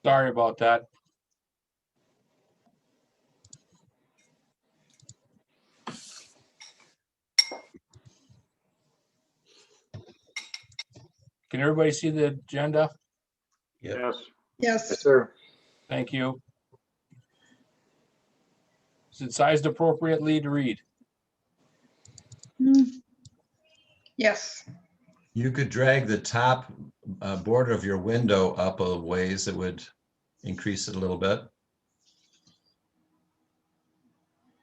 Sorry about that. Can everybody see the agenda? Yep. Yes. Yes. Yes, sir. Thank you. Is it sized appropriately to read? Yes. You could drag the top border of your window up a ways. It would increase it a little bit.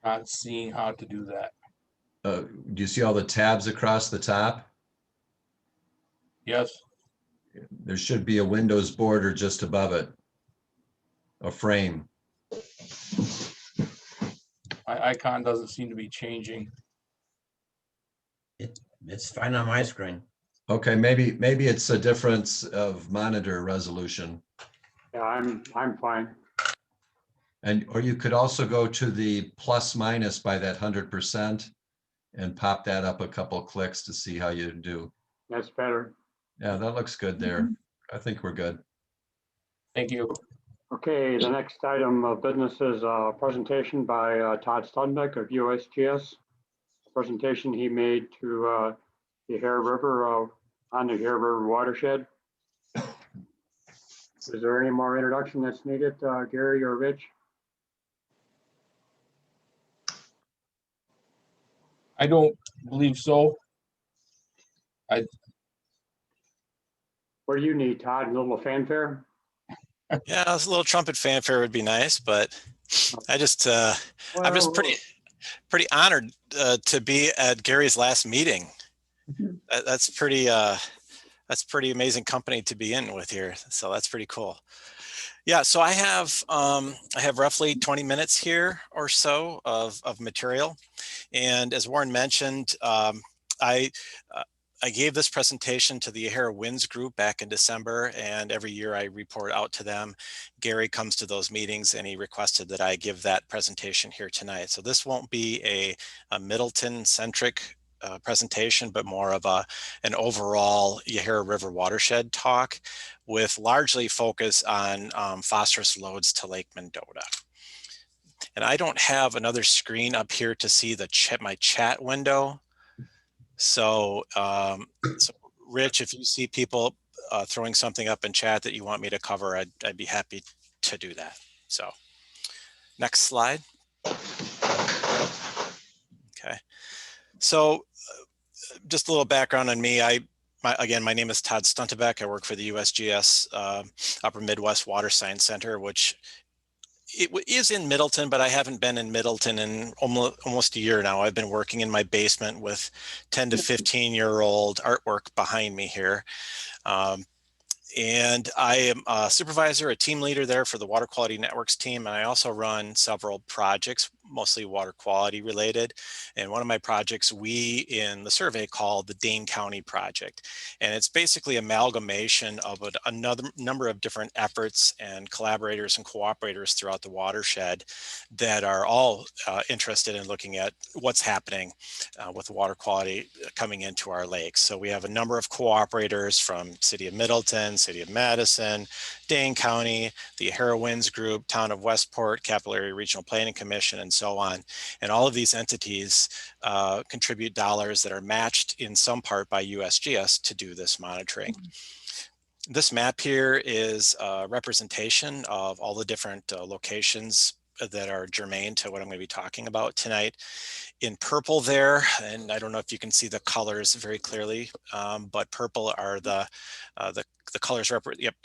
Not seeing how to do that. Do you see all the tabs across the top? Yes, There should be a Windows border just above it. A frame. my icon doesn't seem to be changing. It's fine on my screen. Okay, maybe it's a difference of monitor resolution. Yeah, I'm fine. And or you could also go to the plus minus by that 100% and pop that up a couple clicks to see how you do. That's better. Yeah, that looks good there. I think we're good. Thank you. Okay, the next item of business is a presentation by Todd Selvik of USGS. Presentation he made to the Hare River on the Hare River watershed. Is there any more introduction that's needed, Gary or Rich? I don't believe so. What do you need, Todd? A little fanfare? Yeah, a little trumpet fanfare would be nice, but I'm just pretty honored to be at Gary's last meeting. That's pretty amazing company to be in with here. So that's pretty cool. Yeah, so I have roughly 20 minutes here or so of material, and as Warren mentioned, I gave this presentation to the Hare Winds group back in December, and every year I report out to them. Gary comes to those meetings and he requested that I give that presentation here tonight. So this won't be a Middleton-centric presentation, but more of an overall Yahara River watershed talk with largely focus on phosphorus loads to Lake Mendota. And I don't have another screen up here to see my chat window. So, Rich, if you see people throwing something up in chat that you want me to cover, I'd be happy to do that. So, next slide. Okay. So, just a little background on me. Again, my name is Todd Selvik. I work for the USGS Upper Midwest Water Science Center, which it is in Middleton, but I haven't been in Middleton in almost a year now. I've been working in my basement with 10 to 15-year-old artwork behind me here. And I am a supervisor, a team leader there for the Water Quality Networks team. And I also run several projects, mostly water quality related. And one of my projects we in the survey call the Dane County Project. And it's basically amalgamation of another number of different efforts and collaborators and cooperators throughout the watershed that are all interested in looking at what's happening with water quality coming into our lakes. So we have a number of cooperators from City of Middleton, City of Madison, Dane County, the Yahara Winds Group, Town of Westport, Capital Area Regional Planning Commission, and so on. And all of these entities contribute dollars that are matched in some part by USGS to do this monitoring. This map here is a representation of all the different locations that are germane to what I'm going to be talking about tonight. In purple there, and I don't know if you can see the colors very clearly, but purple are the colors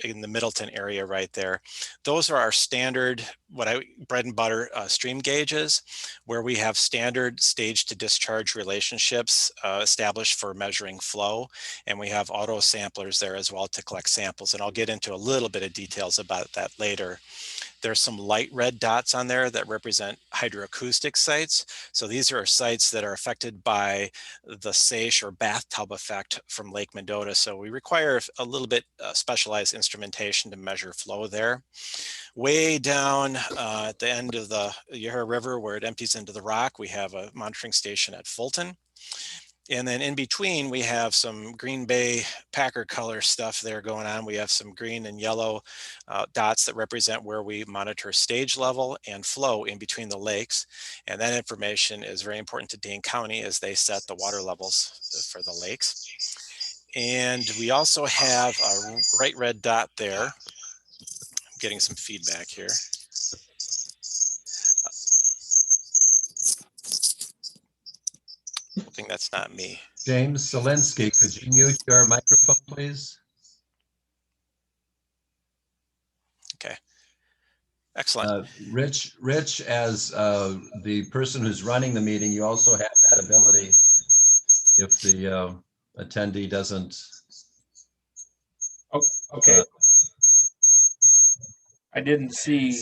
in the Middleton area right there. Those are our standard, bread and butter stream gauges, where we have standard stage to discharge relationships established for measuring flow. And we have auto samplers there as well to collect samples. And I'll get into a little bit of details about that later. There's some light red dots on there that represent hydroacoustic sites. So these are sites that are affected by the SAISH or bathtub effect from Lake Mendota. So we require a little bit specialized instrumentation to measure flow there. Way down at the end of the Yahara River where it empties into the rock, we have a monitoring station at Fulton. And then in between, we have some Green Bay Packer color stuff there going on. We have some green and yellow dots that represent where we monitor stage level and flow in between the lakes. And that information is very important to Dane County as they set the water levels for the lakes. And we also have a bright red dot there. I'm getting some feedback here. Hoping that's not me. James Zelensky, could you mute your microphone, please? Okay. Excellent. Rich, as the person who's running the meeting, you also have that ability if the attendee doesn't. Okay. I didn't see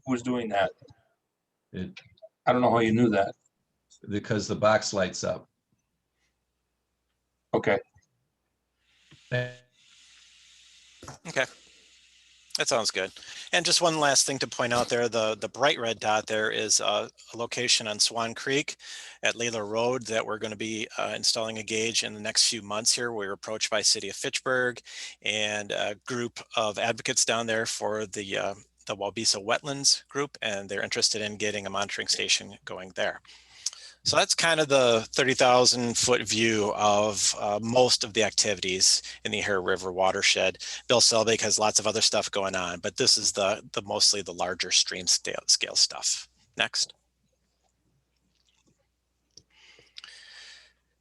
who was doing that. I don't know how you knew that. Because the box lights up. Okay. Okay. That sounds good. And just one last thing to point out there, the bright red dot there is a location on Swan Creek at Layla Road that we're going to be installing a gauge in the next few months here. We were approached by City of Fitchburg and a group of advocates down there for the Wabisa Wetlands group, and they're interested in getting a monitoring station going there. So that's kind of the 30,000 foot view of most of the activities in the Ohio River watershed. Bill Selvik has lots of other stuff going on, but this is the mostly the larger stream scale stuff. Next.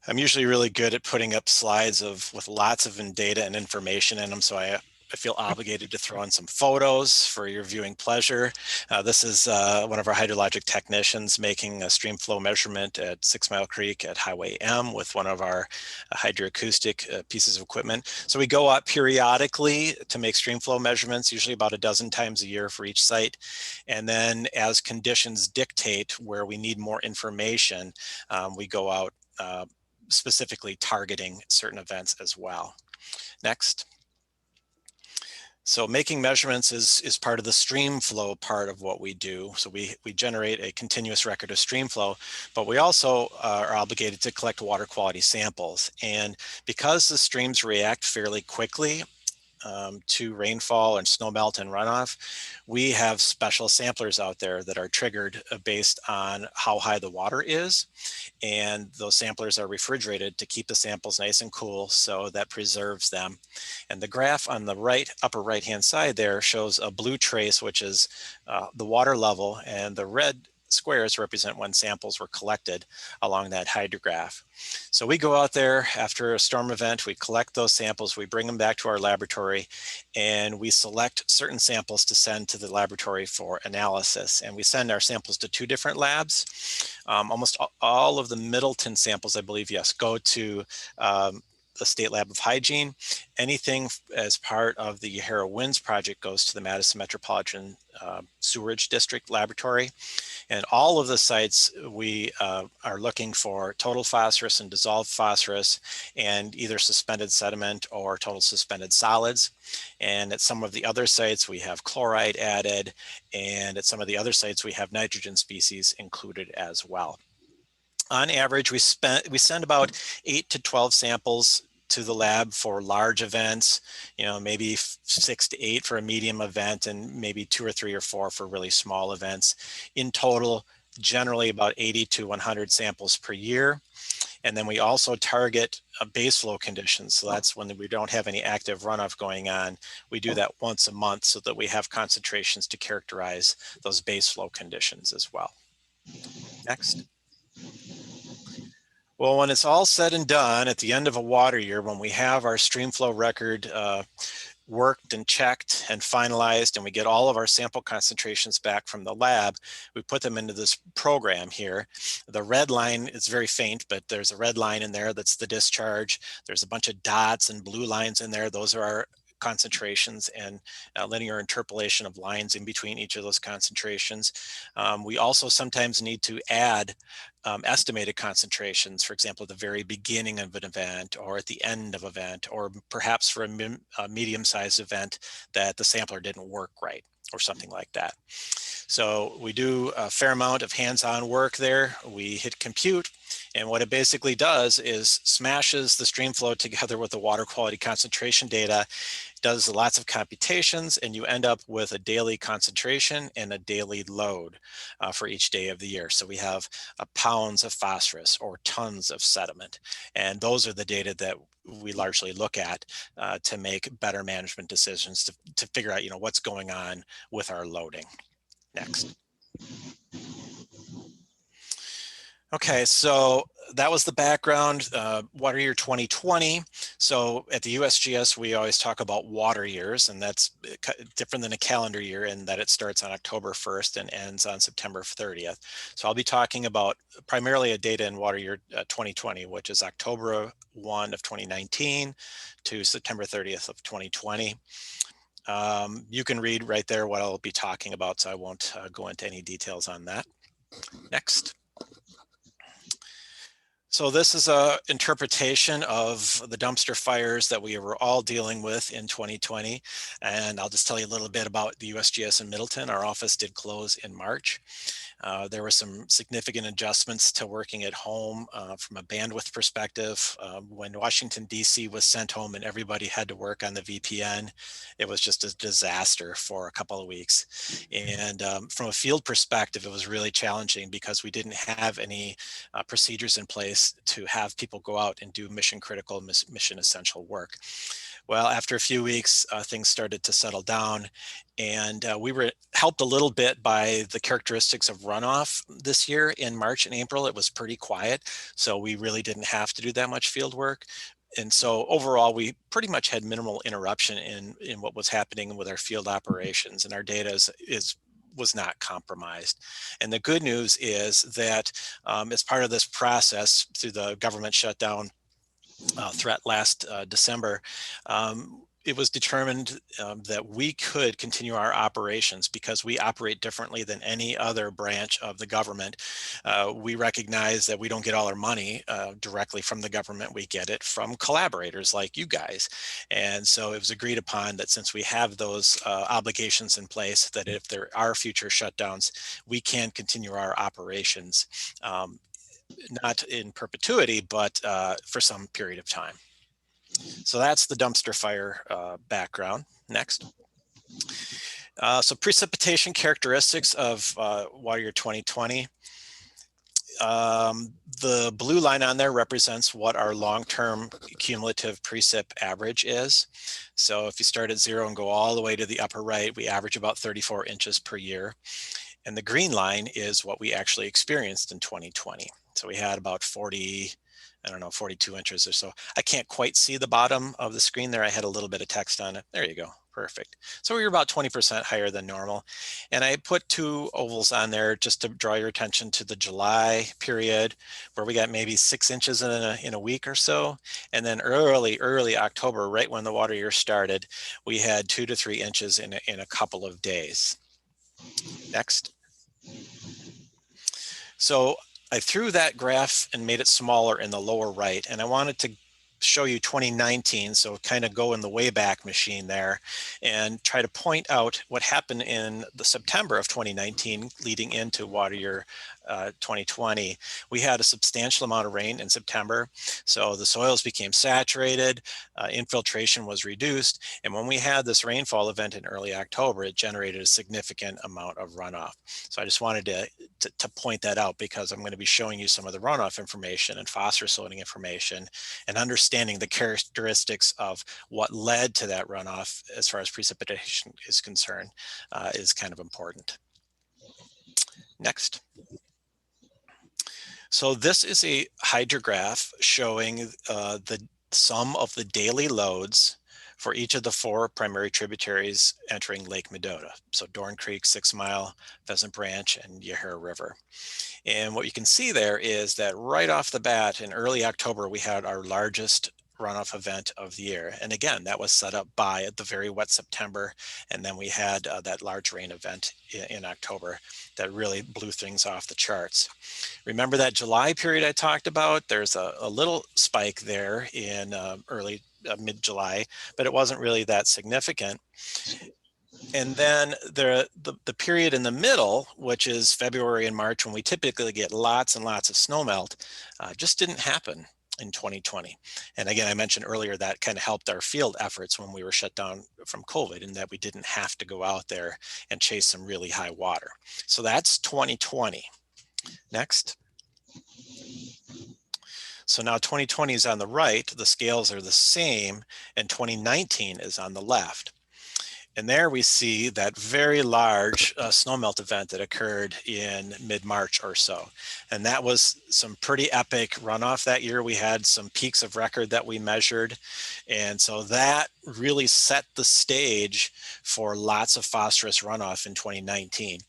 I'm usually really good at putting up slides with lots of data and information in them, so I feel obligated to throw in some photos for your viewing pleasure. This is one of our hydrologic technicians making a stream flow measurement at 6 Mile Creek at Highway M with one of our hydroacoustic pieces of equipment. So we go up periodically to make stream flow measurements, usually about a dozen times a year for each site. And then as conditions dictate where we need more information, we go out specifically targeting certain events as well. Next. So making measurements is part of the stream flow part of what we do. So we generate a continuous record of stream flow, but we also are obligated to collect water quality samples. And because the streams react fairly quickly to rainfall and snow melt and runoff, we have special samplers out there that are triggered based on how high the water is. And those samplers are refrigerated to keep the samples nice and cool, so that preserves them. And the graph on the right, upper right hand side there shows a blue trace, which is the water level, and the red squares represent when samples were collected along that hydrograph. So we go out there after a storm event, we collect those samples, we bring them back to our laboratory, and we select certain samples to send to the laboratory for analysis. And we send our samples to 2 different labs. Almost all of the Middleton samples, I believe, yes, go to the State Lab of Hygiene. Anything as part of the Yahara Winds project goes to the Madison Metropolitan Sewerage District Laboratory. And all of the sites, we are looking for total phosphorus and dissolved phosphorus and either suspended sediment or total suspended solids. And at some of the other sites, we have chloride added. And at some of the other sites, we have nitrogen species included as well. On average, we send about 8 to 12 samples to the lab for large events, maybe 6 to 8 for a medium event, and maybe 2 or 3 or 4 for really small events. In total, generally about 80 to 100 samples per year. And then we also target base flow conditions. So that's when we don't have any active runoff going on. We do that once a month so that we have concentrations to characterize those base flow conditions as well. Next. Well, when it's all said and done at the end of a water year, when we have our stream flow record worked and checked and finalized, and we get all of our sample concentrations back from the lab, we put them into this program here. The red line is very faint, but there's a red line in there that's the discharge. There's a bunch of dots and blue lines in there. Those are our concentrations and linear interpolation of lines in between each of those concentrations. We also sometimes need to add estimated concentrations, for example, at the very beginning of an event or at the end of an event, or perhaps for a medium-sized event that the sampler didn't work right or something like that. So we do a fair amount of hands-on work there. We hit compute, and what it basically does is smashes the stream flow together with the water quality concentration data, does lots of computations, and you end up with a daily concentration and a daily load for each day of the year. So we have pounds of phosphorus or tons of sediment. And those are the data that we largely look at to make better management decisions to figure out, what's going on with our loading. Next. Okay, so that was the background, water year 2020. So at the USGS, we always talk about water years, and that's different than a calendar year in that it starts on October 1st and ends on September 30th. So I'll be talking about primarily a data in water year 2020, which is October 1 of 2019 to September 30th of 2020. You can read right there what I'll be talking about, so I won't go into any details on that. Next. So this is a interpretation of the dumpster fires that we were all dealing with in 2020. And I'll just tell you a little bit about the USGS in Middleton. Our office did close in March. There were some significant adjustments to working at home from a bandwidth perspective. When Washington, D.C. was sent home and everybody had to work on the VPN, it was just a disaster for a couple of weeks. And from a field perspective, it was really challenging because we didn't have any procedures in place to have people go out and do mission critical, mission essential work. Well, after a few weeks, things started to settle down, and we were helped a little bit by the characteristics of runoff this year. In March and April, it was pretty quiet, so we really didn't have to do that much field work. And so overall, we pretty much had minimal interruption in what was happening with our field operations, and our data was not compromised. And the good news is that as part of this process through the government shutdown threat last December, it was determined that we could continue our operations because we operate differently than any other branch of the government. We recognize that we don't get all our money directly from the government. We get it from collaborators like you guys. And so it was agreed upon that since we have those obligations in place, that if there are future shutdowns, we can continue our operations. Not in perpetuity, but for some period of time. So that's the dumpster fire background. Next. So precipitation characteristics of water year 2020. The blue line on there represents what our long-term cumulative precip average is. So if you start at 0 and go all the way to the upper right, we average about 34 inches per year. And the green line is what we actually experienced in 2020. So we had about 42 inches or so. I can't quite see the bottom of the screen there. I had a little bit of text on it. There you go. Perfect. So we were about 20% higher than normal. And I put 2 ovals on there just to draw your attention to the July period where we got maybe 6 inches in a week or so. And then early October, right when the water year started, we had 2 to 3 inches in a couple of days. Next. So I threw that graph and made it smaller in the lower right, and I wanted to show you 2019, so kind of go in the Wayback Machine there and try to point out what happened in the September of 2019 leading into water year 2020. We had a substantial amount of rain in September, so the soils became saturated, infiltration was reduced, and when we had this rainfall event in early October, it generated a significant amount of runoff. So I just wanted to point that out because I'm going to be showing you some of the runoff information and phosphorus loading information, and understanding the characteristics of what led to that runoff as far as precipitation is concerned is kind of important. Next. So this is a hydrograph showing the sum of the daily loads for each of the 4 primary tributaries entering Lake Mendota. So Dorn Creek, 6 Mile, Pheasant Branch, and Yahara River. And what you can see there is that right off the bat in early October, we had our largest runoff event of the year. And again, that was set up by the very wet September. And then we had that large rain event in October that really blew things off the charts. Remember that July period I talked about? There's a little spike there in mid-July, but it wasn't really that significant. And then the period in the middle, which is February and March, when we typically get lots and lots of snowmelt, just didn't happen in 2020. And again, I mentioned earlier that kind of helped our field efforts when we were shut down from COVID, in that we didn't have to go out there and chase some really high water. So that's 2020. Next. So now 2020 is on the right, the scales are the same, and 2019 is on the left. And there we see that very large snowmelt event that occurred in mid-March or so. And that was some pretty epic runoff that year. We had some peaks of record that we measured. And so that really set the stage for lots of phosphorus runoff in 2019.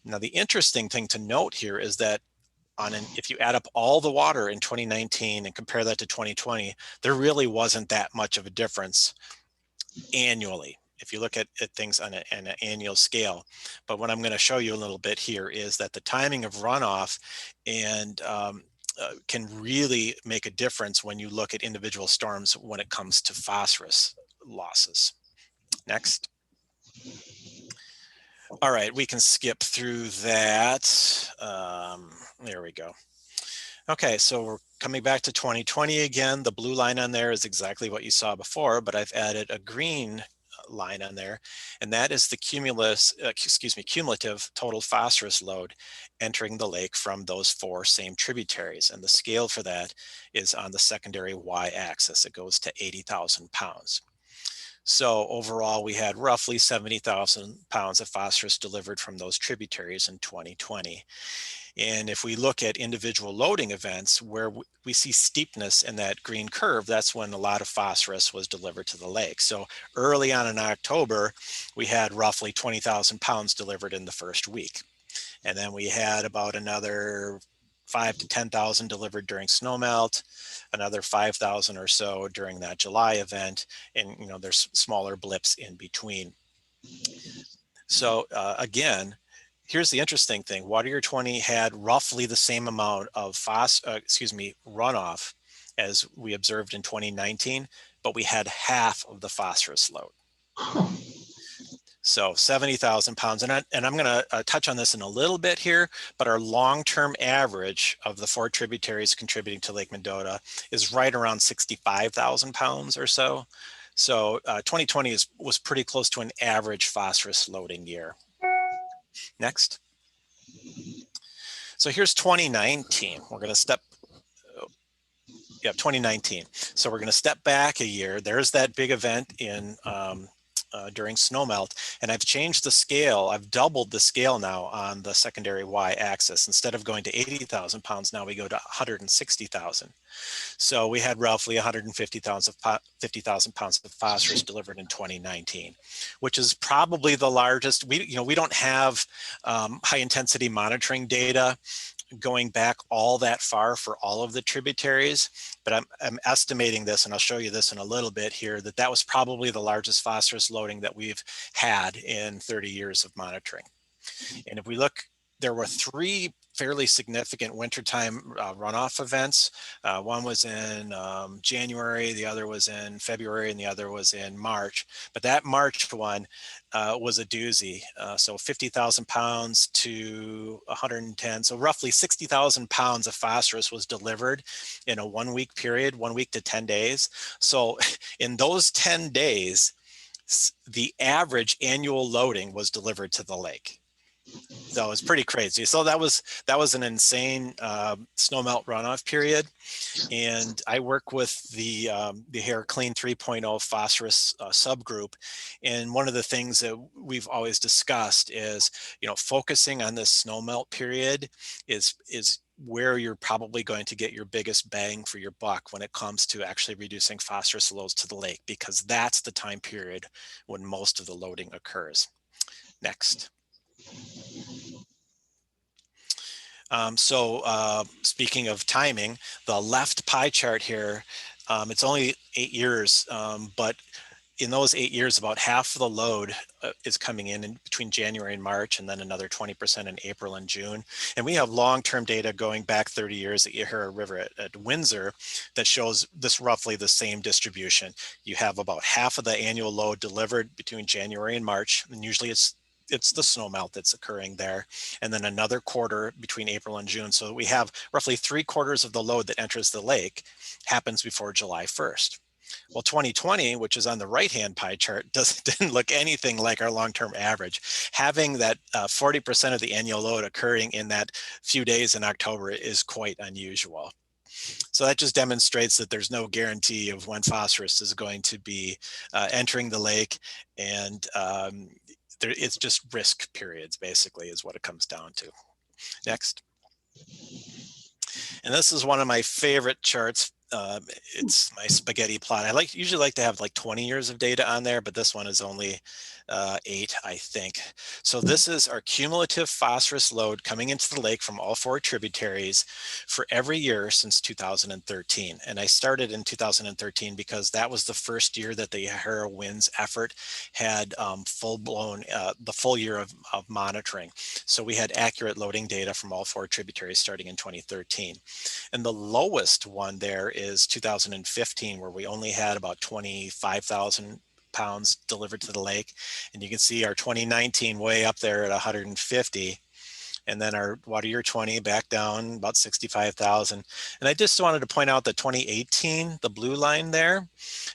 Now, the interesting thing to note here is that if you add up all the water in 2019 and compare that to 2020, there really wasn't that much of a difference annually, if you look at things on an annual scale. But what I'm going to show you a little bit here is that the timing of runoff and can really make a difference when you look at individual storms when it comes to phosphorus losses. Next. All right, we can skip through that. There we go. Okay, so we're coming back to 2020 again. The blue line on there is exactly what you saw before, but I've added a green line on there, and that is the cumulative total phosphorus load entering the lake from those 4 same tributaries. And the scale for that is on the secondary y-axis. It goes to 80,000 pounds. So overall, we had roughly 70,000 pounds of phosphorus delivered from those tributaries in 2020. And if we look at individual loading events where we see steepness in that green curve, that's when a lot of phosphorus was delivered to the lake. So early on in October, we had roughly 20,000 pounds delivered in the first week. And then we had about another 5 to 10,000 delivered during snowmelt, another 5,000 or so during that July event. And, you know, there's smaller blips in between. So again, here's the interesting thing. Water Year 20 had roughly the same amount of runoff as we observed in 2019, but we had half of the phosphorus load. So 70,000 pounds. And I'm going to touch on this in a little bit here, but our long-term average of the 4 tributaries contributing to Lake Mendota is right around 65,000 pounds or so. So 2020 was pretty close to an average phosphorus loading year. Next. So here's 2019. We're going to step, 2019. So we're going to step back a year. There's that big event in during snowmelt, and I've changed the scale. I've doubled the scale now on the secondary y-axis. Instead of going to 80,000 pounds, now we go to 160,000. So we had roughly 150,000 pounds of phosphorus delivered in 2019, which is probably the largest. We don't have high intensity monitoring data going back all that far for all of the tributaries, but I'm estimating this, and I'll show you this in a little bit here, that was probably the largest phosphorus loading that we've had in 30 years of monitoring. And if we look, there were 3 fairly significant wintertime runoff events. One was in January, the other was in February, and the other was in March. But that March one was a doozy. So 50,000 pounds to 110. So roughly 60,000 pounds of phosphorus was delivered in a 1-week period, 1 week to 10 days. So in those 10 days, the average annual loading was delivered to the lake. So it's pretty crazy. So that was an insane snowmelt runoff period. And I work with the Hair Clean 3.0 phosphorus subgroup. And one of the things that we've always discussed is, focusing on this snowmelt period is where you're probably going to get your biggest bang for your buck when it comes to actually reducing phosphorus loads to the lake, because that's the time period when most of the loading occurs. Next. Speaking of timing, the left pie chart here, it's only 8 years, but in those 8 years, about half of the load is coming in between January and March, and then another 20% in April and June. And we have long-term data going back 30 years at Yahara River at Windsor that shows this roughly the same distribution. You have about half of the annual load delivered between January and March, and usually it's the snow melt that's occurring there, and then another quarter between April and June. So we have roughly 3/4 of the load that enters the lake happens before July 1st. Well, 2020, which is on the right-hand pie chart, didn't look anything like our long-term average. Having that 40% of the annual load occurring in that few days in October is quite unusual. So that just demonstrates that there's no guarantee of when phosphorus is going to be entering the lake, and it's just risk periods, basically, is what it comes down to. Next. And this is one of my favorite charts. It's my spaghetti plot. I usually like to have like 20 years of data on there, but this one is only 8, I think. So this is our cumulative phosphorus load coming into the lake from all 4 tributaries for every year since 2013. And I started in 2013 because that was the first year that the Yahara Winds effort had full-blown, the full year of monitoring. So we had accurate loading data from all 4 tributaries starting in 2013. And the lowest one there is 2015, where we only had about 25,000 pounds delivered to the lake. And you can see our 2019 way up there at 150. And then our water year 20 back down about 65,000. And I just wanted to point out that 2018, the blue line there,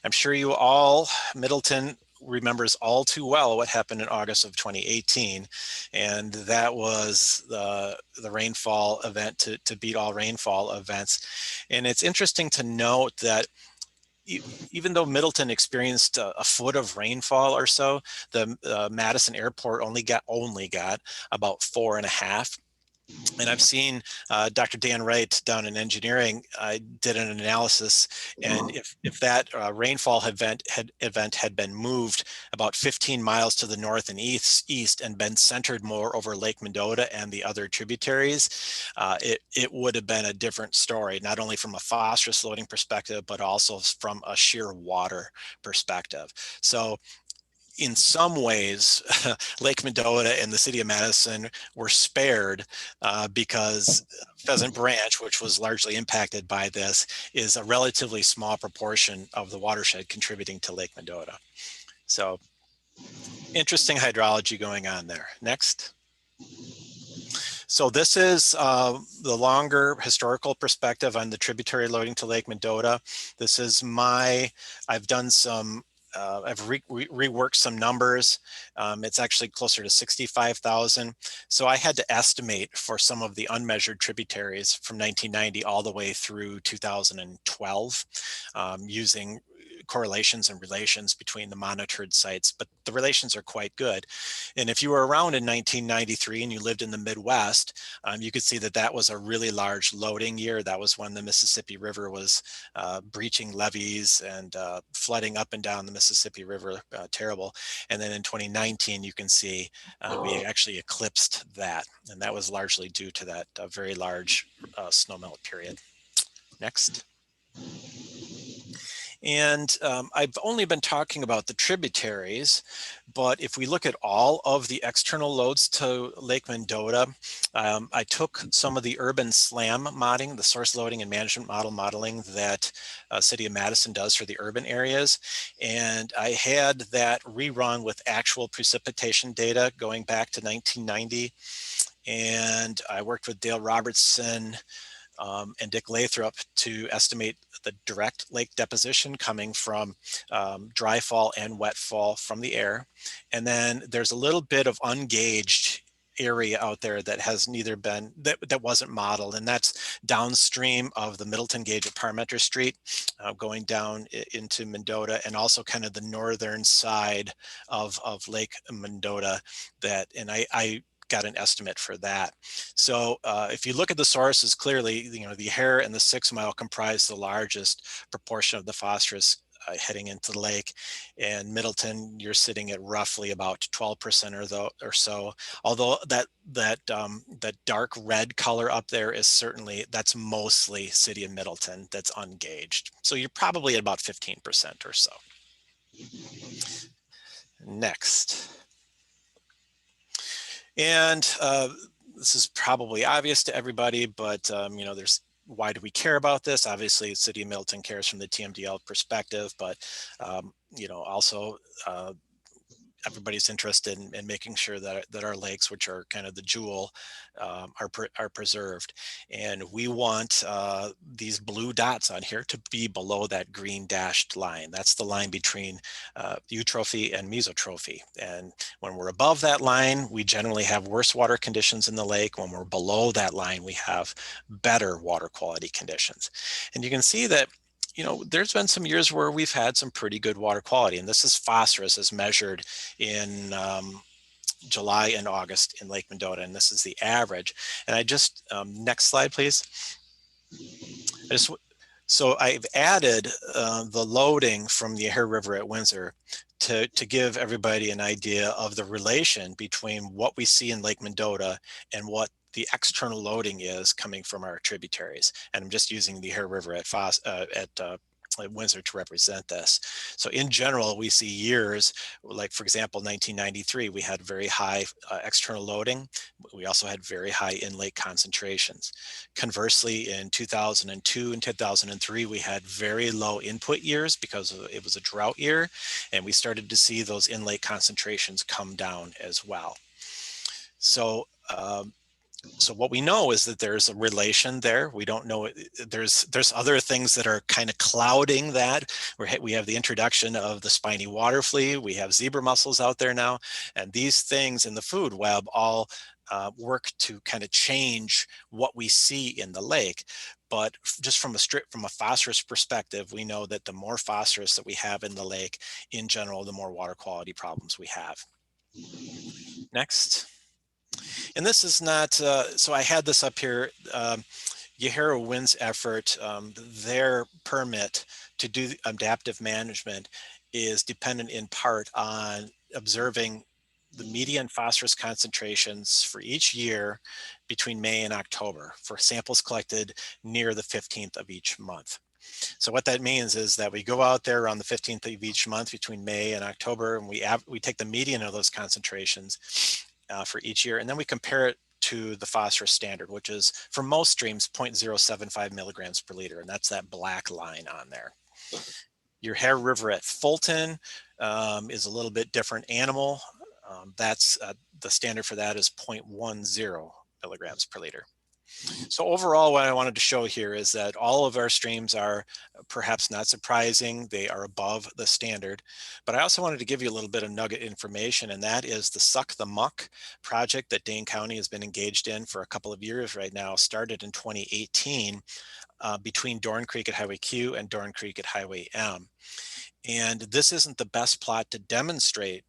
I'm sure you all, Middleton remembers all too well what happened in August of 2018. And that was the rainfall event to beat all rainfall events. And it's interesting to note that even though Middleton experienced a foot of rainfall or so, the Madison Airport only got about 4.5. And I've seen Dr. Dan Wright down in engineering did an analysis, and if that rainfall event had been moved about 15 miles to the north and east and been centered more over Lake Mendota and the other tributaries, it would have been a different story, not only from a phosphorus loading perspective, but also from a sheer water perspective. So in some ways, Lake Mendota and the city of Madison were spared because Pheasant Branch, which was largely impacted by this, is a relatively small proportion of the watershed contributing to Lake Mendota. So interesting hydrology going on there. Next. So this is the longer historical perspective on the tributary loading to Lake Mendota. This is I've done some I've reworked some numbers. It's actually closer to 65,000. So I had to estimate for some of the unmeasured tributaries from 1990 all the way through 2012 using correlations and relations between the monitored sites, but the relations are quite good. And if you were around in 1993 and you lived in the Midwest, you could see that that was a really large loading year. That was when the Mississippi River was breaching levees and flooding up and down the Mississippi River, terrible. And then in 2019, you can see we actually eclipsed that. And that was largely due to that very large snowmelt period. Next. And I've only been talking about the tributaries, but if we look at all of the external loads to Lake Mendota, I took some of the urban SLAM modeling, the source loading and management model modeling that City of Madison does for the urban areas. And I had that rerun with actual precipitation data going back to 1990. And I worked with Dale Robertson and Dick Lathrop to estimate the direct lake deposition coming from dry fall and wet fall from the air. And then there's a little bit of ungauged area out there that has neither been, that wasn't modeled, and that's downstream of the Middleton gauge at Parmenter Street, going down into Mendota, and also kind of the northern side of Lake Mendota and I got an estimate for that. So if you look at the sources, clearly, the Yahara and the 6 Mile comprise the largest proportion of the phosphorus heading into the lake. And Middleton, you're sitting at roughly about 12% or so. Although that dark red color up there is that's mostly City of Middleton that's ungauged. So you're probably at about 15% or so. Next. And this is probably obvious to everybody, but you know, why do we care about this? Obviously, the City of Middleton cares from the TMDL perspective, but you know, also everybody's interested in making sure that our lakes, which are kind of the jewel, are preserved. And we want these blue dots on here to be below that green dashed line. That's the line between eutrophy and mesotrophy. And when we're above that line, we generally have worse water conditions in the lake. When we're below that line, we have better water quality conditions. And you can see that, you know, there's been some years where we've had some pretty good water quality, and this is phosphorus as measured in July and August in Lake Mendota, and this is the average. And I just, next slide, please. So I've added the loading from the Yahara River at Windsor to give everybody an idea of the relation between what we see in Lake Mendota and what the external loading is coming from our tributaries. And I'm just using the Yahara River at Windsor to represent this. So in general, we see years like, for example, 1993, we had very high external loading. We also had very high in-lake concentrations. Conversely, in 2002 and 2003, we had very low input years because it was a drought year, and we started to see those in-lake concentrations come down as well. So so what we know is that there's a relation there. We don't know, there's other things that are kind of clouding that. We have the introduction of the spiny water flea. We have zebra mussels out there now. And these things in the food web all work to kind of change what we see in the lake. But just from a phosphorus perspective, we know that the more phosphorus that we have in the lake, in general, the more water quality problems we have. Next. And this is not, so I had this up here, Yahara Wind's effort, their permit to do adaptive management is dependent in part on observing the median phosphorus concentrations for each year between May and October for samples collected near the 15th of each month. So what that means is that we go out there on the 15th of each month between May and October, and we take the median of those concentrations for each year, and then we compare it to the phosphorus standard, which is for most streams 0.075 milligrams per liter, and that's that black line on there. Your Yahara River at Fulton is a little bit different animal. That's the standard for that is 0.10 milligrams per liter. So overall, what I wanted to show here is that all of our streams are, perhaps not surprising, they are above the standard. But I also wanted to give you a little bit of nugget information, and that is the Suck the Muck project that Dane County has been engaged in for a couple of years right now, started in 2018 between Dorn Creek at Highway Q and Dorn Creek at Highway M. And this isn't the best plot to demonstrate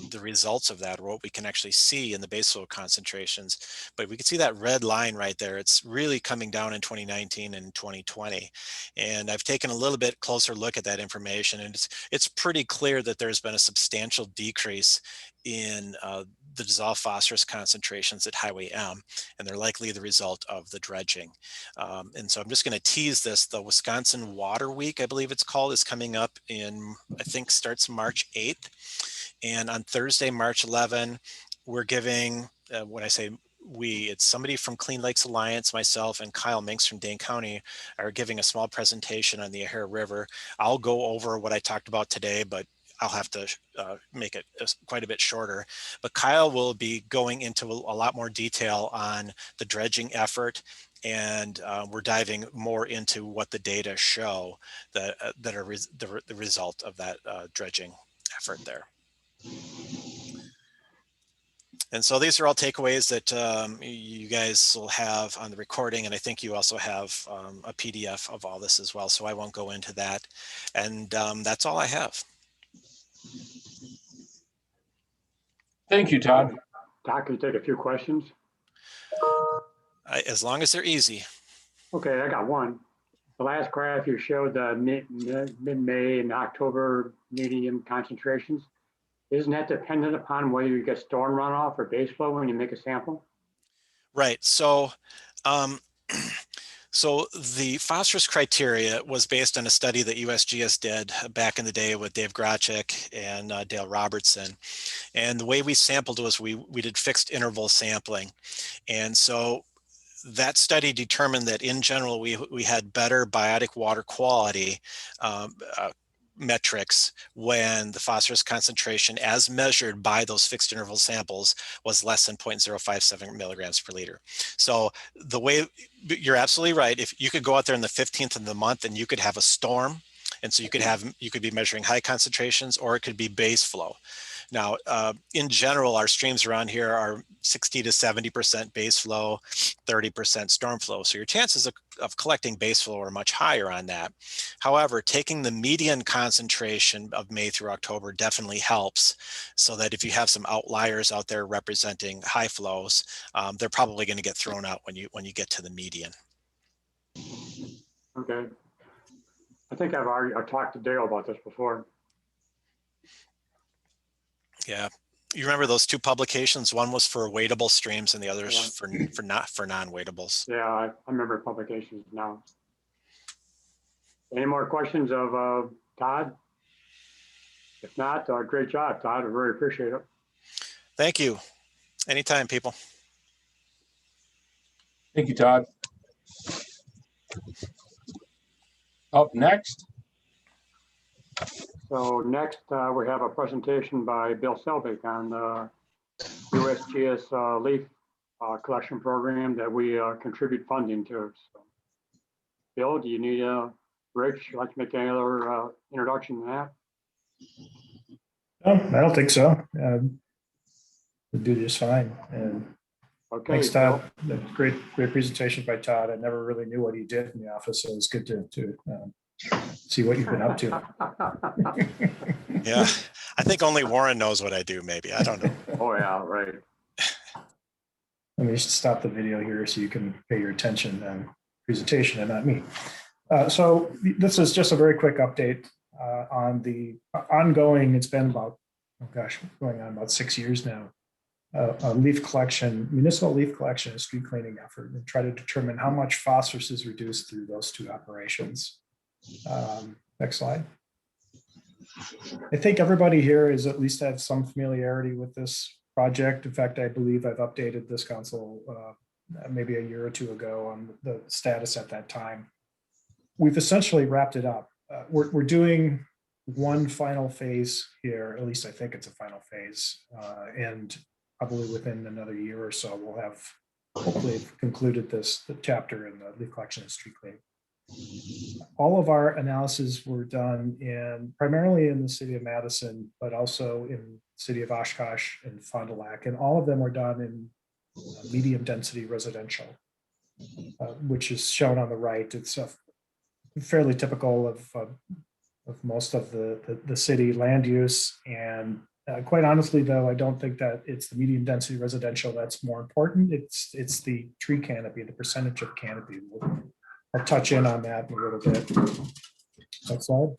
the results of that, or what we can actually see in the base soil concentrations. But we can see that red line right there. It's really coming down in 2019 and 2020. And I've taken a little bit closer look at that information, and it's pretty clear that there's been a substantial decrease in the dissolved phosphorus concentrations at Highway M, and they're likely the result of the dredging. And so I'm just going to tease this. The Wisconsin Water Week, I believe it's called, is coming up in, I think starts March 8th. And on Thursday, March 11, we're giving, when I say we, it's somebody from Clean Lakes Alliance, myself, and Kyle Minks from Dane County are giving a small presentation on the Yahara River. I'll go over what I talked about today, but I'll have to make it quite a bit shorter. But Kyle will be going into a lot more detail on the dredging effort, and we're diving more into what the data show that are the result of that dredging effort there. And so these are all takeaways that you guys will have on the recording, and I think you also have a PDF of all this as well, so I won't go into that. And that's all I have. Thank you, Todd. Doc, can you take a few questions? As long as they're easy. Okay, I got one. The last graph you showed the mid-May and October medium concentrations. Isn't that dependent upon whether you get storm runoff or base flow when you make a sample? Right. So, So the phosphorus criteria was based on a study that USGS did back in the day with Dave Grachik and Dale Robertson. And the way we sampled was we did fixed interval sampling. And so that study determined that in general, we had better biotic water quality metrics when the phosphorus concentration as measured by those fixed interval samples was less than 0.057 milligrams per liter. So the way, you're absolutely right. If you could go out there in the 15th of the month and you could have a storm, and so you could be measuring high concentrations, or it could be base flow. Now, in general, our streams around here are 60 to 70% base flow, 30% storm flow. So your chances of collecting base flow are much higher on that. However, taking the median concentration of May through October definitely helps, so that if you have some outliers out there representing high flows, they're probably going to get thrown out when you get to the median. Okay. I think I've talked to Dale about this before. Yeah, you remember those two publications? One was for weightable streams, and the other is for non-weightables. Yeah, I remember publications now. Any more questions of Todd? If not, great job, Todd. I really appreciate it. Thank you. Anytime, people. Thank you, Todd. Up next. So next, we have a presentation by Bill Selvik on the USGS leaf collection program that we contribute funding to. So, Bill, do you need Rich? Like to make any other introduction to that? No, I don't think so. We'll do just fine. And Okay, thanks, Todd. Great presentation by Todd. I never really knew what he did in the office, so it's good to see what you've been up to. Yeah, I think only Warren knows what I do, maybe. I don't know. Oh, yeah, right. Let me just stop the video here so you can pay your attention on presentation and not me. So this is just a very quick update on the ongoing, it's been about, oh gosh, going on about 6 years now, a leaf collection, municipal leaf collection and street cleaning effort, and try to determine how much phosphorus is reduced through those two operations. Next slide. I think everybody here is at least had some familiarity with this project. In fact, I believe I've updated this council maybe a year or two ago on the status at that time. We've essentially wrapped it up. We're doing one final phase here, at least I think it's a final phase, and probably within another year or so, we'll have hopefully concluded the chapter in the leaf collection and street cleaning. All of our analysis were done primarily in the city of Madison, but also in the city of Oshkosh and Fond du Lac, and all of them were done in medium density residential, which is shown on the right. It's fairly typical of most of the city land use. And quite honestly, though, I don't think that it's the medium density residential that's more important. It's the tree canopy, the percentage of canopy. I'll touch in on that in a little bit. Next slide.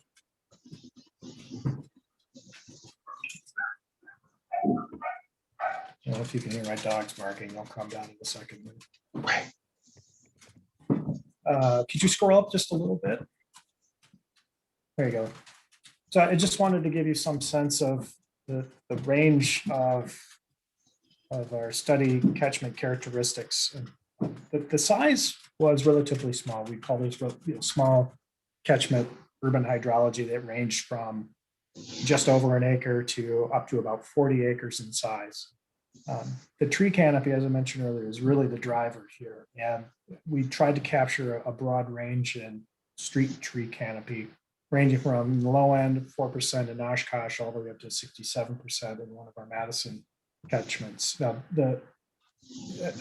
I don't know if you can hear my dogs barking. I'll calm down in a second. Could you scroll up just a little bit? There you go. So I just wanted to give you some sense of the range of our study catchment characteristics. The size was relatively small. We call these small catchment urban hydrology that ranged from just over an acre to up to about 40 acres in size. The tree canopy, as I mentioned earlier, is really the driver here. And we tried to capture a broad range in street tree canopy, ranging from the low end 4% in Oshkosh all the way up to 67% in one of our Madison catchments. Now,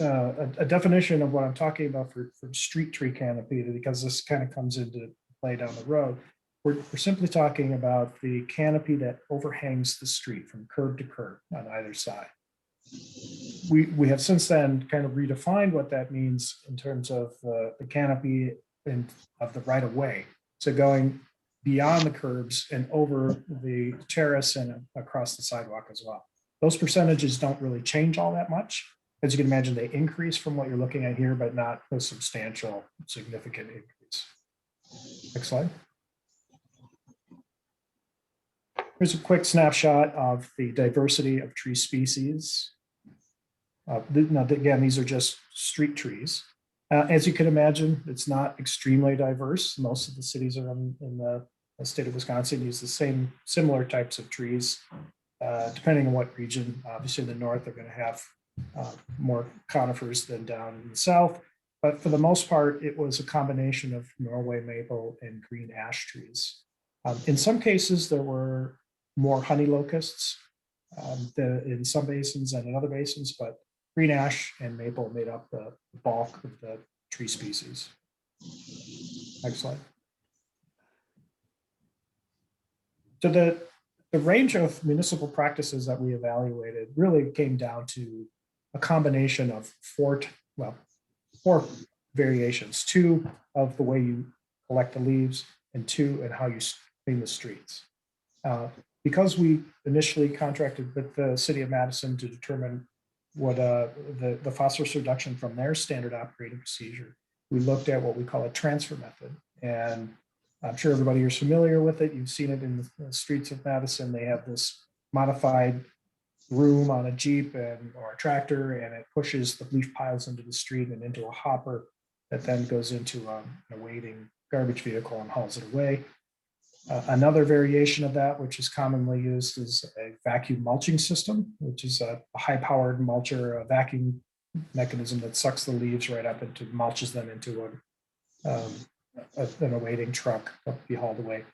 a definition of what I'm talking about for street tree canopy, because this kind of comes into play down the road, we're simply talking about the canopy that overhangs the street from curb to curb on either side. We have since then kind of redefined what that means in terms of the canopy of the right of way. So going beyond the curbs and over the terrace and across the sidewalk as well. Those percentages don't really change all that much. As you can imagine, they increase from what you're looking at here, but not a substantial, significant increase. Next slide. Here's a quick snapshot of the diversity of tree species. Now, again, these are just street trees. As you can imagine, it's not extremely diverse. Most of the cities around in the state of Wisconsin use the similar types of trees, depending on what region. Obviously, in the north, they're going to have more conifers than down in the south. But for the most part, it was a combination of Norway maple and green ash trees. In some cases, there were more honey locusts in some basins and in other basins, but green ash and maple made up the bulk of the tree species. Next slide. So the range of municipal practices that we evaluated really came down to a combination of four variations: 2 of the way you collect the leaves, and 2 in how you clean the streets. Because we initially contracted with the city of Madison to determine what the phosphorus reduction from their standard operating procedure, we looked at what we call a transfer method. And I'm sure everybody is familiar with it. You've seen it in the streets of Madison. They have this modified room on a Jeep or a tractor, and it pushes the leaf piles into the street and into a hopper that then goes into a waiting garbage vehicle and hauls it away. Another variation of that, which is commonly used, is a vacuum mulching system, which is a high-powered mulcher, a vacuum mechanism that sucks the leaves right up into, mulches them into an awaiting truck to be hauled away.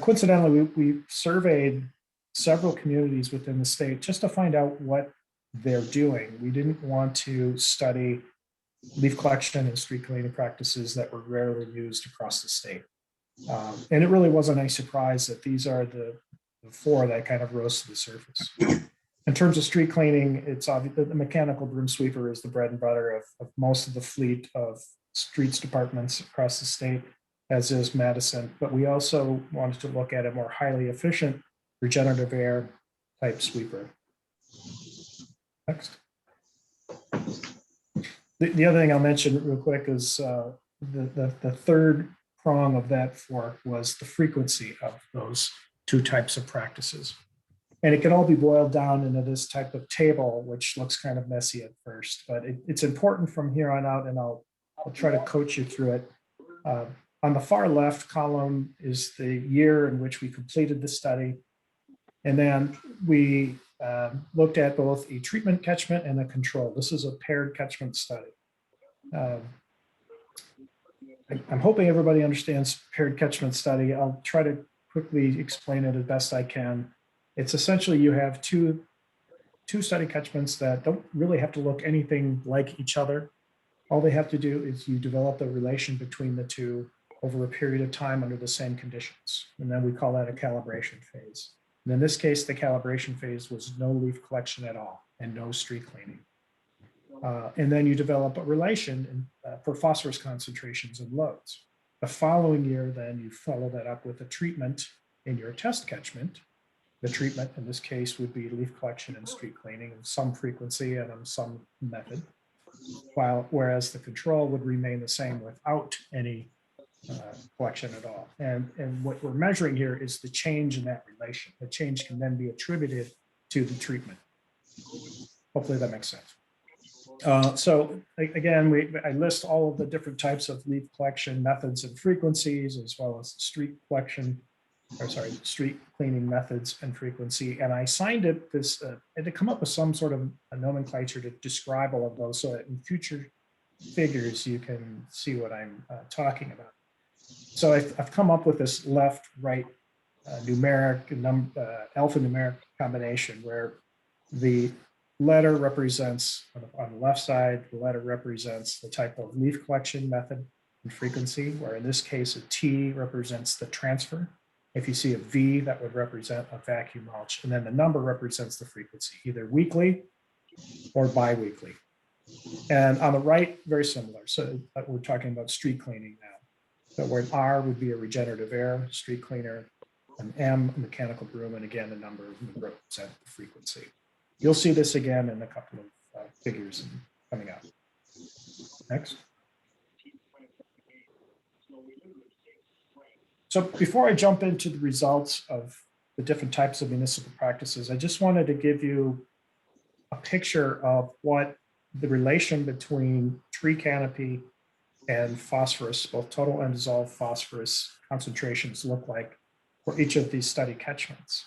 Coincidentally, we surveyed several communities within the state just to find out what they're doing. We didn't want to study leaf collection and street cleaning practices that were rarely used across the state. And it really wasn't a surprise that these are the 4 that kind of rose to the surface. In terms of street cleaning, it's obvious that the mechanical broom sweeper is the bread and butter of most of the fleet of streets departments across the state, as is Madison. But we also wanted to look at a more highly efficient regenerative air type sweeper. Next. The other thing I'll mention real quick is the third prong of that fork was the frequency of those 2 types of practices. And it can all be boiled down into this type of table, which looks kind of messy at first, but it's important from here on out, and I'll try to coach you through it. On the far left column is the year in which we completed the study. And then we looked at both a treatment catchment and a control. This is a paired catchment study. I'm hoping everybody understands paired catchment study. I'll try to quickly explain it as best I can. It's essentially you have two study catchments that don't really have to look anything like each other. All they have to do is you develop a relation between the 2 over a period of time under the same conditions. And then we call that a calibration phase. And in this case, the calibration phase was no leaf collection at all and no street cleaning. And then you develop a relation for phosphorus concentrations and loads. The following year, then you follow that up with a treatment in your test catchment. The treatment in this case would be leaf collection and street cleaning of some frequency and of some method, whereas the control would remain the same without any collection at all. And what we're measuring here is the change in that relation. The change can then be attributed to the treatment. Hopefully that makes sense. So again, I list all of the different types of leaf collection methods and frequencies, as well as street cleaning methods and frequency. And I assigned it this, and to come up with some sort of a nomenclature to describe all of those so that in future figures, you can see what I'm talking about. So I've come up with this left-right numeric alphanumeric combination where the letter represents, on the left side, the letter represents the type of leaf collection method and frequency, where in this case, a T represents the transfer. If you see a V, that would represent a vacuum mulch. And then the number represents the frequency, either weekly or biweekly. And on the right, very similar. So we're talking about street cleaning now. So where an R would be a regenerative air street cleaner, an M, a mechanical broom, and again, the number would represent the frequency. You'll see this again in a couple of figures coming out. Next. So before I jump into the results of the different types of municipal practices, I just wanted to give you a picture of what the relation between tree canopy and phosphorus, both total and dissolved phosphorus concentrations, look like for each of these study catchments.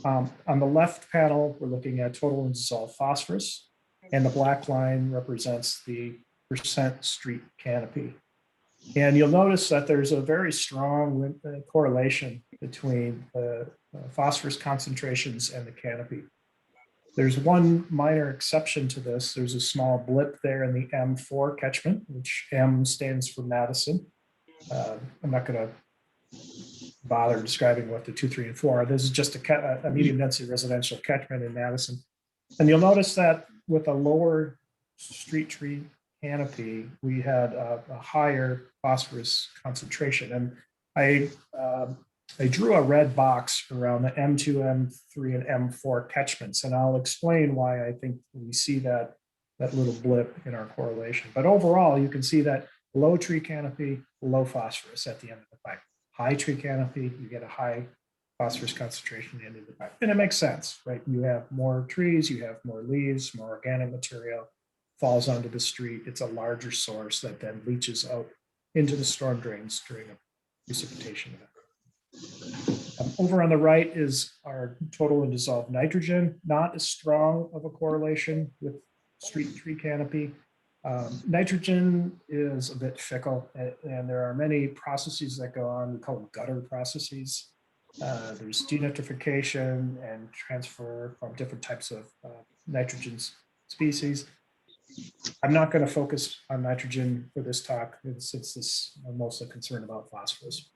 On the left panel, we're looking at total and dissolved phosphorus, and the black line represents the percent street canopy. And you'll notice that there's a very strong correlation between the phosphorus concentrations and the canopy. There's one minor exception to this. There's a small blip there in the M4 catchment, which M stands for Madison. I'm not going to bother describing what the 2, 3, and 4 are. This is just a medium density residential catchment in Madison. And you'll notice that with a lower street tree canopy, we had a higher phosphorus concentration. And I drew a red box around the M2, M3, and M4 catchments, and I'll explain why I think we see that little blip in our correlation. But overall, you can see that low tree canopy, low phosphorus at the end of the pipe. High tree canopy, you get a high phosphorus concentration at the end of the pipe. And it makes sense, right? You have more trees, you have more leaves, more organic material falls onto the street. It's a larger source that then leaches out into the storm drains during a precipitation event. Over on the right is our total and dissolved nitrogen, not as strong of a correlation with street tree canopy. Nitrogen is a bit fickle, and there are many processes that go on. We call them gutter processes. There's denitrification and transfer from different types of nitrogen species. I'm not going to focus on nitrogen for this talk, since I'm mostly concerned about phosphorus.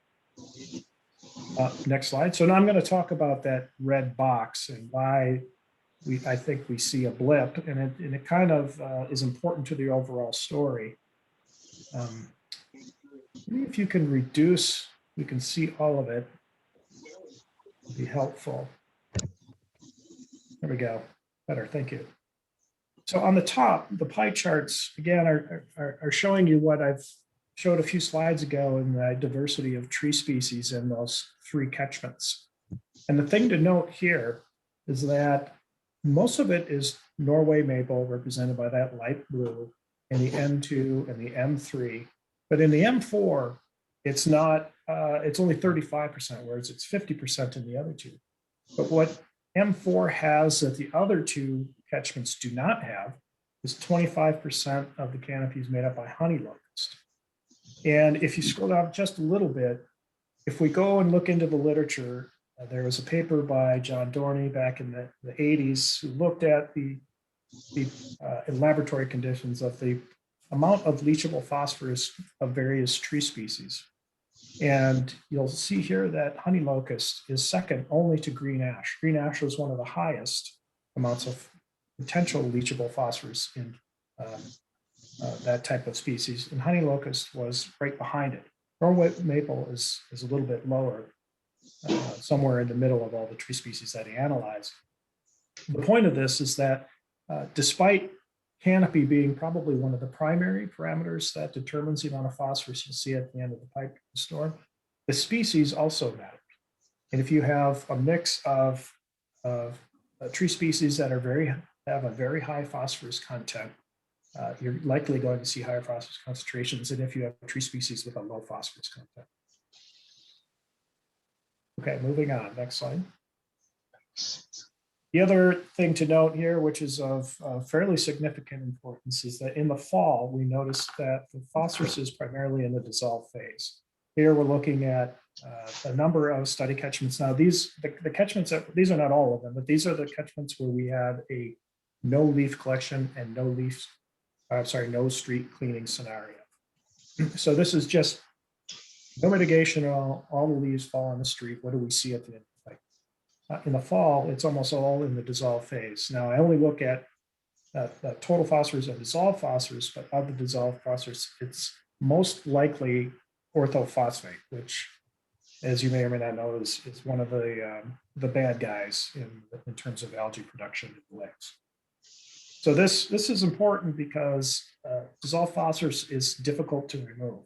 Next slide. So now I'm going to talk about that red box and why I think we see a blip, and it kind of is important to the overall story. Maybe if you can reduce, we can see all of it. It'd be helpful. There we go. Better. Thank you. So on the top, the pie charts, again, are showing you what I've showed a few slides ago in the diversity of tree species in those 3 catchments. And the thing to note here is that most of it is Norway maple, represented by that light blue, and the M2 and the M3. But in the M4, it's not, it's only 35%, whereas it's 50% in the other 2. But what M4 has that the other 2 catchments do not have is 25% of the canopy is made up by honey locust. And if you scroll down just a little bit, if we go and look into the literature, there was a paper by John Dorney back in the 80s who looked at the in laboratory conditions of the amount of leachable phosphorus of various tree species. And you'll see here that honey locust is second only to green ash. Green ash was one of the highest amounts of potential leachable phosphorus in that type of species, and honey locust was right behind it. Norway maple is a little bit lower, somewhere in the middle of all the tree species that he analyzed. The point of this is that despite canopy being probably one of the primary parameters that determines the amount of phosphorus you see at the end of the pipe storm, the species also matter. And if you have a mix of tree species that have a very high phosphorus content, you're likely going to see higher phosphorus concentrations than if you have tree species with a low phosphorus content. Okay, moving on, next slide. The other thing to note here, which is of fairly significant importance, is that in the fall, we noticed that the phosphorus is primarily in the dissolved phase. Here we're looking at a number of study catchments. Now the catchments, these are not all of them, but these are the catchments where we had a no leaf collection and no street cleaning scenario. So this is just no mitigation at all the leaves fall on the street. What do we see at the end of the pipe? In the fall, it's almost all in the dissolved phase. Now I only look at total phosphorus and dissolved phosphorus, but of the dissolved phosphorus, it's most likely orthophosphate, which, as you may or may not know, is one of the bad guys in terms of algae production in the lakes. So this is important because dissolved phosphorus is difficult to remove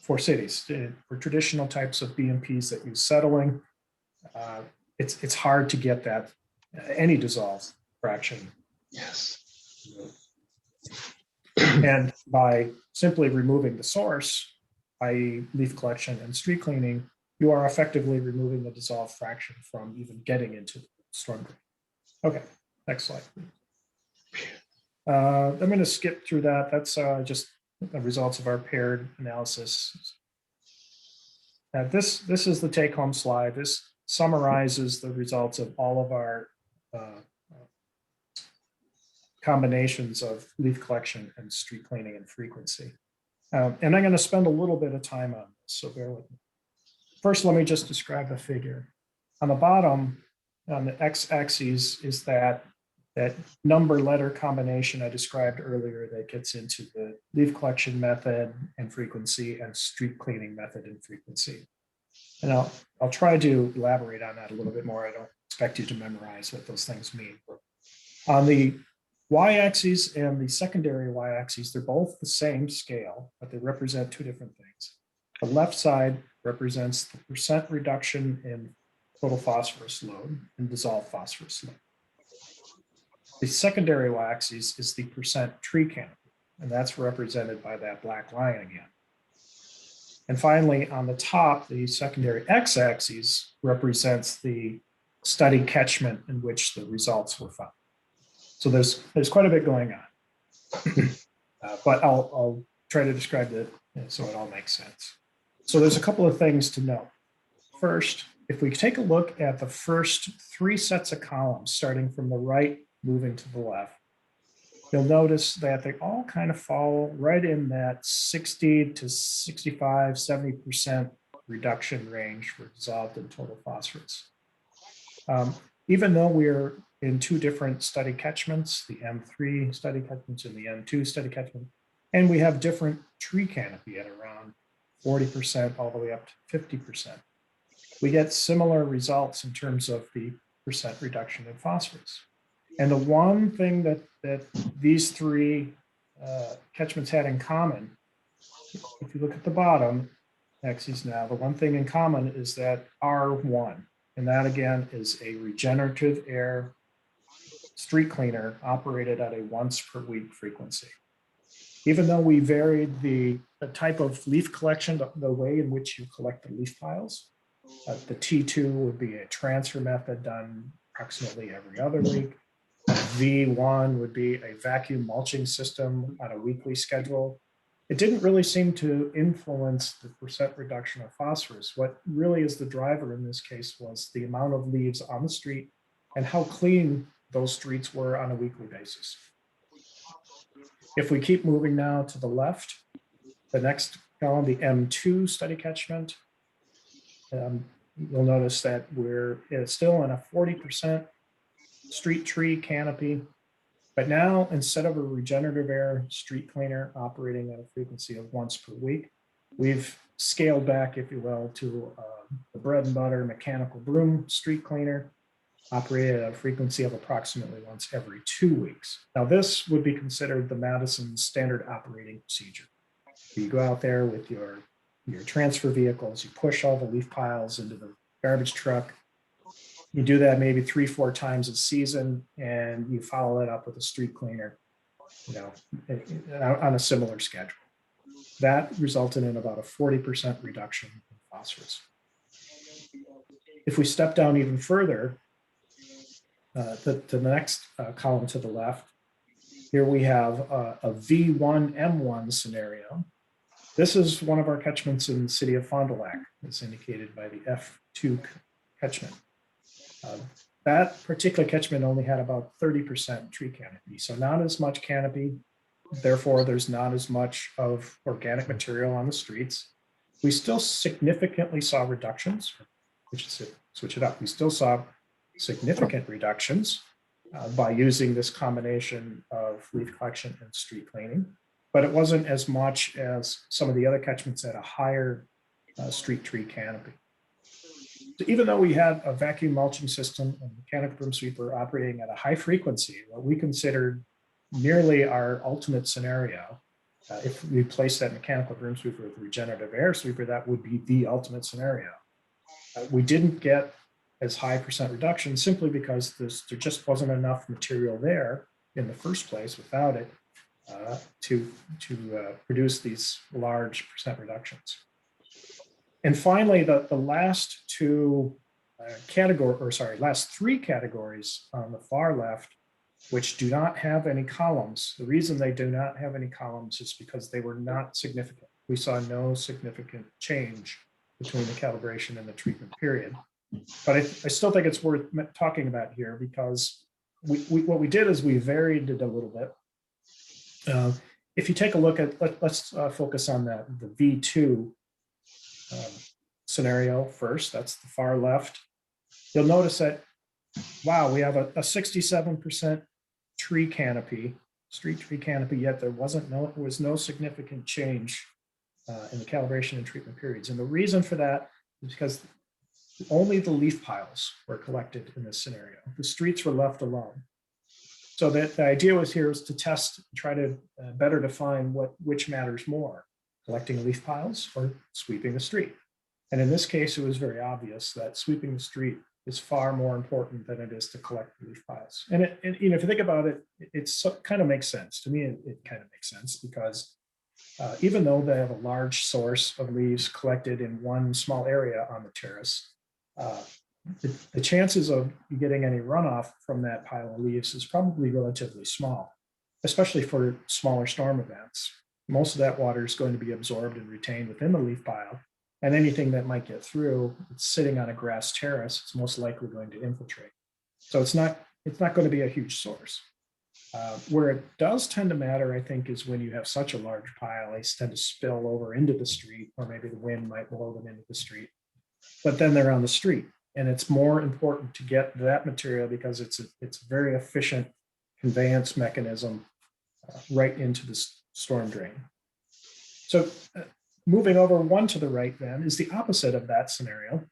for cities. For traditional types of BMPs that use settling, it's hard to get that any dissolved fraction. Yes. And by simply removing the source, i.e. leaf collection and street cleaning, you are effectively removing the dissolved fraction from even getting into the storm drain. Okay, next slide. I'm going to skip through that. That's just the results of our paired analysis. This is the take-home slide. This summarizes the results of all of our combinations of leaf collection and street cleaning and frequency. And I'm going to spend a little bit of time on this, so bear with me. First, let me just describe the figure. On the bottom, on the x-axis, is that number letter combination I described earlier that gets into the leaf collection method and frequency and street cleaning method and frequency. And I'll try to elaborate on that a little bit more. I don't expect you to memorize what those things mean. On the y-axis and the secondary y-axis, they're both the same scale, but they represent two different things. The left side represents the percent reduction in total phosphorus load and dissolved phosphorus load. The secondary y-axis is the percent tree canopy, and that's represented by that black line again. And finally, on the top, the secondary x-axis represents the study catchment in which the results were found. So there's quite a bit going on, but I'll try to describe it so it all makes sense. So there's a couple of things to note. First, if we take a look at the first three sets of columns, starting from the right, moving to the left, you'll notice that they all kind of fall right in that 60 to 65, 70% reduction range for dissolved and total phosphorus. Even though we're in two different study catchments, the M3 study catchments and the M2 study catchment, and we have different tree canopy at around 40% all the way up to 50%. We get similar results in terms of the percent reduction in phosphorus. And the one thing that these three catchments had in common, if you look at the bottom axis now, the one thing in common is that R1, and that again is a regenerative air street cleaner operated at a once per week frequency. Even though we varied the type of leaf collection, the way in which you collect the leaf piles, the T2 would be a transfer method done approximately every other week. V1 would be a vacuum mulching system on a weekly schedule. It didn't really seem to influence the percent reduction of phosphorus. What really is the driver in this case was the amount of leaves on the street and how clean those streets were on a weekly basis. If we keep moving now to the left, the next column, the M2 study catchment, you'll notice that we're still in a 40% street tree canopy, but now instead of a regenerative air street cleaner operating at a frequency of once per week, we've scaled back, if you will, to the bread and butter mechanical broom street cleaner operated at a frequency of approximately once every 2 weeks. Now this would be considered the Madison standard operating procedure. You go out there with your transfer vehicles, you push all the leaf piles into the garbage truck. You do that maybe 3-4 times a season, and you follow it up with a street cleaner, on a similar schedule. That resulted in about a 40% reduction in phosphorus. If we step down even further, the next column to the left, here we have a V1M1 scenario. This is one of our catchments in the city of Fond du Lac. It's indicated by the F2 catchment. That particular catchment only had about 30% tree canopy, so not as much canopy. Therefore, there's not as much of organic material on the streets. We still significantly saw reductions, switch it up. We still saw significant reductions by using this combination of leaf collection and street cleaning, but it wasn't as much as some of the other catchments at a higher street tree canopy. So even though we had a vacuum mulching system and mechanical broom sweeper operating at a high frequency, what we considered nearly our ultimate scenario. If we place that mechanical broom sweeper with regenerative air sweeper, that would be the ultimate scenario. We didn't get as high percent reduction simply because there just wasn't enough material there in the first place without it to produce these large percent reductions. And finally, the last two last three categories on the far left, which do not have any columns. The reason they do not have any columns is because they were not significant. We saw no significant change between the calibration and the treatment period. But I still think it's worth talking about here because what we did is we varied it a little bit. If you take a look at, let's focus on the V2 scenario first, that's the far left. You'll notice that, wow, we have a 67% tree canopy, street tree canopy, yet there was no significant change in the calibration and treatment periods. And the reason for that is because only the leaf piles were collected in this scenario. The streets were left alone. So the idea was here is to test, try to better define which matters more, collecting leaf piles or sweeping the street. And in this case, it was very obvious that sweeping the street is far more important than it is to collect leaf piles. And if you think about it, it kind of makes sense. To me, it kind of makes sense because even though they have a large source of leaves collected in one small area on the terrace, the chances of you getting any runoff from that pile of leaves is probably relatively small, especially for smaller storm events. Most of that water is going to be absorbed and retained within the leaf pile, and anything that might get through, it's sitting on a grass terrace, it's most likely going to infiltrate. So it's not going to be a huge source. Where it does tend to matter, I think, is when you have such a large pile, they tend to spill over into the street, or maybe the wind might blow them into the street. But then they're on the street, and it's more important to get that material because it's a very efficient conveyance mechanism right into the storm drain. So moving over one to the right then is the opposite of that scenario,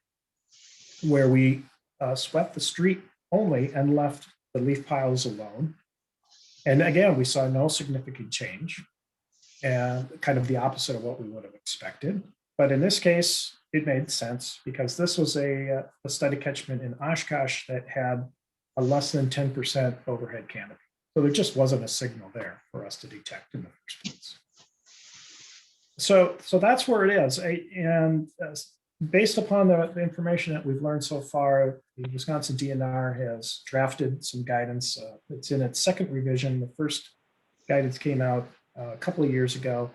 where we swept the street only and left the leaf piles alone. And again, we saw no significant change, and kind of the opposite of what we would have expected. But in this case, it made sense because this was a study catchment in Usgs that had a less than 10% overhead canopy. So there just wasn't a signal there for us to detect in the first place. So that's where it is. And based upon the information that we've learned so far, the Wisconsin DNR has drafted some guidance. It's in its second revision. The first guidance came out a couple of years ago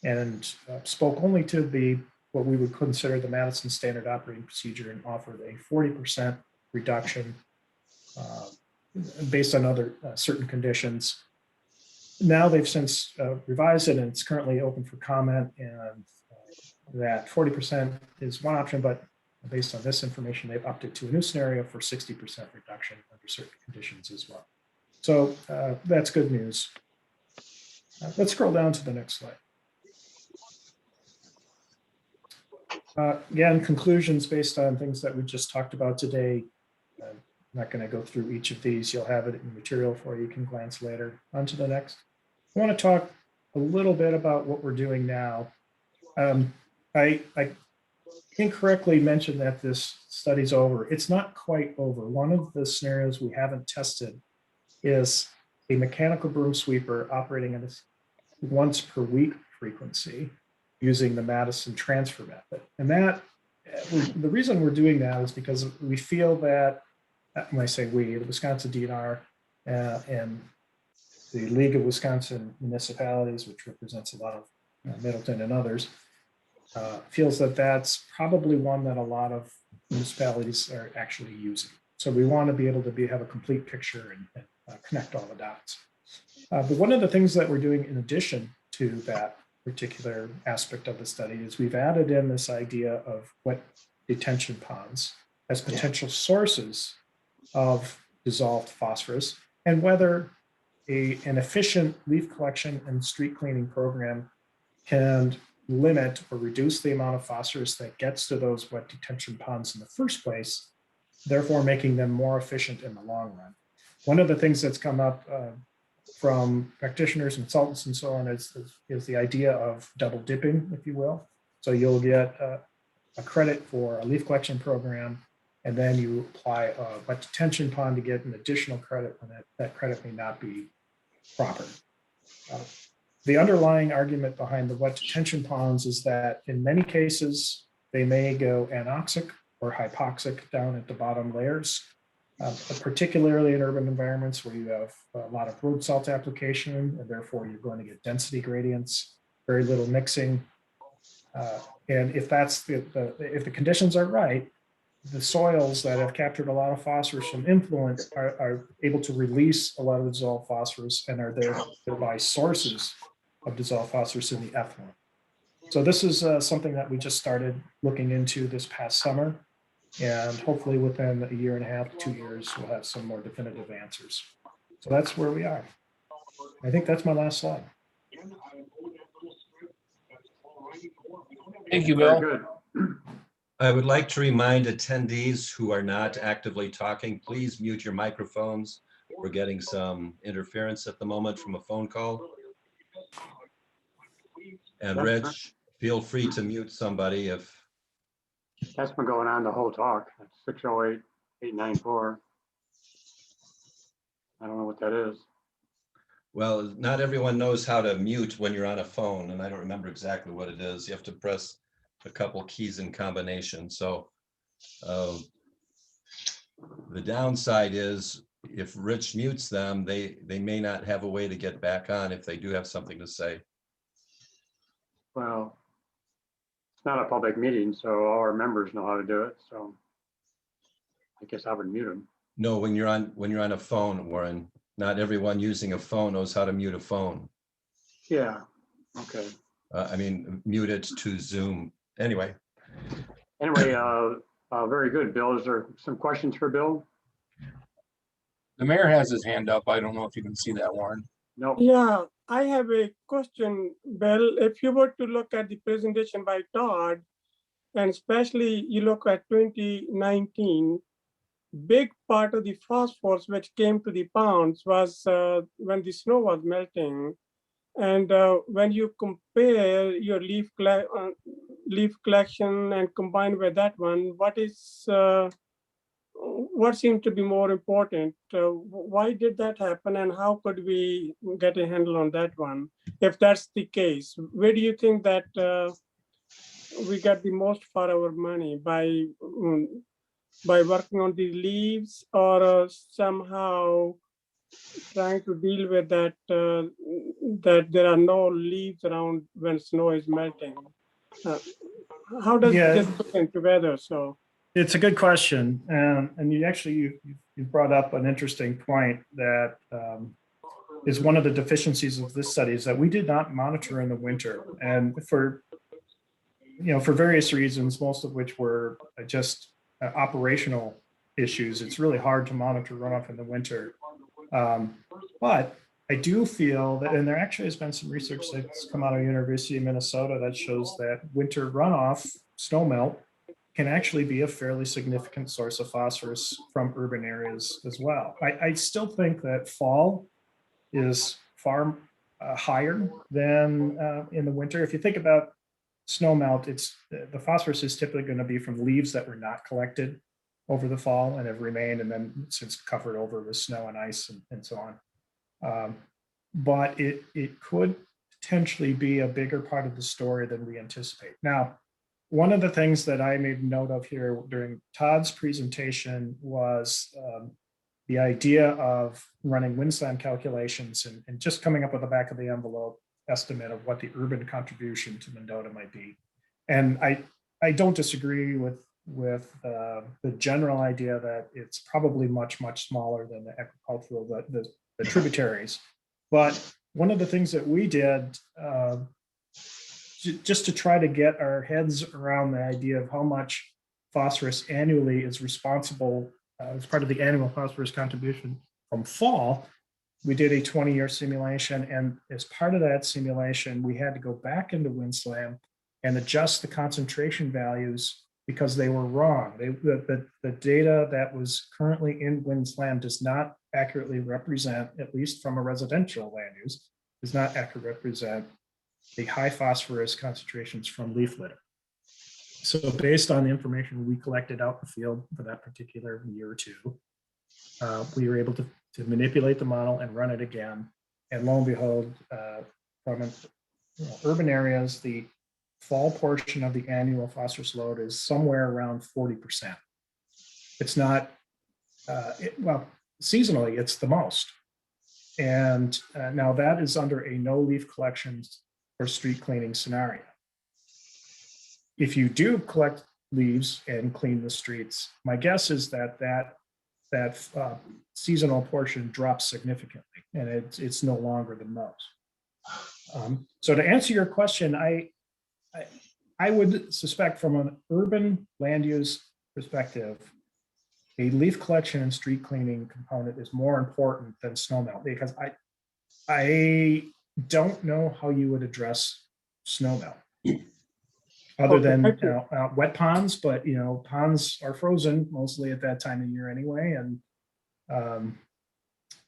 and spoke only to what we would consider the Madison Standard Operating Procedure and offered a 40% reduction based on other certain conditions. Now they've since revised it, and it's currently open for comment, and that 40% is one option, but based on this information, they've upped it to a new scenario for 60% reduction under certain conditions as well. So that's good news. Let's scroll down to the next slide. Again, conclusions based on things that we just talked about today. I'm not going to go through each of these. You'll have it in the material for you. You can glance later. On to the next. I want to talk a little bit about what we're doing now. I incorrectly mentioned that this study's over. It's not quite over. One of the scenarios we haven't tested is a mechanical broom sweeper operating at a once per week frequency using the Madison transfer method. And that the reason we're doing that is because we feel that, when I say we, the Wisconsin DNR and the League of Wisconsin Municipalities, which represents a lot of Middleton and others, feels that that's probably one that a lot of municipalities are actually using. So we want to be able to have a complete picture and connect all the dots. But one of the things that we're doing in addition to that particular aspect of the study is we've added in this idea of wet detention ponds as potential sources of dissolved phosphorus, and whether an efficient leaf collection and street cleaning program can limit or reduce the amount of phosphorus that gets to those wet detention ponds in the first place, therefore making them more efficient in the long run. One of the things that's come up from practitioners, consultants, and so on is the idea of double dipping, if you will. So you'll get a credit for a leaf collection program, and then you apply a wet detention pond to get an additional credit when that credit may not be proper. The underlying argument behind the wet detention ponds is that in many cases, they may go anoxic or hypoxic down at the bottom layers, particularly in urban environments where you have a lot of road salt application, and therefore you're going to get density gradients, very little mixing. And if that's if the conditions are right, the soils that have captured a lot of phosphorus from influent are able to release a lot of dissolved phosphorus and are thereby sources of dissolved phosphorus in the effluent. So this is something that we just started looking into this past summer, and hopefully within a year and a half to 2 years, we'll have some more definitive answers. So that's where we are. I think that's my last slide. Thank you, Very Bill. good. I would like to remind attendees who are not actively talking, please mute your microphones. We're getting some interference at the moment from a phone call. And Rich, feel free to mute somebody if. That's been going on the whole talk. That's 608-894. I don't know what that is. Well, not everyone knows how to mute when you're on a phone, and I don't remember exactly what it is. You have to press a couple keys in combination. So the downside is if Rich mutes them, they may not have a way to get back on if they do have something to say. Well, it's not a public meeting, so all our members know how to do it. So I guess I would mute them. No, when you're on a phone, Warren, not everyone using a phone knows how to mute a phone. Yeah. Okay. I mean, mute it to Zoom. Anyway. Anyway, very good, Bill. Is there some questions for Bill? The mayor has his hand up. I don't know if you can see that, Warren. No. Yeah, I have a question, Bill. If you were to look at the presentation by Todd, and especially you look at 2019, big part of the phosphorus which came to the ponds was when the snow was melting. And when you compare your leaf collection and combine with that one, what seemed to be more important? Why did that happen, and how could we get a handle on that one? If that's the case, where do you think that we get the most for our money, by working on the leaves, or somehow trying to deal with that that there are no leaves around when snow is melting? How does this fit in together? So it's a good question, and you brought up an interesting point that is one of the deficiencies of this study, is that we did not monitor in the winter, and for various reasons, most of which were just operational issues. It's really hard to monitor runoff in the winter, but I do feel that, and there actually has been some research that's come out of University of Minnesota that shows that winter runoff, snow melt, can actually be a fairly significant source of phosphorus from urban areas as well. I still think that fall is far higher than in the winter. If you think about snow melt, the phosphorus is typically going to be from leaves that were not collected over the fall and have remained and then since covered over with snow and ice and so on. But it could potentially be a bigger part of the story than we anticipate. Now, one of the things that I made note of here during Todd's presentation was the idea of running wind slam calculations and just coming up with the back of the envelope estimate of what the urban contribution to Mendota might be. And I don't disagree with the general idea that it's probably much, much smaller than the agricultural, the tributaries. But one of the things that we did just to try to get our heads around the idea of how much phosphorus annually is responsible as part of the annual phosphorus contribution from fall, we did a 20-year simulation. And as part of that simulation, we had to go back into WindSlam and adjust the concentration values because they were wrong. The data that was currently in WindSlam does not accurately represent, at least from a residential land use, does not accurately represent the high phosphorus concentrations from leaf litter. So based on the information we collected out in the field for that particular year or two, we were able to manipulate the model and run it again. And lo and behold, from urban areas, the fall portion of the annual phosphorus load is somewhere around 40%. It's not, well, seasonally, it's the most. And now that is under a no leaf collections or street cleaning scenario. If you do collect leaves and clean the streets, my guess is that seasonal portion drops significantly, and it's no longer the most. So to answer your question, I would suspect from an urban land use perspective, a leaf collection and street cleaning component is more important than snow melt, because I don't know how you would address snow melt other than wet ponds, but ponds are frozen mostly at that time of year anyway. And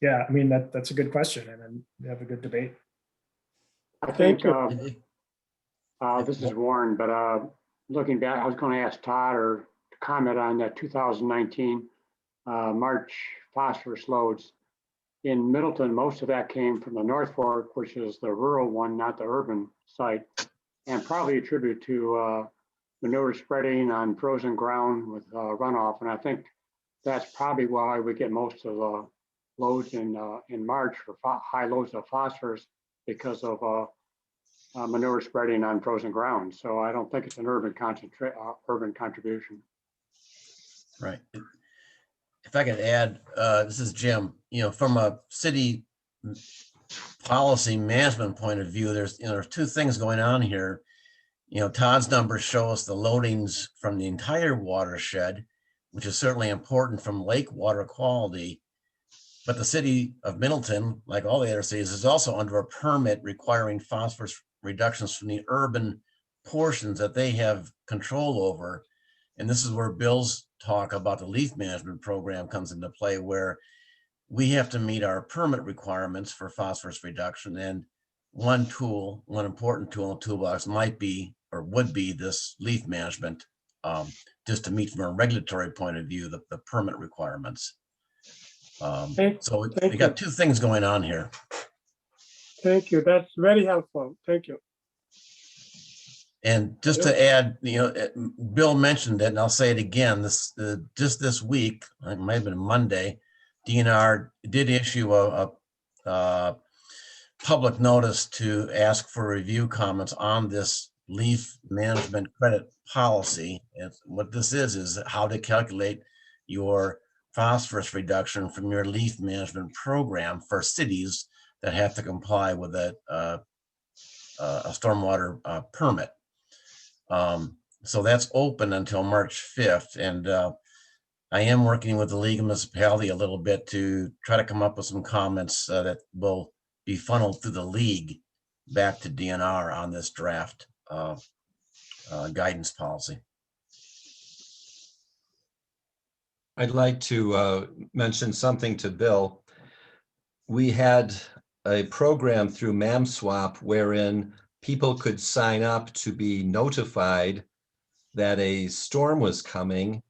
yeah, I mean, that's a good question, and then we have a good debate. I think this is Warren, but looking back, I was going to ask Todd or to comment on that 2019 March phosphorus loads. In Middleton, most of that came from the North Fork, which is the rural one, not the urban site, and probably attributed to manure spreading on frozen ground with runoff. And I think that's probably why we get most of the loads in March for high loads of phosphorus, because of manure spreading on frozen ground. So I don't think it's an urban contribution. Right. If I could add, this is Jim. From a city policy management point of view, there's two things going on here. Todd's numbers show us the loadings from the entire watershed, which is certainly important from lake water quality. But the city of Middleton, like all the other cities, is also under a permit requiring phosphorus reductions from the urban portions that they have control over. And this is where Bill's talk about the leaf management program comes into play, where we have to meet our permit requirements for phosphorus reduction. And one important tool in the toolbox might be, or would be, this leaf management, just to meet from a regulatory point of view, the permit requirements. So we got two things going on here. Thank you. That's very helpful. Thank you. And just to add, Bill mentioned it, and I'll say it again, just this week, it might have been Monday, DNR did issue a public notice to ask for review comments on this leaf management credit policy. And what this is how to calculate your phosphorus reduction from your leaf management program for cities that have to comply with a stormwater permit. So that's open until March 5th. And I am working with the League of Municipality a little bit to try to come up with some comments that will be funneled through the league back to DNR on this draft guidance policy. I'd like to mention something to Bill. We had a program through MAMSWAP wherein people could sign up to be notified that a storm was coming,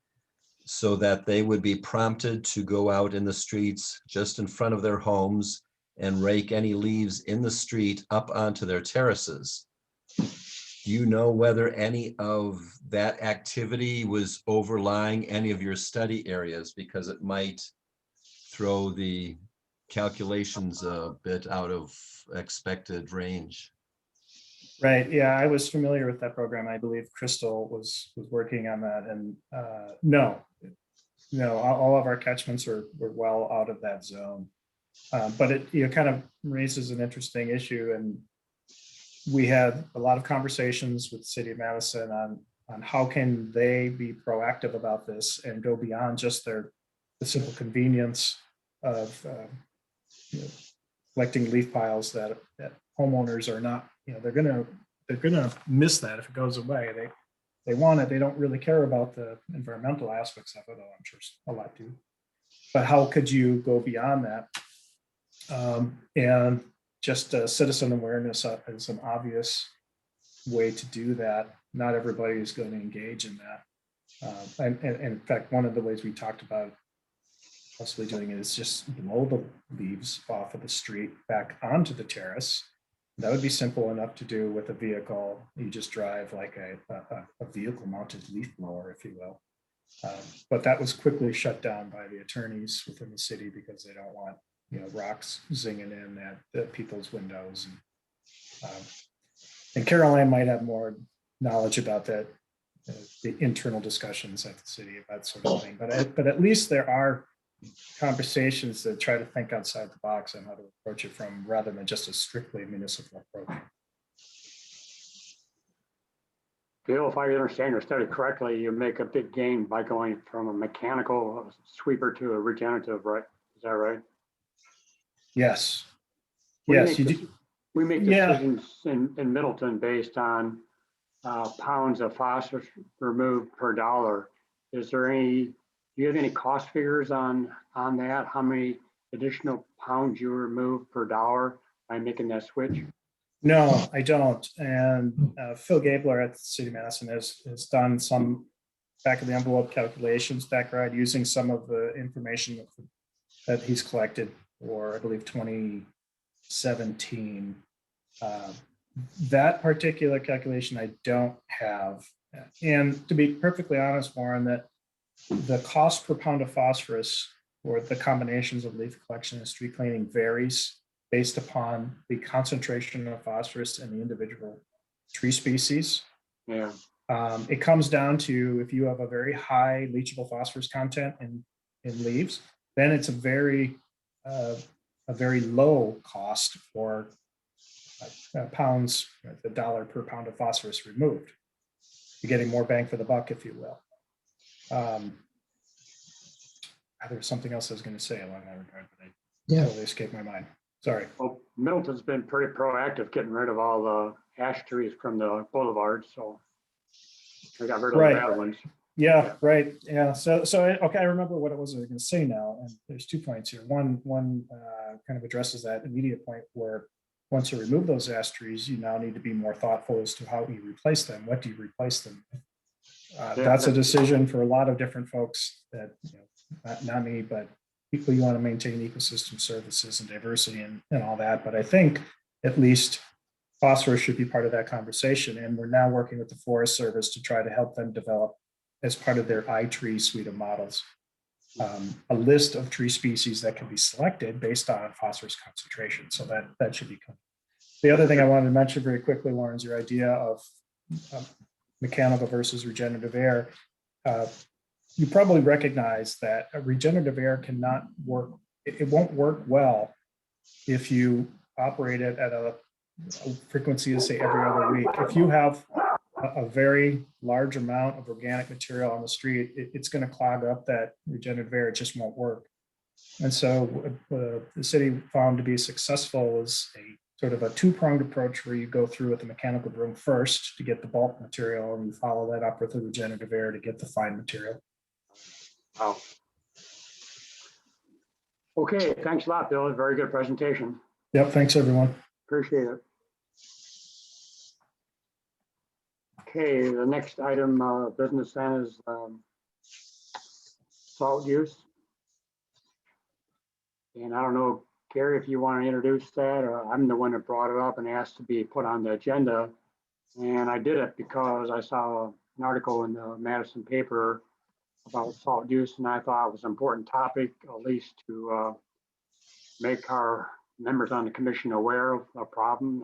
so that they would be prompted to go out in the streets just in front of their homes and rake any leaves in the street up onto their terraces. Do you know whether any of that activity was overlying any of your study areas? Because it might throw the calculations a bit out of expected range. Right. Yeah, I was familiar with that program. I believe Crystal was working on that. And no, all of our catchments were well out of that zone. But it kind of raises an interesting issue. And we had a lot of conversations with the city of Madison on how can they be proactive about this and go beyond just the simple convenience of collecting leaf piles that homeowners are not, they're gonna miss that if it goes away. They want it. They don't really care about the environmental aspects of it, though I'm sure a lot do. But how could you go beyond that? And just citizen awareness is an obvious way to do that. Not everybody is going to engage in that. And in fact, one of the ways we talked about possibly doing it is just blow the leaves off of the street back onto the terrace. That would be simple enough to do with a vehicle. You just drive like a vehicle mounted leaf blower, if you will. But that was quickly shut down by the attorneys within the city because they don't want, rocks zinging in at people's windows. And Caroline might have more knowledge about that, the internal discussions at the city about sort of thing. But at least there are conversations that try to think outside the box on how to approach it from rather than just a strictly municipal approach. Bill, if I understand your study correctly, you make a big gain by going from a mechanical sweeper to a regenerative, right? Is that right? Yes. We Yes, make you dec- do. We make Yeah. decisions in Middleton based on pounds of phosphorus removed per dollar. Do you have any cost figures on that? How many additional pounds you remove per dollar by making that switch? No, I don't. And Phil Gabler at the City of Madison has done some back of the envelope calculations, backyard, using some of the information that he's collected for, I believe, 2017. That particular calculation I don't have. And to be perfectly honest, Warren, that the cost per pound of phosphorus or the combinations of leaf collection and street cleaning varies based upon the concentration of phosphorus in the individual tree species. Yeah. It comes down to if you have a very high leachable phosphorus content in leaves, then it's a very low cost for pounds, the dollar per pound of phosphorus removed. You're getting more bang for the buck, if you will. There was something else I was going to say along that regard, but I totally escaped my mind. Sorry. Well, Middleton's been pretty proactive getting rid of all the ash trees from the boulevard, so they got rid of the bad ones. Yeah, right. Yeah. So okay, I remember what it was I was going to say now, and there's 2 points here. One kind of addresses that immediate point where once you remove those ash trees, you now need to be more thoughtful as to how you replace them. What do you replace them with? That's a decision for a lot of different folks that, not me, but people you want to maintain ecosystem services and diversity and all that. But I think at least phosphorus should be part of that conversation. And we're now working with the Forest Service to try to help them develop, as part of their iTree suite of models, a list of tree species that can be selected based on phosphorus concentration. So that should be coming. The other thing I wanted to mention very quickly, Warren, is your idea of mechanical versus regenerative air. You probably recognize that a regenerative air cannot work. It won't work well if you operate it at a frequency of, say, every other week. If you have a very large amount of organic material on the street, it's going to clog up that regenerative air. It just won't work. And so the city found to be successful is a sort of a two-pronged approach where you go through with the mechanical broom first to get the bulk material, and you follow that up with the regenerative air to get the fine material. Wow. Okay, thanks a lot, Bill. Very good presentation. Yep, thanks everyone. Appreciate it. Okay, the next item of business then is salt use. And I don't know, Gary, if you want to introduce that, or I'm the one that brought it up and asked to be put on the agenda. And I did it because I saw an article in the Madison paper about salt use, and I thought it was an important topic, at least to make our members on the commission aware of a problem.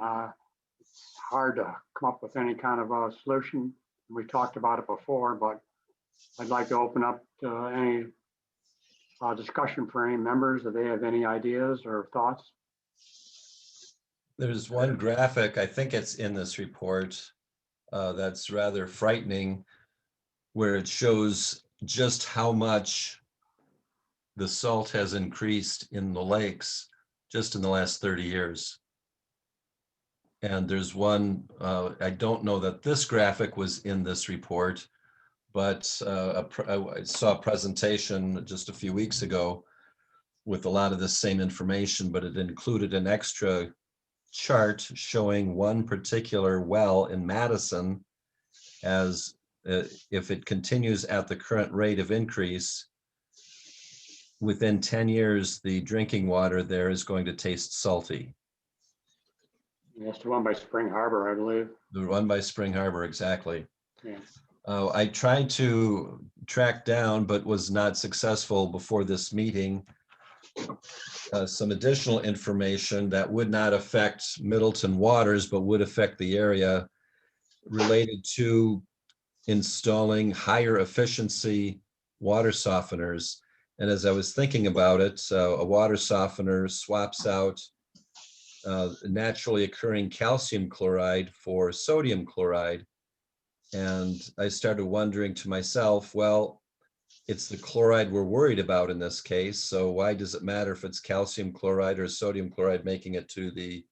It's hard to come up with any kind of a solution. We talked about it before, but I'd like to open up to any discussion for any members if they have any ideas or thoughts. There's one graphic, I think it's in this report, that's rather frightening, where it shows just how much the salt has increased in the lakes just in the last 30 years. And there's one, I don't know that this graphic was in this report, but I saw a presentation just a few weeks ago with a lot of the same information, but it included an extra chart showing one particular well in Madison as if it continues at the current rate of increase, within 10 years, the drinking water there is going to taste salty. That's the one by Spring Harbor, I believe. The one by Spring Harbor, exactly. Yeah. I tried to track down, but was not successful before this meeting, some additional information that would not affect Middleton waters, but would affect the area related to installing higher efficiency water softeners. And as I was thinking about it, a water softener swaps out naturally occurring calcium chloride for sodium chloride. And I started wondering to myself, well, it's the chloride we're worried about in this case. So why does it matter if it's calcium chloride or sodium chloride making it to the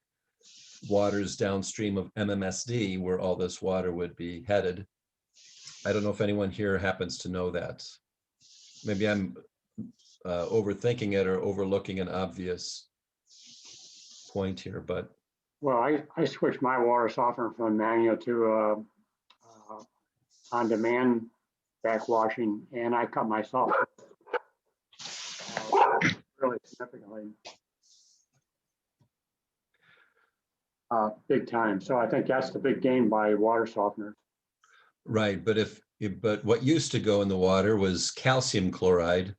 waters downstream of MMSD where all this water would be headed? I don't know if anyone here happens to know that. Maybe I'm overthinking it or overlooking an obvious point here, but. Well, I switched my water softener from manual to on-demand backwashing, and I cut myself really significantly, big time. So I think that's the big gain by water softeners. Right, but what used to go in the water was calcium chloride,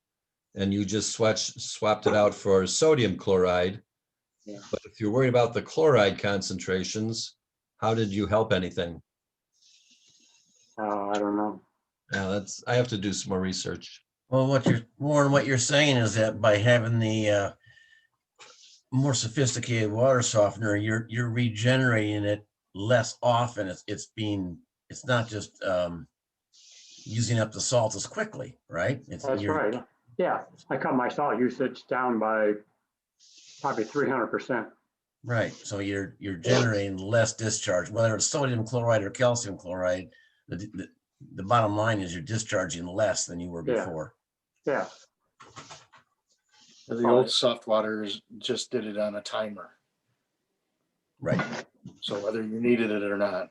and you just swapped it out for sodium chloride. Yeah. But if you're worried about the chloride concentrations, how did you help anything? I don't know. Yeah, I have to do some more research. Well, Warren, what you're saying is that by having the more sophisticated water softener, you're regenerating it less often. It's not just using up the salt as quickly, right? That's right. Yeah, I cut my salt usage down by probably 300%. Right. So you're generating less discharge, whether it's sodium chloride or calcium chloride. The bottom line is you're discharging less than you were before. Yeah. The old soft waters just did it on a timer. Right. So whether you needed it or not.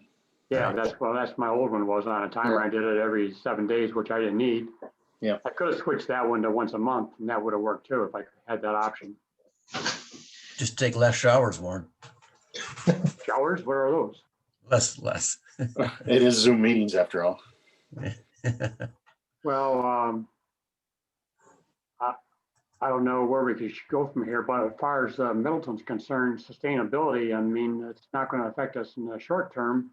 Yeah, that's my old one was on a timer. I did it every 7 days, which I didn't need. Yeah. I could have switched that one to once a month, and that would have worked too if I had that option. Just take less showers, Warren. Showers? What are those? Less. It is Zoom meetings after all. Well, I don't know where we could go from here, but as far as Middleton's concerned, sustainability, I mean, it's not going to affect us in the short term.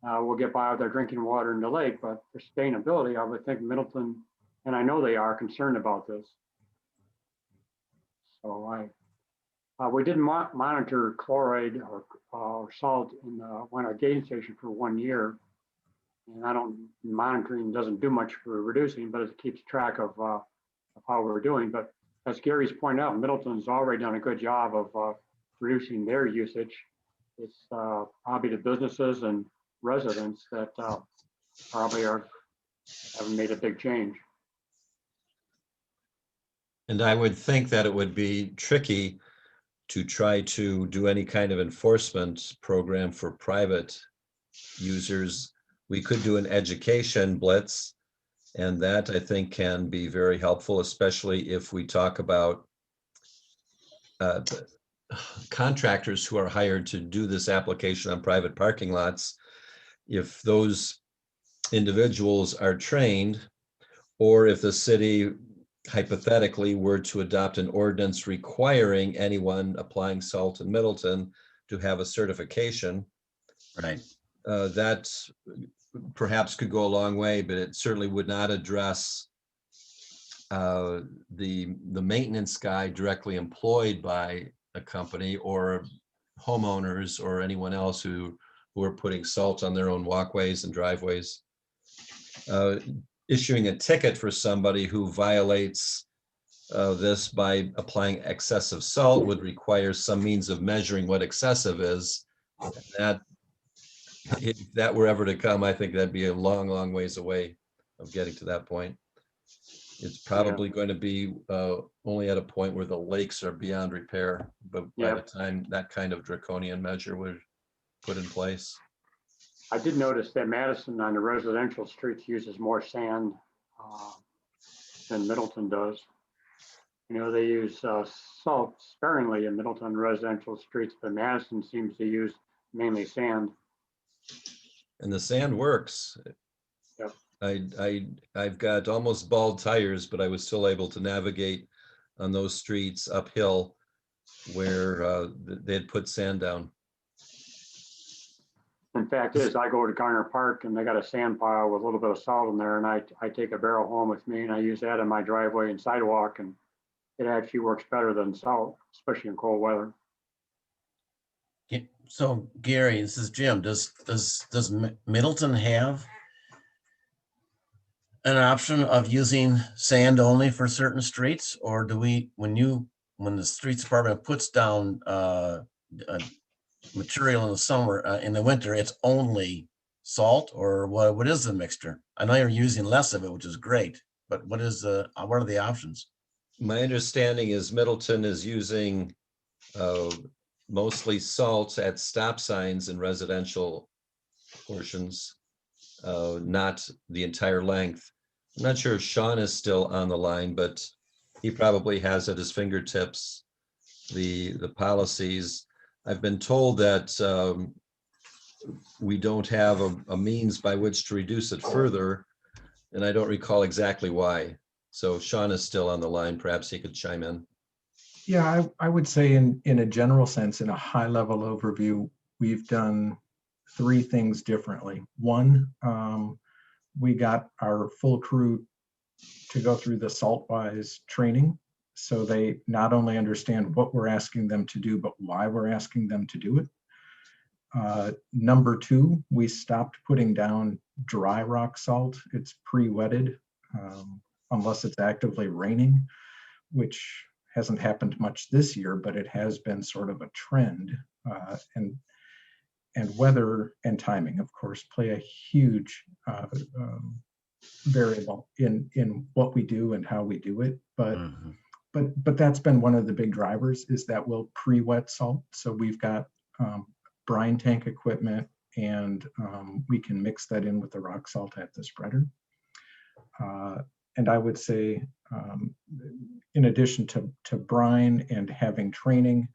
We'll get by with our drinking water in the lake, but for sustainability, I would think Middleton, and I know they are concerned about this. So we did monitor chloride or salt in our gating station for 1 year. And monitoring doesn't do much for reducing, but it keeps track of how we're doing. But as Gary's pointed out, Middleton's already done a good job of reducing their usage. It's probably the businesses and residents that probably haven't made a big change. And I would think that it would be tricky to try to do any kind of enforcement program for private users. We could do an education blitz, and that I think can be very helpful, especially if we talk about contractors who are hired to do this application on private parking lots. If those individuals are trained, or if the city hypothetically were to adopt an ordinance requiring anyone applying salt in Middleton to have a certification, Right. that perhaps could go a long way, but it certainly would not address the maintenance guy directly employed by a company or homeowners or anyone else who are putting salt on their own walkways and driveways. Issuing a ticket for somebody who violates this by applying excessive salt would require some means of measuring what excessive is. That, if that were ever to come, I think that'd be a long, long ways away of getting to that point. It's probably going to be only at a point where the lakes are beyond repair, but by Yeah. the time that kind of draconian measure would put in place. I did notice that Madison on the residential streets uses more sand than Middleton does. You know, they use salt sparingly in Middleton residential streets, but Madison seems to use mainly sand. And the sand works. Yep. I've got almost bald tires, but I was still able to navigate on those streets uphill where they'd put sand down. In fact is, I go to Garner Park and they got a sand pile with a little bit of salt in there, and I take a barrel home with me and I use that in my driveway and sidewalk, and it actually works better than salt, especially in cold weather. So Gary, this is Jim. Does Middleton have an option of using sand only for certain streets, or do we, when the streets department puts down material in the summer, in the winter, it's only salt, or what is the mixture? I know you're using less of it, which is great, but what are the options? My understanding is Middleton is using mostly salt at stop signs in residential portions, not the entire length. I'm not sure if Sean is still on the line, but he probably has at his fingertips the policies. I've been told that we don't have a means by which to reduce it further, and I don't recall exactly why. So Sean is still on the line. Perhaps he could chime in. Yeah, I would say in a general sense, in a high level overview, we've done three things differently. One, we got our full crew to go through the SaltWise training, so they not only understand what we're asking them to do, but why we're asking them to do it. Number two, we stopped putting down dry rock salt. It's pre-wetted unless it's actively raining, which hasn't happened much this year, but it has been sort of a trend. And weather and timing, of course, play a huge variable in what we do and how we do it. But that's been one of the big drivers, is that we'll pre-wet salt. So we've got brine tank equipment, and we can mix that in with the rock salt at the spreader. And I would say, in addition to brine and having training,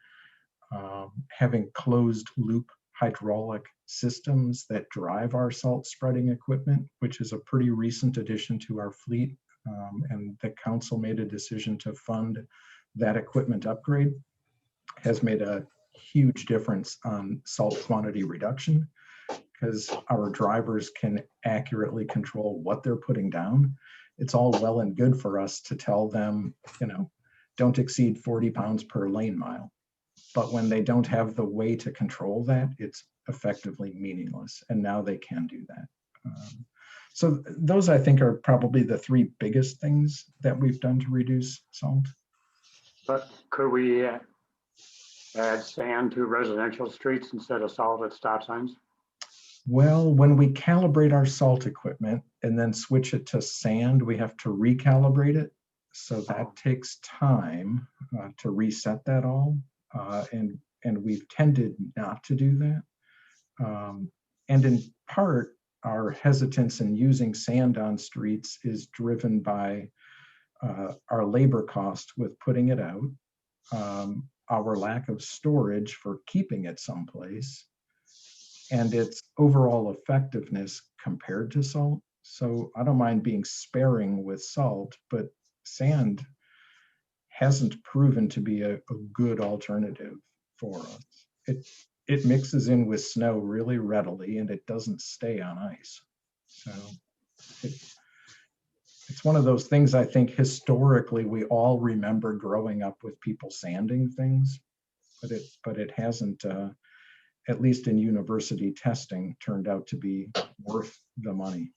having closed loop hydraulic systems that drive our salt spreading equipment, which is a pretty recent addition to our fleet. And the council made a decision to fund that equipment upgrade, has made a huge difference on salt quantity reduction, because our drivers can accurately control what they're putting down. It's all well and good for us to tell them, don't exceed 40 pounds per lane mile. But when they don't have the way to control that, it's effectively meaningless. And now they can do that. So those, I think, are probably the three biggest things that we've done to reduce salt. But could we add sand to residential streets instead of salt at stop signs? Well, when we calibrate our salt equipment and then switch it to sand, we have to recalibrate it. So that takes time to reset that all. And we've tended not to do that. And in part, our hesitance in using sand on streets is driven by our labor cost with putting it out, our lack of storage for keeping it someplace, and its overall effectiveness compared to salt. So I don't mind being sparing with salt, but sand hasn't proven to be a good alternative for us. It mixes in with snow really readily, and it doesn't stay on ice. So it's one of those things, I think historically we all remember growing up with people sanding things, but it hasn't, at least in university testing, turned out to be worth the money.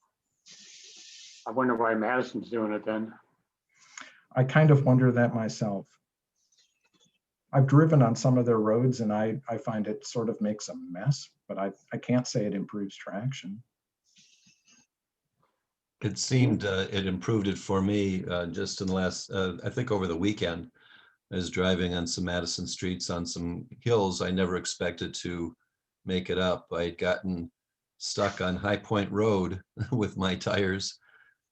I wonder why Madison's doing it then. I kind of wonder that myself. I've driven on some of their roads and I find it sort of makes a mess, but I can't say it improves traction. It seemed it improved it for me just in the last, I think over the weekend. I was driving on some Madison streets on some hills I never expected to make it up. I had gotten stuck on High Point Road with my tires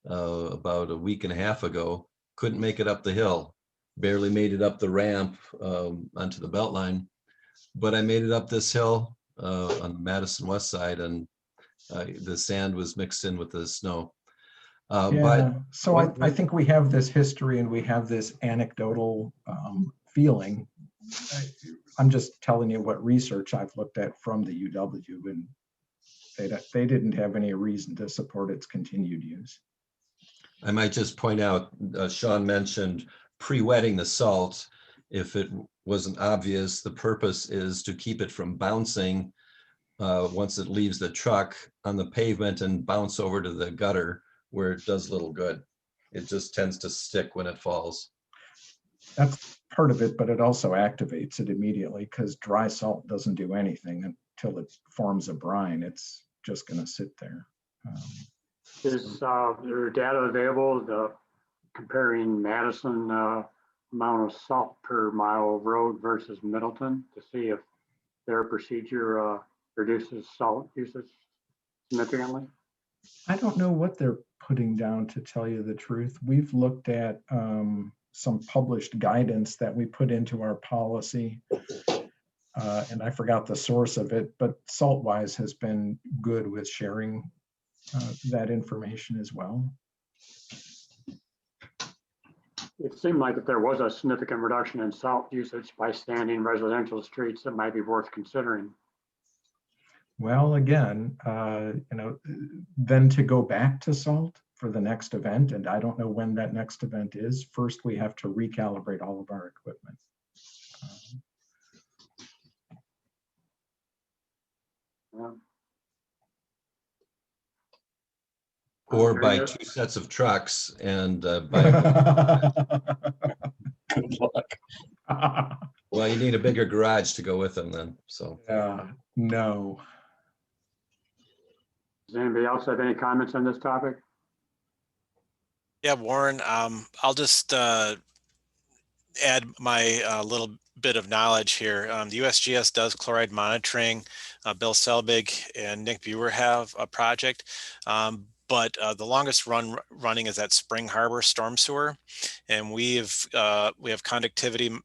about a week and a half ago. Couldn't make it up the hill. Barely made it up the ramp onto the Beltline. But I made it up this hill on the Madison west side, and the sand was mixed in with the snow. Yeah, so I think we have this history and we have this anecdotal feeling. I'm just telling you what research I've looked at from the UW, and they didn't have any reason to support its continued use. I might just point out, Sean mentioned pre-wetting the salt. If it wasn't obvious, the purpose is to keep it from bouncing once it leaves the truck on the pavement and bounce over to the gutter, where it does little good. It just tends to stick when it falls. That's part of it, but it also activates it immediately because dry salt doesn't do anything until it forms a brine. It's just going to sit there. Is there data available comparing Madison amount of salt per mile of road versus Middleton to see if their procedure reduces salt usage significantly? I don't know what they're putting down, to tell you the truth. We've looked at some published guidance that we put into our policy, and I forgot the source of it, but SaltWise has been good with sharing that information as well. It seemed like if there was a significant reduction in salt usage by standing residential streets, it might be worth considering. Well, again, then to go back to salt for the next event, and I don't know when that next event is. First, we have to recalibrate all of our equipment. Or buy 2 sets of trucks and buy. Good luck. Well, you need a bigger garage to go with them then, so. No. Does anybody else have any comments on this topic? Yeah, Warren, I'll just add my little bit of knowledge here. The USGS does chloride monitoring. Bill Selvik and Nick Buer have a project, but the longest running is at Spring Harbor Storm Sewer, and we have conductivity,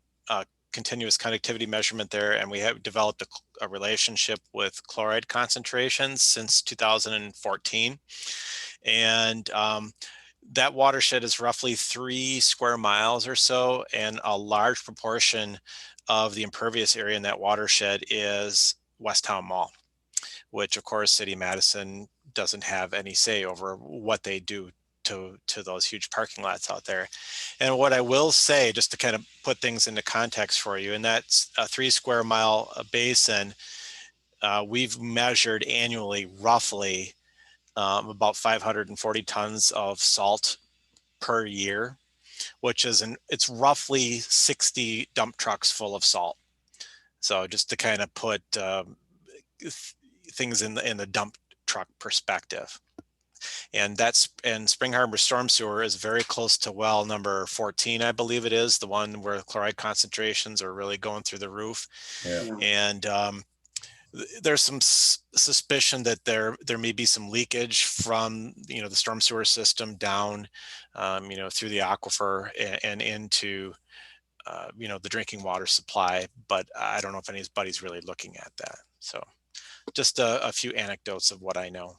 continuous conductivity measurement there, and we have developed a relationship with chloride concentrations since 2014, and that watershed is roughly 3 square miles or so, and a large proportion of the impervious area in that watershed is West Town Mall, which of course City of Madison doesn't have any say over what they do to those huge parking lots out there. And what I will say, just to kind of put things into context for you, and that's a 3 square mile basin, we've measured annually roughly about 540 tons of salt per year, which is it's roughly 60 dump trucks full of salt. So just to kind of put things in the dump truck perspective. And Spring Harbor Storm Sewer is very close to well number 14, I believe it is, the one where chloride concentrations are really going through the roof. Yeah. And there's some suspicion that there may be some leakage from the storm sewer system down through the aquifer and into the drinking water supply, but I don't know if anybody's really looking at that. So just a few anecdotes of what I know.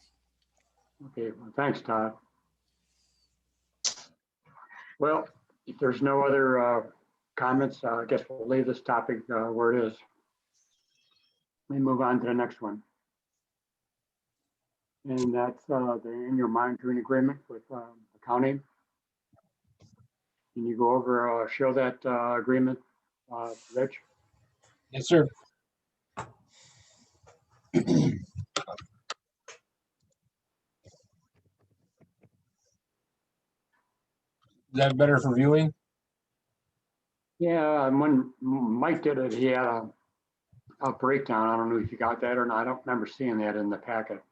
Okay, well, thanks, Todd. Well, if there's no other comments, I guess we'll leave this topic where it is. Let me move on to the next one. And that's the annual monitoring agreement with the county. Can you go over, show that agreement, Rich? Yes, sir. Is that better for viewing? Yeah, and when Mike did it, he had a breakdown. I don't know if you got that or not. I don't remember seeing that in the packet.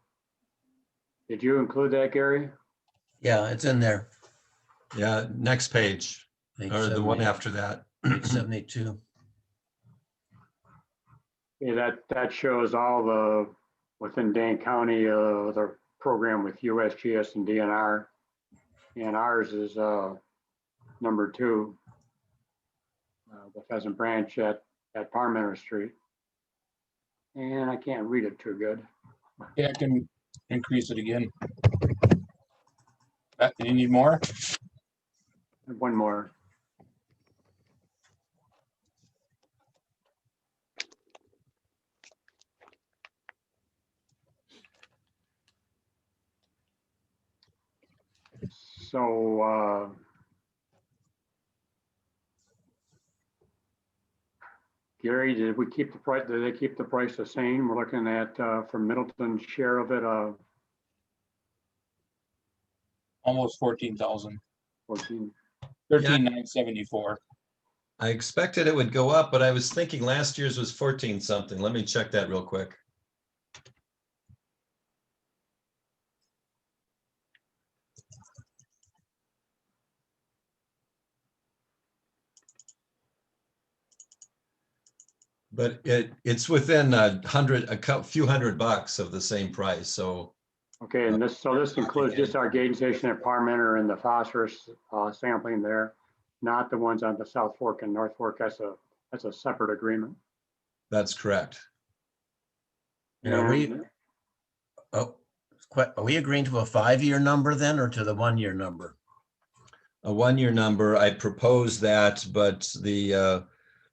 Did you include that, Gary? Yeah, it's in there. Yeah, next page, Page or the one 70 after that. Page 72. Yeah, that shows all the, within Dane County, the program with USGS and DNR. And ours is number 2, the Pheasant Branch at Parmenter Street. And I can't read it too good. Yeah, I can increase it again. Do you need more? One more. So Gary, did we keep the price? Did they keep the price the same? We're looking at for Middleton's share of it, Almost 14,000. 14. 13,974. I expected it would go up, but I was thinking last year's was 14 something. Let me check that real quick. But it's within a few hundred bucks of the same price. So Okay, and this includes just our gauging station at Parmenter and the phosphorus sampling there, not the ones on the South Fork and North Fork. That's a separate agreement. that's correct. And are we agreeing to a 5-year number then, or to the 1-year number? A 1-year number, I proposed that, but the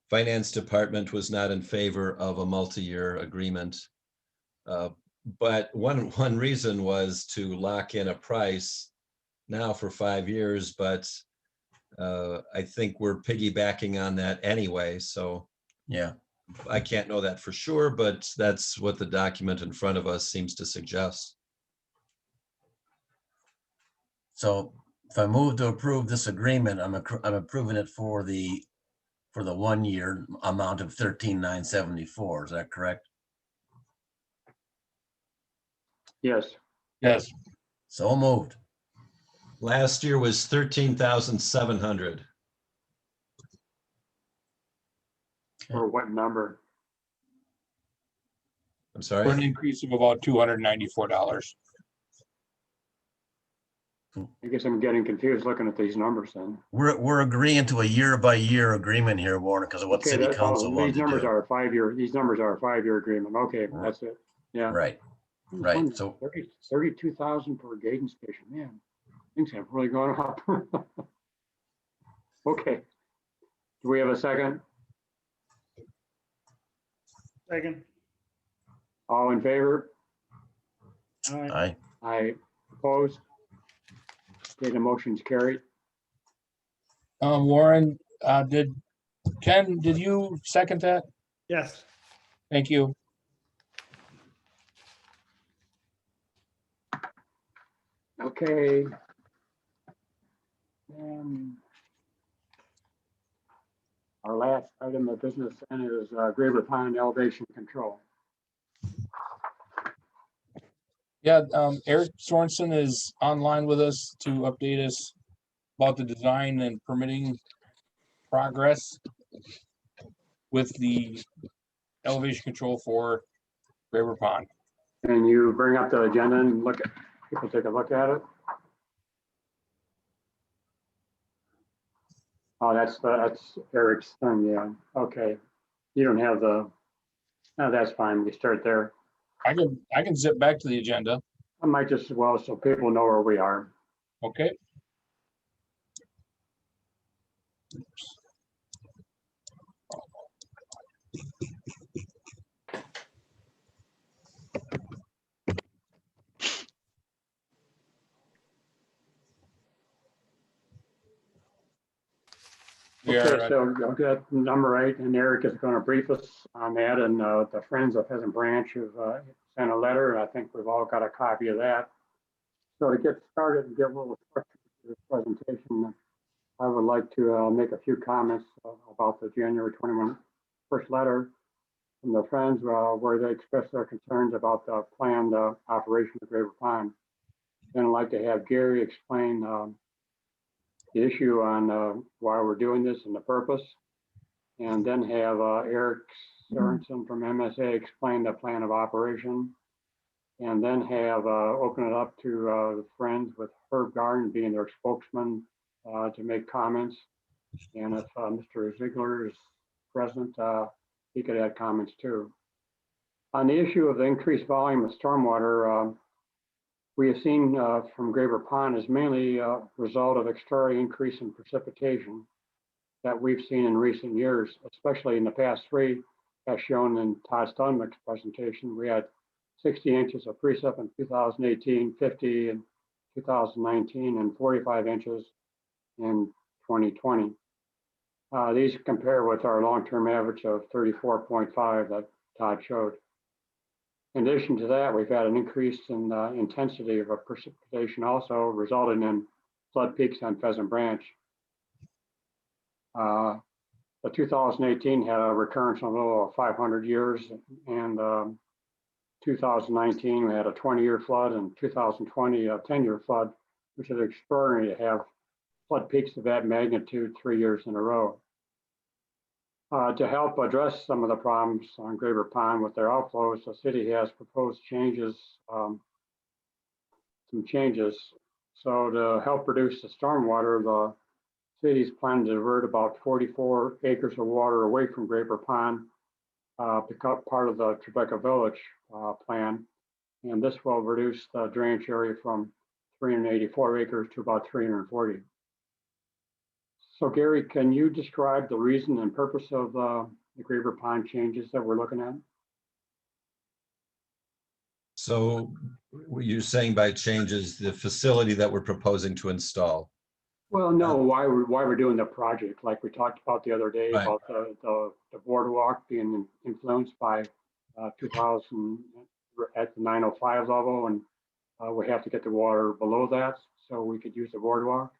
finance department was not in favor of a multi-year agreement. But one reason was to lock in a price now for 5 years, but I think we're piggybacking on that anyway. So Yeah. I can't know that for sure, but that's what the document in front of us seems to suggest. So if I move to approve this agreement, I'm approving it for the 1-year amount of 13,974. Is that correct? Yes. Yes. So moved. Last year was 13,700. For what number? I'm For an sorry. increase of about $294. I guess I'm getting confused looking at these numbers then. We're agreeing to a year-by-year agreement here, Warren, because of what city council wanted These to numbers do. are a 5-year. These numbers are a 5-year agreement. Okay, that's it. Yeah. Right. Right. So 32,000 per gauging station. Man, things have really gone up. Okay. Do we have a second? Second. All in favor? I I oppose. Okay, the motion's carried. Warren, did you second that? Yes. Thank you. Okay. Our last item of business then is Graver Pond elevation control. Yeah, Eric Sorensen is online with us to update us about the design and permitting progress with the elevation control for Graver Pond. Can you bring up the agenda and people take a look at it? Oh, that's Eric's thing, yeah. Okay. You don't have no, that's fine. We start there. I can zip back to the agenda. I might just as well, so people know where we are. Okay. Okay, so I'll get number 8, and Eric is going to brief us on that. And the Friends of Pheasant Branch have sent a letter, and I think we've all got a copy of that. So to get started and get a little structure to this presentation, I would like to make a few comments about the January 21 first letter from the Friends, where they express their concerns about the planned operation of Graver Pond. Then I'd like to have Gary explain the issue on why we're doing this and the purpose. And then have Eric Sorensen from MSA explain the plan of operation. And then have open it up to friends with Herb Garden being their spokesman to make comments. And if Mr. Ziegler is present, he could add comments too. On the issue of the increased volume of stormwater, we have seen from Graber Pond is mainly a result of extraordinary increase in precipitation that we've seen in recent years, especially in the past three, as shown in Todd Stunbeck's presentation. We had 60 inches of precip in 2018, 50 in 2019, and 45 inches in 2020. These compare with our long-term average of 34.5 that Todd showed. In addition to that, we've had an increase in the intensity of precipitation also resulting in flood peaks on Pheasant Branch. The 2018 had a recurrence level of 500 years, and 2019 we had a 20-year flood, and 2020 a 10-year flood, which is extraordinary to have flood peaks of that magnitude 3 years in a row. To help address some of the problems on Graber Pond with their outflows, the city has proposed changes, some changes. So to help reduce the stormwater, the city's planning to divert about 44 acres of water away from Graber Pond, become part of the Tribeca Village plan. And this will reduce the drainage area from 384 acres to about 340. So Gary, can you describe the reason and purpose of the Graber Pond changes that we're looking at? So what you're saying by changes, the facility that we're proposing to install? Well, no, why we're doing the project, like we talked about the other day, Right. about the boardwalk being influenced by 2000 at the 905 level, and we have to get the water below that so we could use the boardwalk.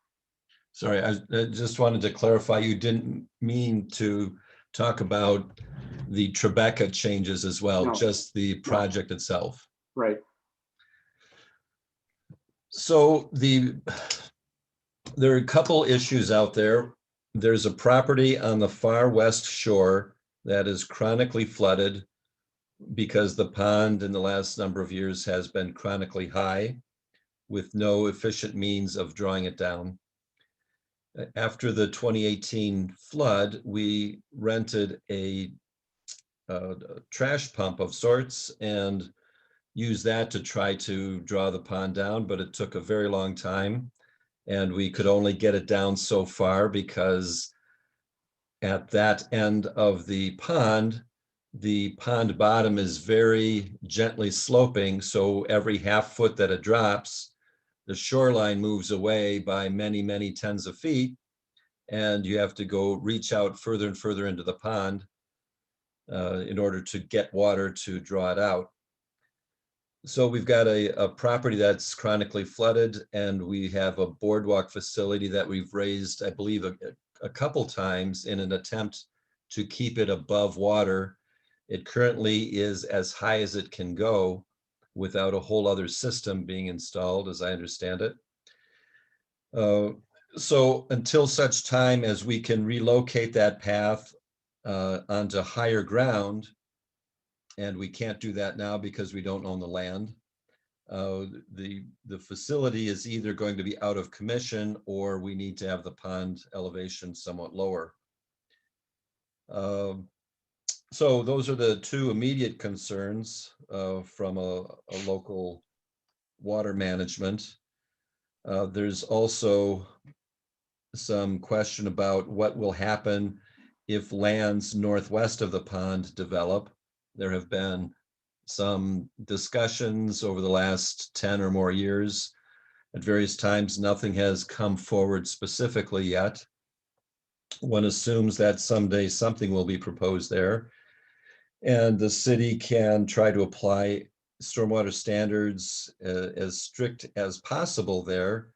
Sorry, I just wanted to clarify, you didn't mean to talk about the Tribeca changes as well, No. just the project itself. Right. So there are a couple issues out there. There's a property on the far west shore that is chronically flooded because the pond in the last number of years has been chronically high with no efficient means of drawing it down. After the 2018 flood, we rented a trash pump of sorts and used that to try to draw the pond down, but it took a very long time. And we could only get it down so far because at that end of the pond bottom is very gently sloping. So every half foot that it drops, the shoreline moves away by many, many tens of feet. And you have to go reach out further and further into the pond in order to get water to draw it out. So we've got a property that's chronically flooded, and we have a boardwalk facility that we've raised, I believe, a couple times in an attempt to keep it above water. It currently is as high as it can go without a whole other system being installed, as I understand it. So until such time as we can relocate that path onto higher ground, and we can't do that now because we don't own the land, the facility is either going to be out of commission or we need to have the pond elevation somewhat lower. So those are the two immediate concerns from a local water management. There's also some question about what will happen if lands northwest of the pond develop. There have been some discussions over the last 10 or more years. At various times, nothing has come forward specifically yet. One assumes that someday something will be proposed there, and the city can try to apply stormwater standards as strict as possible there.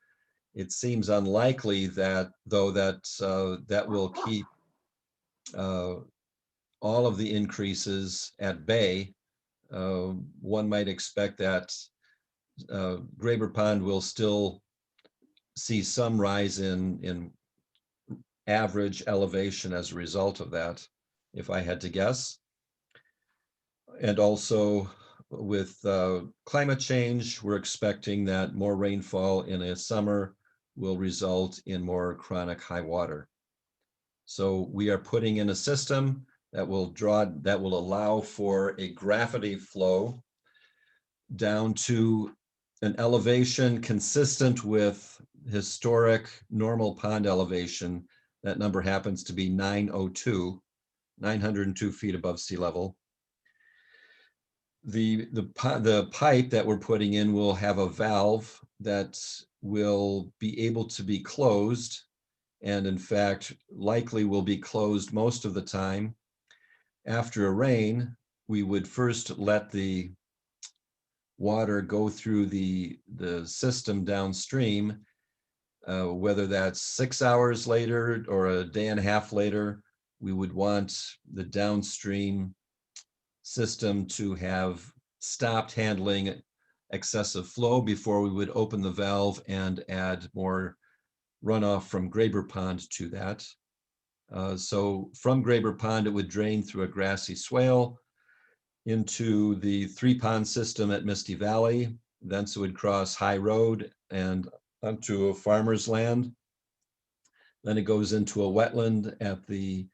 It seems unlikely that, though, that will keep all of the increases at bay. One might expect that Graber Pond will still see some rise in average elevation as a result of that, if I had to guess. And also with climate change, we're expecting that more rainfall in a summer will result in more chronic high water. So we are putting in a system that will allow for a gravity flow down to an elevation consistent with historic normal pond elevation. That number happens to be 902 feet above sea level. The pipe that we're putting in will have a valve that will be able to be closed, and in fact likely will be closed most of the time. After a rain, we would first let the water go through the system downstream, whether that's 6 hours later or a day and a half later. We would want the downstream system to have stopped handling excessive flow before we would open the valve and add more runoff from Graber Pond to that. So from Graber Pond, it would drain through a grassy swale into the 3-pond system at Misty Valley. Thence it would cross High Road and onto a farmer's land. Then it goes into a wetland at the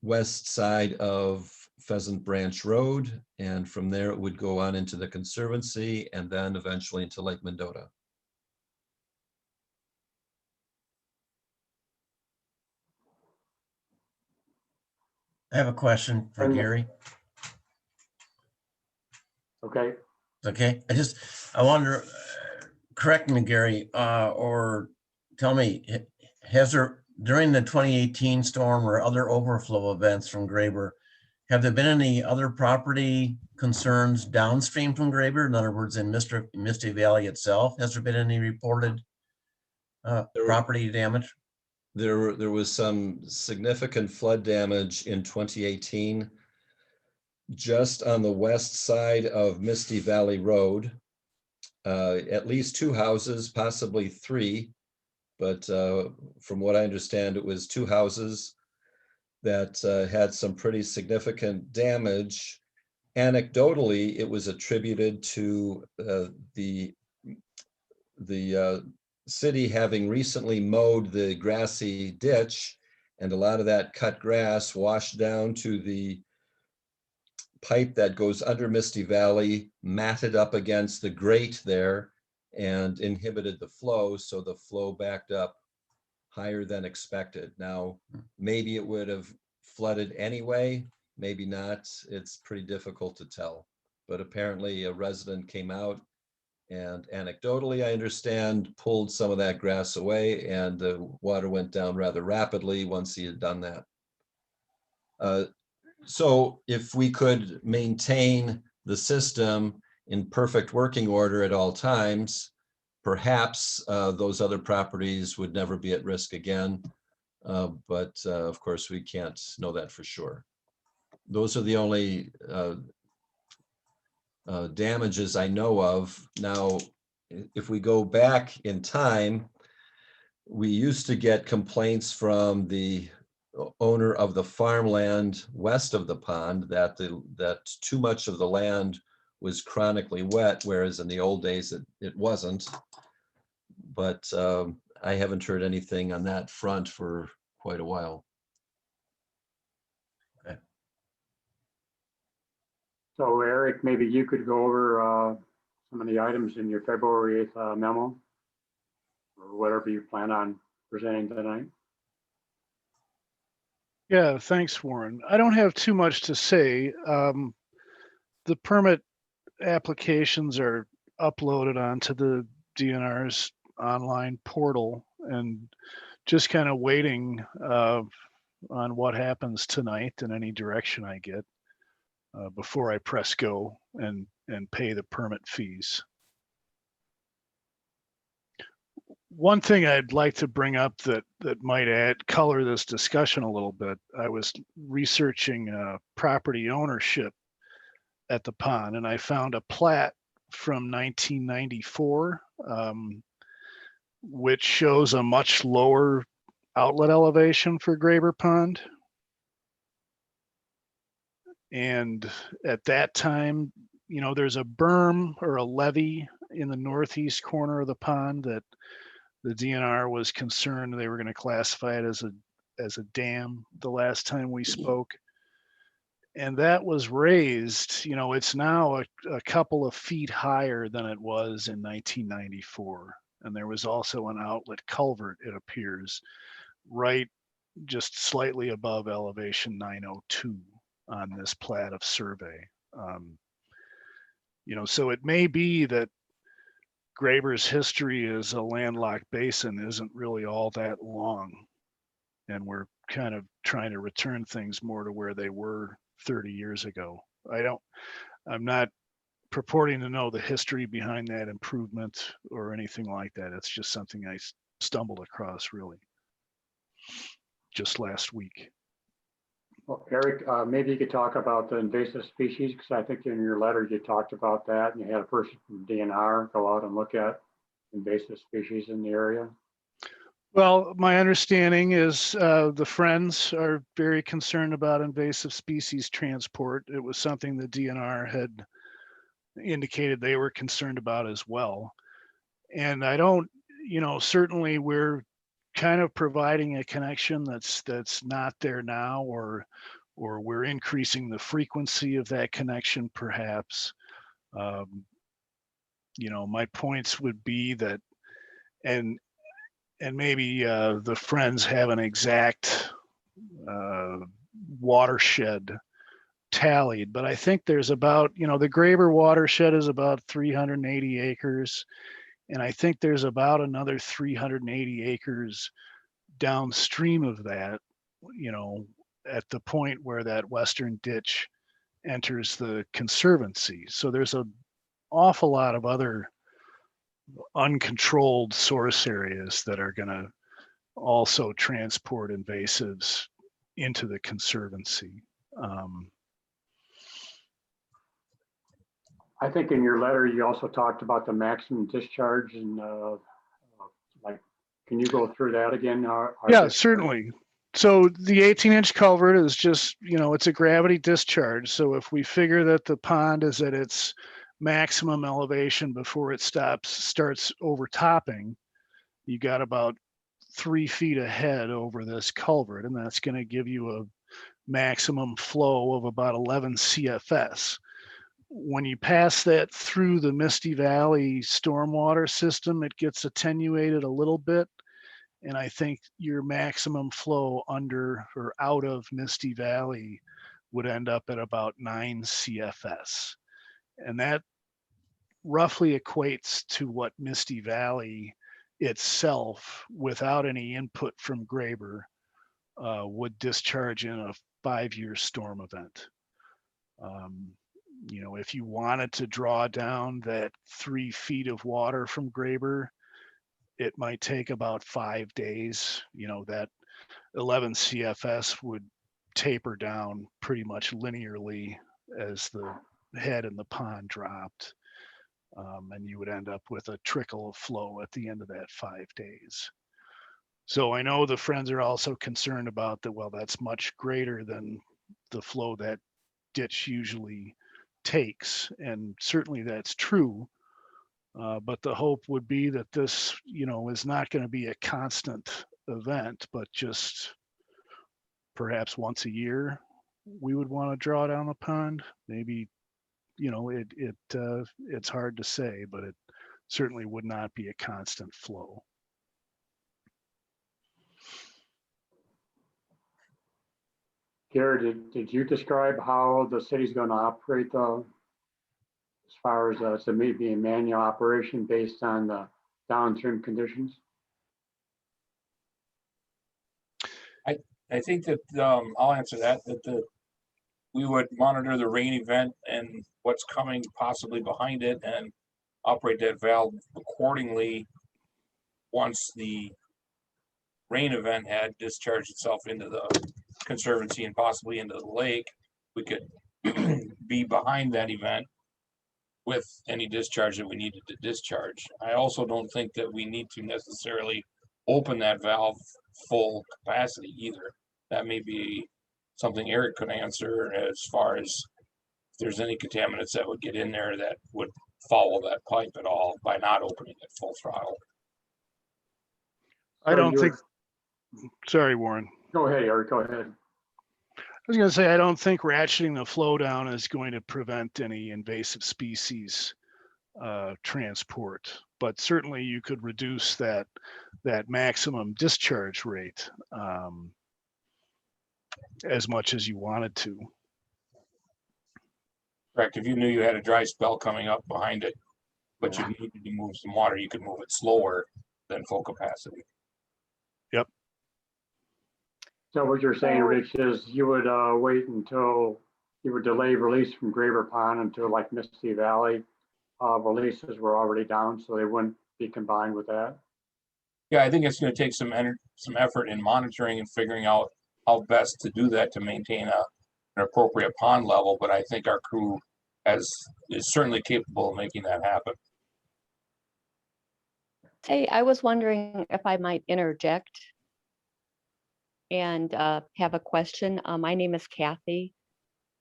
west side of Pheasant Branch Road, and from there it would go on into the Conservancy and then eventually into Lake Mendota. I have a question for Gary. Okay. Okay, I wonder, correct me, Gary, or tell me, has there, during the 2018 storm or other overflow events from Graber, have there been any other property concerns downstream from Graber? In other words, in Misty Valley itself, has there been any reported property damage? There was some significant flood damage in 2018, just on the west side of Misty Valley Road. At least 2 houses, possibly 3, but from what I understand, it was 2 houses that had some pretty significant damage. Anecdotally, it was attributed to the city having recently mowed the grassy ditch, and a lot of that cut grass washed down to the pipe that goes under Misty Valley, matted up against the grate there and inhibited the flow, so the flow backed up higher than expected. Now, maybe it would have flooded anyway, maybe not. It's pretty difficult to tell. But apparently a resident came out and anecdotally, I understand, pulled some of that grass away, and the water went down rather rapidly once he had done that. So if we could maintain the system in perfect working order at all times, perhaps those other properties would never be at risk again. But of course, we can't know that for sure. Those are the only damages I know of. Now, if we go back in time, we used to get complaints from the owner of the farmland west of the pond that too much of the land was chronically wet, whereas in the old days it wasn't. But I haven't heard anything on that front for quite a while. Okay. So Eric, maybe you could go over some of the items in your February 8th memo, or whatever you plan on presenting tonight. Yeah, thanks, Warren. I don't have too much to say. The permit applications are uploaded onto the DNR's online portal, and just kind of waiting on what happens tonight and any direction I get before I press go and pay the permit fees. One thing I'd like to bring up that might add color this discussion a little bit. I was researching property ownership at the pond, and I found a plat from 1994, which shows a much lower outlet elevation for Graber Pond. And at that time, you know, there's a berm or a levee in the northeast corner of the pond that the DNR was concerned they were going to classify it as a dam the last time we spoke. And that was raised, you know, it's now a couple of feet higher than it was in 1994. And there was also an outlet culvert, it appears, right just slightly above elevation 902 on this plat of survey. You know, so it may be that Graber's history as a landlocked basin isn't really all that long. And we're kind of trying to return things more to where they were 30 years ago. I'm not purporting to know the history behind that improvement or anything like that. It's just something I stumbled across really just last week. Well, Eric, maybe you could talk about the invasive species, because I think in your letter you talked about that, and you had a person from DNR go out and look at invasive species in the area. Well, my understanding is the Friends are very concerned about invasive species transport. It was something the DNR had indicated they were concerned about as well. And I don't, you know, certainly we're kind of providing a connection that's not there now, or we're increasing the frequency of that connection perhaps. You know, my points would be that, and maybe the Friends have an exact watershed tallied, but I think there's about, you know, the Graber watershed is about 380 acres. And I think there's about another 380 acres downstream of that, you know, at the point where that western ditch enters the conservancy. So there's an awful lot of other uncontrolled source areas that are going to also transport invasives into the conservancy. I think in your letter, you also talked about the maximum discharge, and like, can you go through that again? Yeah, certainly. So the 18-inch culvert is just, you know, it's a gravity discharge. So if we figure that the pond is at its maximum elevation before it starts overtopping, you got about 3 feet ahead over this culvert, and that's going to give you a maximum flow of about 11 CFS. When you pass that through the Misty Valley stormwater system, it gets attenuated a little bit. And I think your maximum flow under or out of Misty Valley would end up at about 9 CFS. And that roughly equates to what Misty Valley itself, without any input from Graber, would discharge in a 5-year storm event. You know, if you wanted to draw down that 3 feet of water from Graber, it might take about 5 days. You know, that 11 CFS would taper down pretty much linearly as the head in the pond dropped. And you would end up with a trickle of flow at the end of that 5 days. So I know the Friends are also concerned about that. Well, that's much greater than the flow that ditch usually takes, and certainly that's true. But the hope would be that this, you know, is not going to be a constant event, but just perhaps once a year we would want to draw down the pond. Maybe, you know, it's hard to say, but it certainly would not be a constant flow. Gary, did you describe how the city's going to operate though, as far as so maybe a manual operation based on the downstream conditions? I think that I'll answer that we would monitor the rain event and what's coming possibly behind it and operate that valve accordingly. Once the rain event had discharged itself into the conservancy and possibly into the lake, we could be behind that event with any discharge that we needed to discharge. I also don't think that we need to necessarily open that valve full capacity either. That may be something Eric could answer as far as if there's any contaminants that would get in there that would follow that pipe at all by not opening it full throttle. I So don't you're- think, sorry, Warren. Go ahead, Eric, go ahead. I was going to say, I don't think ratcheting the flow down is going to prevent any invasive species transport, but certainly you could reduce that maximum discharge rate as much as you wanted to. Correct. If you knew you had a dry spell coming up behind it, but you needed to move some water, you could move it slower than full capacity. Yep. So what you're saying, Rich, is you would wait until you would delay release from Graver Pond until like Misty Valley releases were already down, so they wouldn't be combined with that. Yeah, I think it's going to take some effort in monitoring and figuring out how best to do that to maintain an appropriate pond level. But I think our crew is certainly capable of making that happen. Hey, I was wondering if I might interject and have a question. My name is Kathy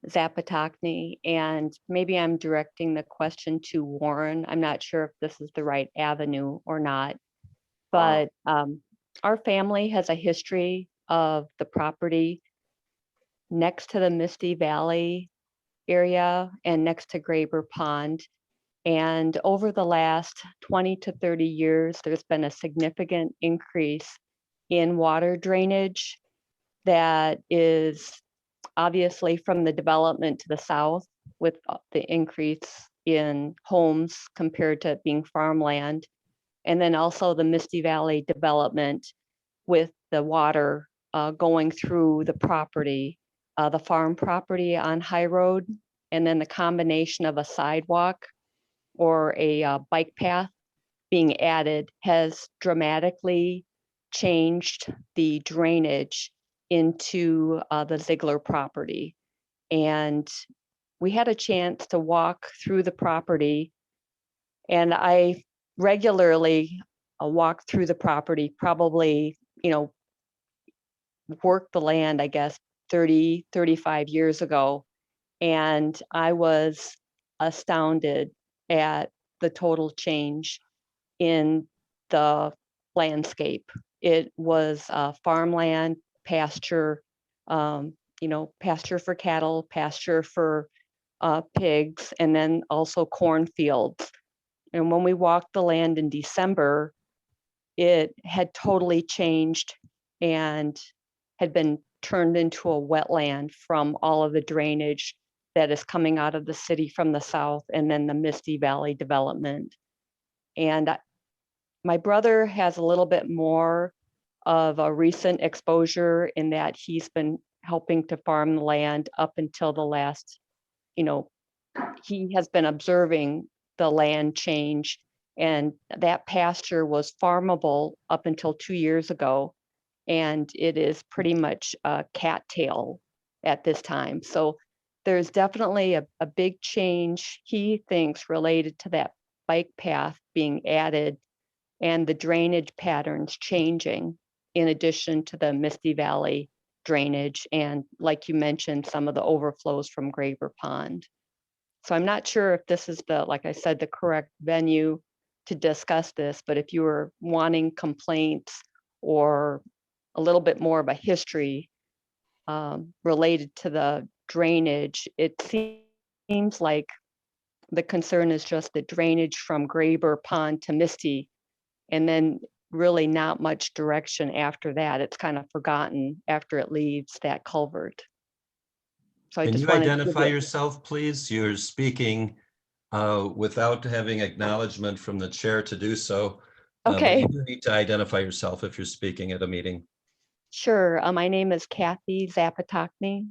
Zapatokny, and maybe I'm directing the question to Warren. I'm not sure if this is the right avenue or not, but our family has a history of the property next to the Misty Valley area and next to Graber Pond. And over the last 20 to 30 years, there's been a significant increase in water drainage that is obviously from the development to the south with the increase in homes compared to being farmland. And then also the Misty Valley development with the water going through the property, the farm property on High Road, and then the combination of a sidewalk or a bike path being added has dramatically changed the drainage into the Ziegler property. And we had a chance to walk through the property, and I regularly walk through the property, probably, work the land, I guess, 30, 35 years ago. And I was astounded at the total change in the landscape. It was farmland, pasture, pasture for cattle, pasture for pigs, and then also cornfields. And when we walked the land in December, it had totally changed and had been turned into a wetland from all of the drainage that is coming out of the city from the south, and then the Misty Valley development. And my brother has a little bit more of a recent exposure in that he's been helping to farm the land up until the last, he has been observing the land change, and that pasture was farmable up until 2 years ago. And it is pretty much a cattail at this time. So there's definitely a big change, he thinks, related to that bike path being added and the drainage patterns changing, in addition to the Misty Valley drainage and, like you mentioned, some of the overflows from Graver Pond. So I'm not sure if this is like I said, the correct venue to discuss this, but if you were wanting complaints or a little bit more of a history related to the drainage, it seems like the concern is just the drainage from Graber Pond to Misty, and then really not much direction after that. It's kind of forgotten after it leaves that culvert. So I Can just you wanted identify to yourself, please? You're speaking without having acknowledgement from the chair to do so. But Okay. you do need to identify yourself if you're speaking at a meeting. Sure. My name is Kathy Zapatokny.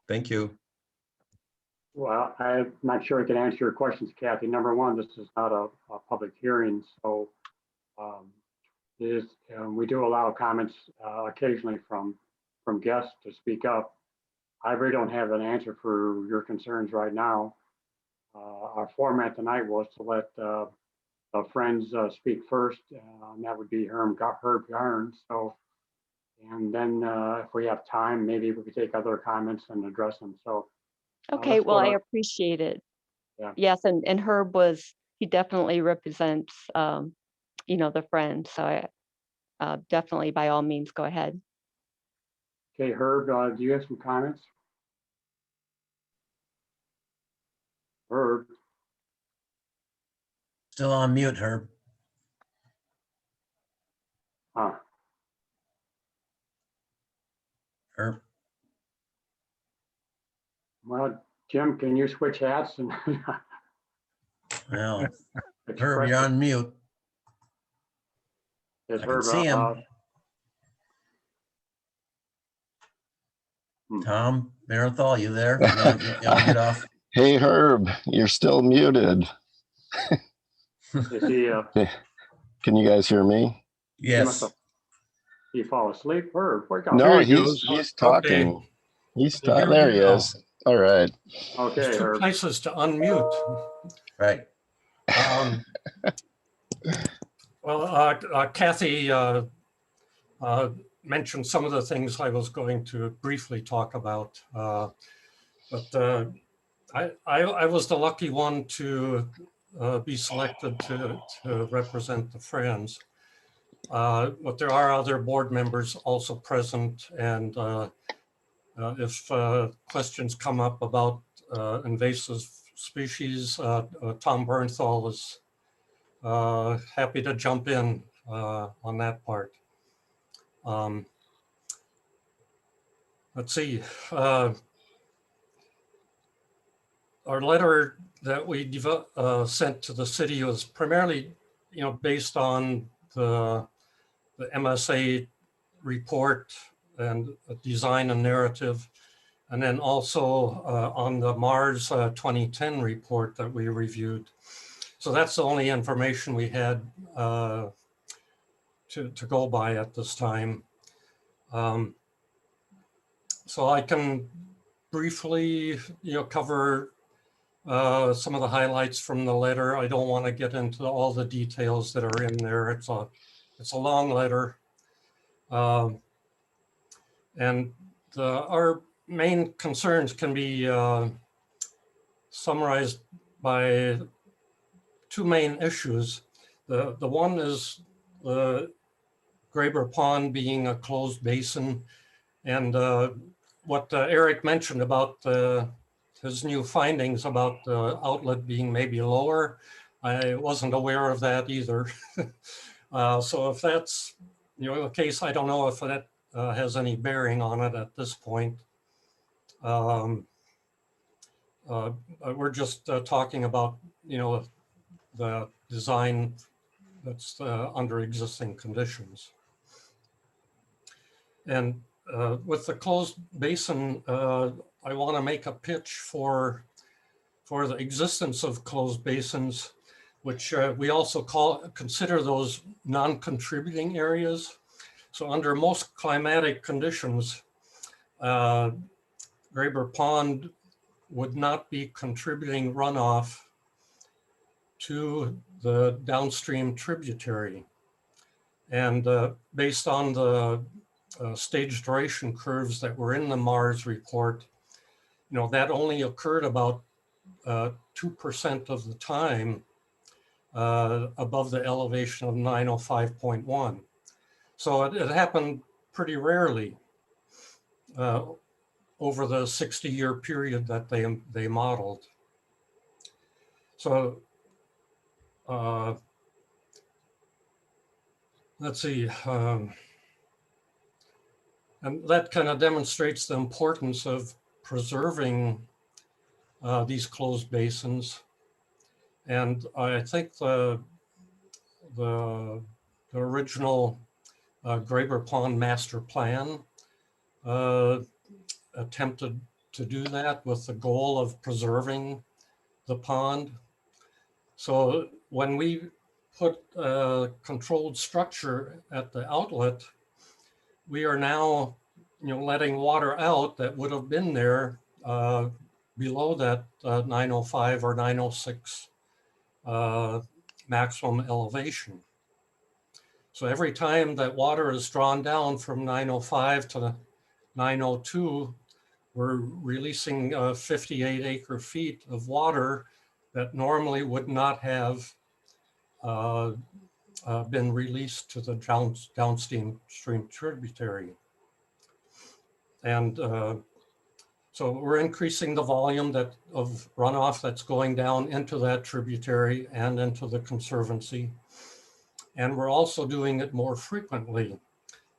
Thank you. Well, I'm not sure I can answer your questions, Kathy. Number one, this is not a public hearing, so we do allow comments occasionally from guests to speak up. I really don't have an answer for your concerns right now. our format tonight was to let the friends speak first, and that would be Herb Garnes. So, and then if we have time, maybe we could take other comments and address them. So, Okay, let's well, go I to- appreciate it. Yeah. Yes, and Herb he definitely represents, you know, the friend. So I definitely, by all means, go ahead. Okay, Herb, do you have some comments? Herb, Still on mute, Herb. huh? Herb. Well, Jim, can you switch hats and Well, express Herb, you're on mute. Yes, I can Herb, see him. Tom Marenthal, you there? I'll get off. Hey, Herb, you're still muted. Is he, Can you guys hear me? Yes. He fall asleep? Herb, wake up. No, he he's goes. talking. Okay. He's Here we there. He go. is. All right. Okay, There's two Herb. places to unmute. Right. Well, Kathy mentioned some of the things I was going to briefly talk about. But I was the lucky one to be selected to represent the Friends. But there are other board members also present, and if questions come up about invasive species, Tom Bernthal is happy to jump in on that part. Let's see. Our letter that we sent to the city was primarily, based on the MSA report and design and narrative, and then also on the Mars 2010 report that we reviewed. So that's the only information we had to go by at this time. So I can briefly, cover some of the highlights from the letter. I don't want to get into all the details that are in there. It's a long letter. And our main concerns can be summarized by two main issues. The one is the Graber Pond being a closed basin, and what Eric mentioned about his new findings about the outlet being maybe lower. I wasn't aware of that either. So if that's the case, I don't know if that has any bearing on it at this point. We're just talking about the design that's under existing conditions. And with the closed basin, I want to make a pitch for the existence of closed basins, which we also consider those non-contributing areas. So under most climatic conditions, Graber Pond would not be contributing runoff to the downstream tributary. And based on the stage duration curves that were in the Mars report, that only occurred about 2% of the time above the elevation of 905.1. So it happened pretty rarely over the 60-year period that they modeled. So let's see. And that kind of demonstrates the importance of preserving these closed basins. And I think the original Graber Pond master plan attempted to do that with the goal of preserving the pond. So when we put a controlled structure at the outlet, we are now letting water out that would have been there below that 905 or 906 maximum elevation. So every time that water is drawn down from 905 to 902, we're releasing 58 acre feet of water that normally would not have been released to the downstream tributary. And so we're increasing the volume of runoff that's going down into that tributary and into the conservancy. And we're also doing it more frequently.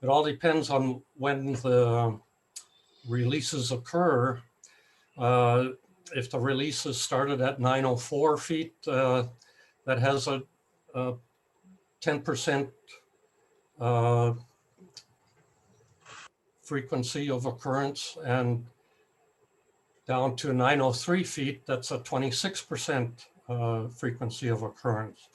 It all depends on when the releases occur. If the releases started at 904 feet, that has a 10% frequency of occurrence, and down to 903 feet, that's a 26% frequency of occurrence.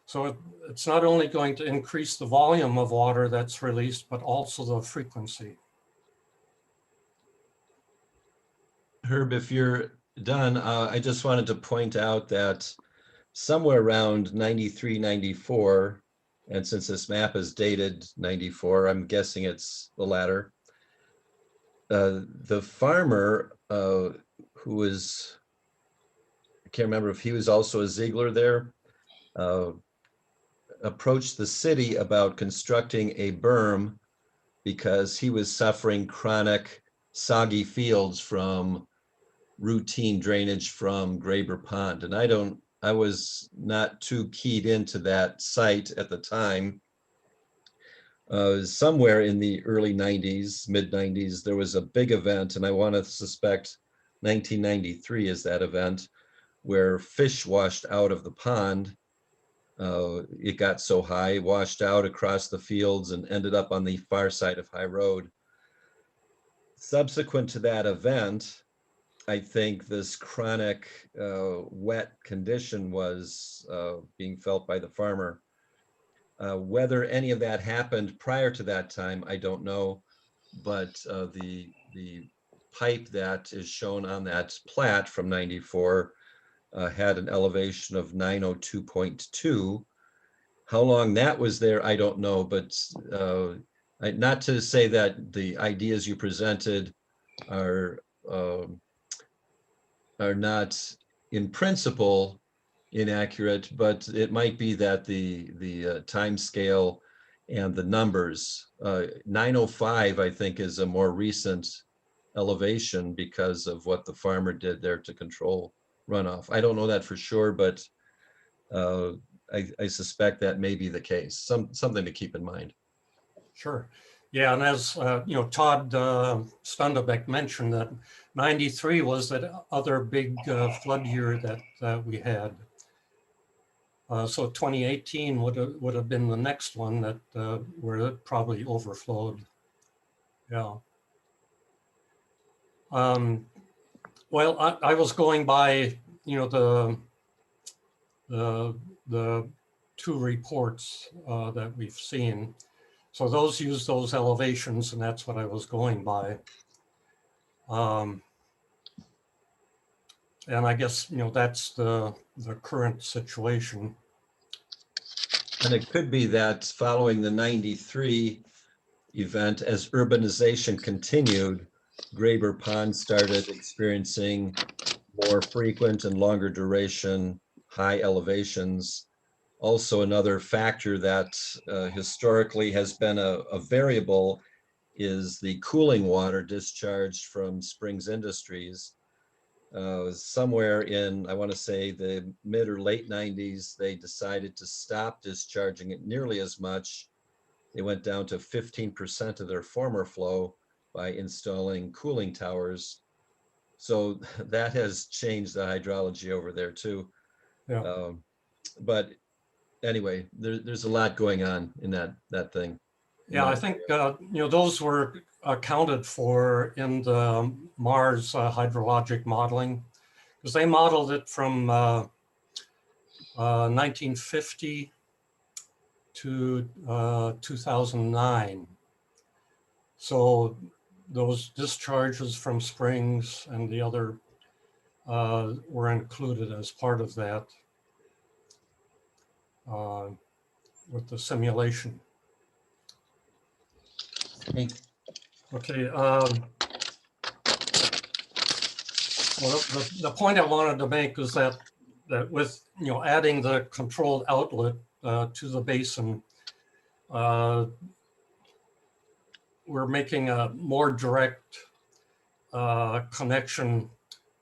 So it's not only going to increase the volume of water that's released, but also the frequency. Herb, if you're done, I just wanted to point out that somewhere around 93, 94, and since this map is dated 94, I'm guessing it's the latter. The farmer who was, I can't remember if he was also a Ziegler there, approached the city about constructing a berm because he was suffering chronic soggy fields from routine drainage from Graber Pond. And I was not too keyed into that site at the time. Somewhere in the early 90s, mid 90s, there was a big event, and I want to suspect 1993 is that event, where fish washed out of the pond. It got so high, washed out across the fields and ended up on the far side of High Road. Subsequent to that event, I think this chronic wet condition was being felt by the farmer. Whether any of that happened prior to that time, I don't know, but the pipe that is shown on that plat from 94 had an elevation of 902.2. How long that was there, I don't know, but not to say that the ideas you presented are not in principle inaccurate, but it might be that the time scale and the numbers, 905, I think, is a more recent elevation because of what the farmer did there to control runoff. I don't know that for sure, but I suspect that may be the case. Something to keep in mind. Sure. Yeah, and as Todd Stundebek mentioned, that 93 was that other big flood year that we had. So 2018 would have been the next one that where it probably overflowed. Yeah. Well, I was going by the two reports that we've seen. So those use those elevations, and that's what I was going by. And I guess, that's the current situation. And it could be that following the 93 event, as urbanization continued, Graber Pond started experiencing more frequent and longer duration high elevations. Also, another factor that historically has been a variable is the cooling water discharged from Springs Industries. Somewhere in, I want to say, the mid or late 90s, they decided to stop discharging it nearly as much. They went down to 15% of their former flow by installing cooling towers. So that has changed the hydrology over there too. Yeah. But anyway, there's a lot going on in that thing. Yeah, I think those were accounted for in the Mars hydrologic modeling, because they modeled it from 1950 to 2009. So those discharges from Springs and the other were included as part of that with the simulation. Okay. Well, the point I wanted to make is that with adding the controlled outlet to the basin, we're making a more direct connection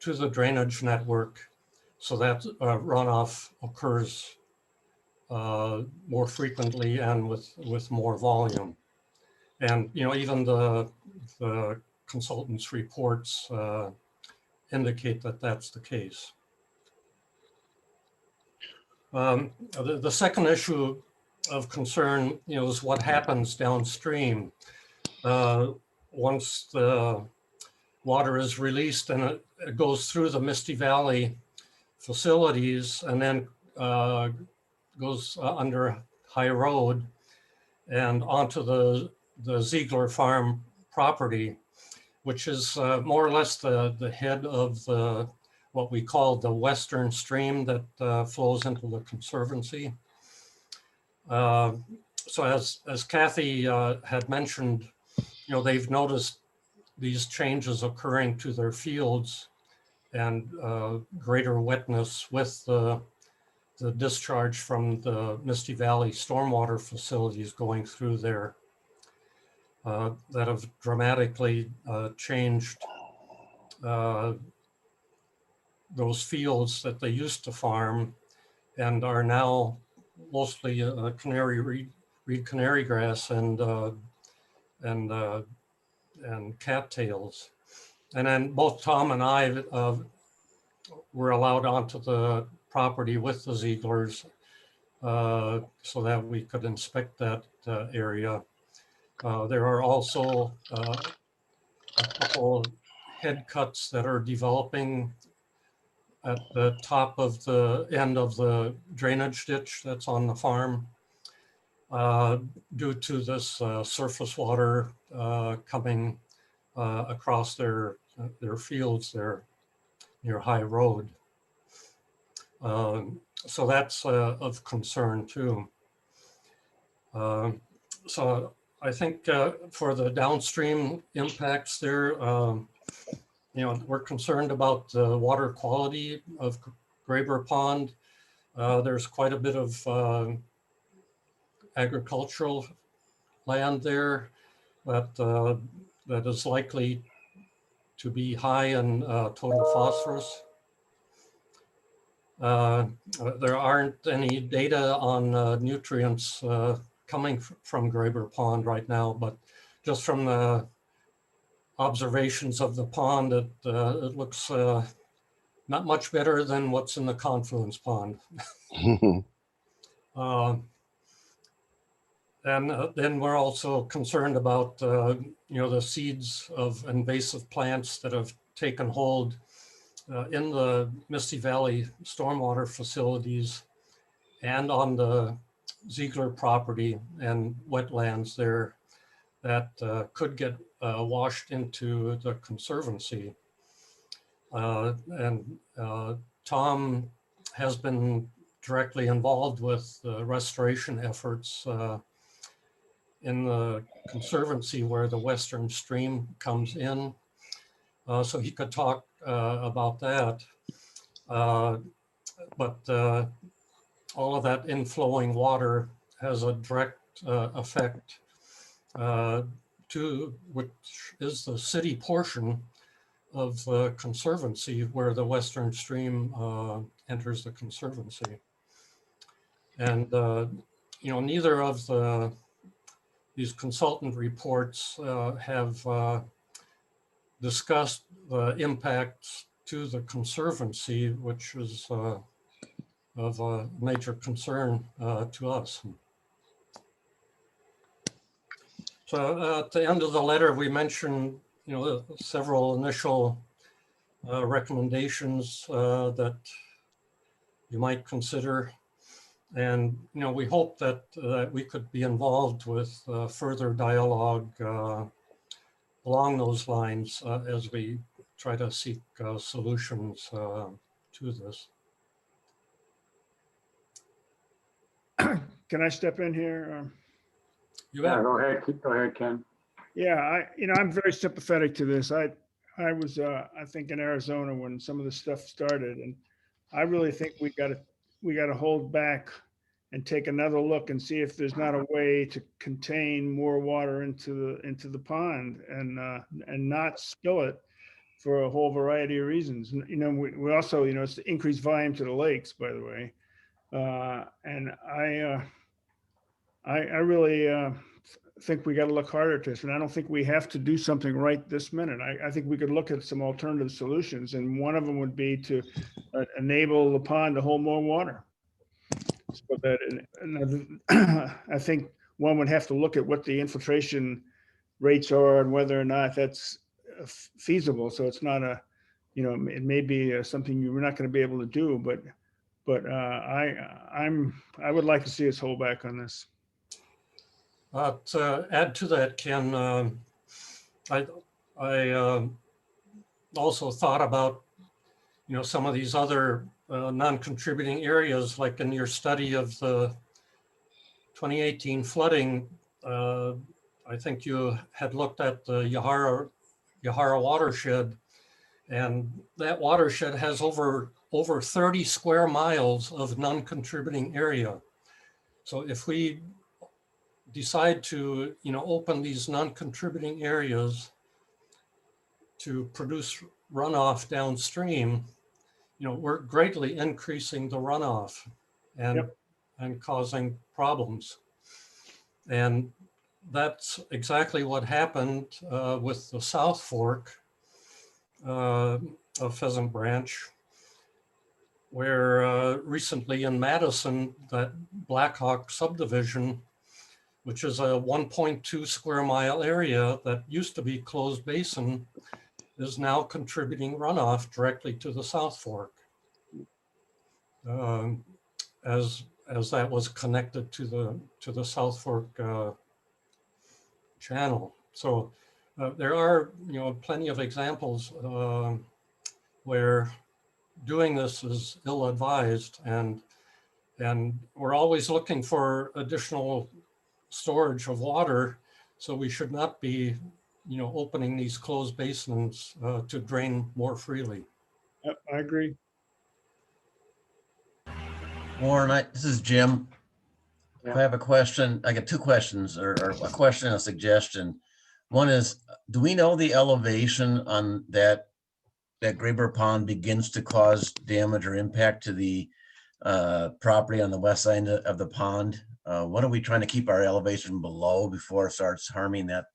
to the drainage network, so that runoff occurs more frequently and with more volume. And even the consultants' reports indicate that that's the case. The second issue of concern, is what happens downstream once the water is released and it goes through the Misty Valley facilities and then goes under High Road and onto the Ziegler Farm property, which is more or less the head of what we call the western stream that flows into the Conservancy. So as Kathy had mentioned, they've noticed these changes occurring to their fields and greater wetness with the discharge from the Misty Valley stormwater facilities going through there that have dramatically changed those fields that they used to farm and are now mostly reed canary grass and cattails. And then both Tom and I were allowed onto the property with the Zieglers so that we could inspect that area. There are also a couple head cuts that are developing at the top of the end of the drainage ditch that's on the farm due to this surface water coming across their fields there near High Road. So that's of concern too. So I think for the downstream impacts there, we're concerned about the water quality of Graber Pond. There's quite a bit of agricultural land there that is likely to be high in total phosphorus. There aren't any data on nutrients coming from Graber Pond right now, but just from the observations of the pond, it looks not much better than what's in the Confluence Pond. And then we're also concerned about the seeds of invasive plants that have taken hold in the Misty Valley stormwater facilities and on the Ziegler property and wetlands there that could get washed into the Conservancy. And Tom has been directly involved with the restoration efforts in the Conservancy where the western stream comes in. So he could talk about that. But all of that inflowing water has a direct effect to which is the city portion of the Conservancy where the western stream enters the Conservancy. And neither of these consultant reports have discussed the impacts to the Conservancy, which is of a major concern to us. So at the end of the letter, we mentioned, several initial recommendations that you might consider. And, we hope that we could be involved with further dialogue along those lines as we try to seek solutions to this. Can I step in here? You bet. Yeah, go ahead, Ken. Yeah, I'm very sympathetic to this. I was, I think in Arizona when some of this stuff started, and I really think we got to hold back and take another look and see if there's not a way to contain more water into the pond and not spill it for a whole variety of reasons. You know, we also, you know, it's the increased volume to the lakes, by the way. And I really think we got to look harder at this, and I don't think we have to do something right this minute. I think we could look at some alternative solutions, and one of them would be to enable the pond to hold more water. So that, I think one would have to look at what the infiltration rates are and whether or not that's feasible. So it's not a, you know, it may be something you're not going to be able to do, but I would like to see us hold back on this. To add to that, Ken, I also thought about, you know, some of these other non-contributing areas, like in your study of the 2018 flooding. I think you had looked at the Yahara watershed, and that watershed has over 30 square miles of non-contributing area. So if we decide to, you know, open these non-contributing areas to produce runoff downstream, you know, we're greatly increasing the runoff and causing problems. And that's exactly what happened with the South Fork of Pheasant Branch, where recently in Madison, that Blackhawk subdivision, which is a 1.2 square mile area that used to be closed basin, is now contributing runoff directly to the South Fork, as that was connected to the South Fork channel. So there are, you know, plenty of examples where doing this is ill-advised, and we're always looking for additional storage of water. So we should not be, you know, opening these closed basins to drain more freely. Yep, I agree. Warren, this is Jim. If I have a question, I got two questions, or a question and a suggestion. One is, do we know the elevation on that Graber Pond begins to cause damage or impact to the property on the west side of the pond? What are we trying to keep our elevation below before it starts harming that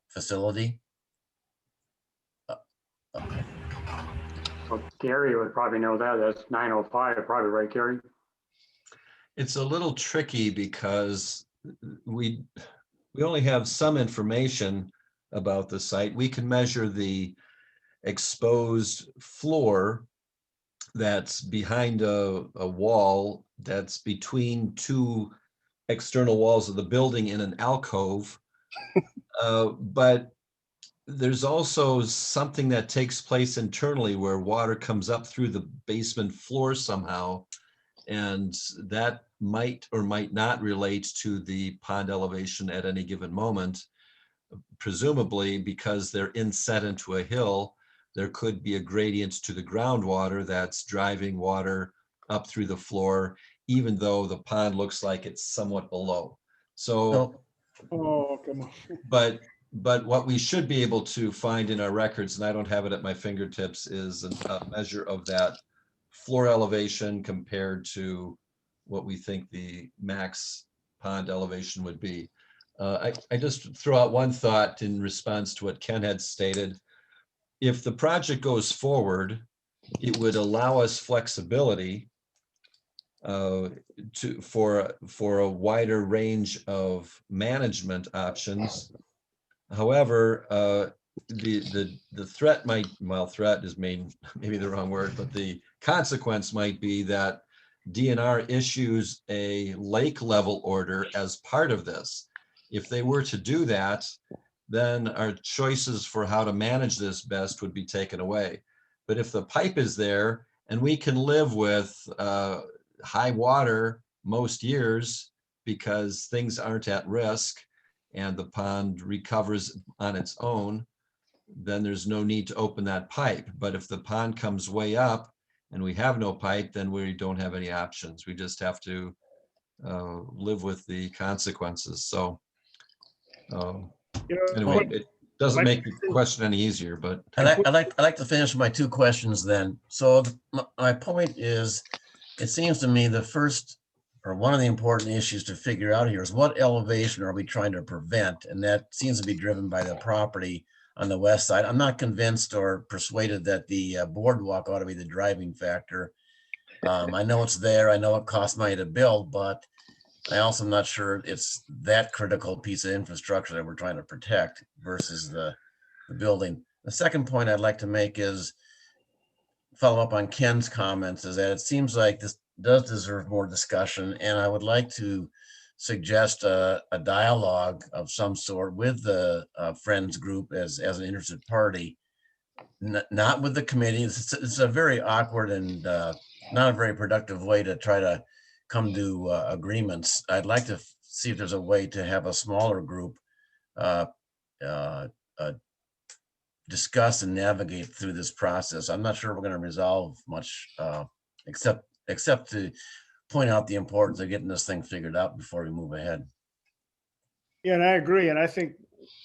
facility? Okay. Well, Gary would probably know that. That's 905, probably, right, Gary? It's a little tricky because we only have some information about the site. We can measure the exposed floor that's behind a wall that's between two external walls of the building in an alcove. But there's also something that takes place internally where water comes up through the basement floor somehow, and that might or might not relate to the pond elevation at any given moment. Presumably, because they're inset into a hill, there could be a gradient to the groundwater that's driving water up through the floor, even though the pond looks like it's somewhat below. So, oh, come on. but what we should be able to find in our records, and I don't have it at my fingertips, is a measure of that floor elevation compared to what we think the max pond elevation would be. I just throw out one thought in response to what Ken had stated. If the project goes forward, it would allow us flexibility for a wider range of management options. However, the threat might, well, threat is maybe the wrong word, but the consequence might be that DNR issues a lake level order as part of this. If they were to do that, then our choices for how to manage this best would be taken away. But if the pipe is there and we can live with high water most years because things aren't at risk and the pond recovers on its own, then there's no need to open that pipe. But if the pond comes way up and we have no pipe, then we don't have any options. We just have to live with the consequences. So anyway, it doesn't make the question any easier, but I'd like to finish my two questions then. So my point is, it seems to me the first or one of the important issues to figure out here is what elevation are we trying to prevent? And that seems to be driven by the property on the west side. I'm not convinced or persuaded that the boardwalk ought to be the driving factor. I know it's there. I know it costs money to build, but I also am not sure it's that critical piece of infrastructure that we're trying to protect versus the building. The second point I'd like to make is follow up on Ken's comments, is that it seems like this does deserve more discussion, and I would like to suggest a dialogue of some sort with the Friends group as an interested party, not with the committee. It's a very awkward and not a very productive way to try to come to agreements. I'd like to see if there's a way to have a smaller group discuss and navigate through this process. I'm not sure we're going to resolve much, except to point out the importance of getting this thing figured out before we move ahead. Yeah, and I agree. And I think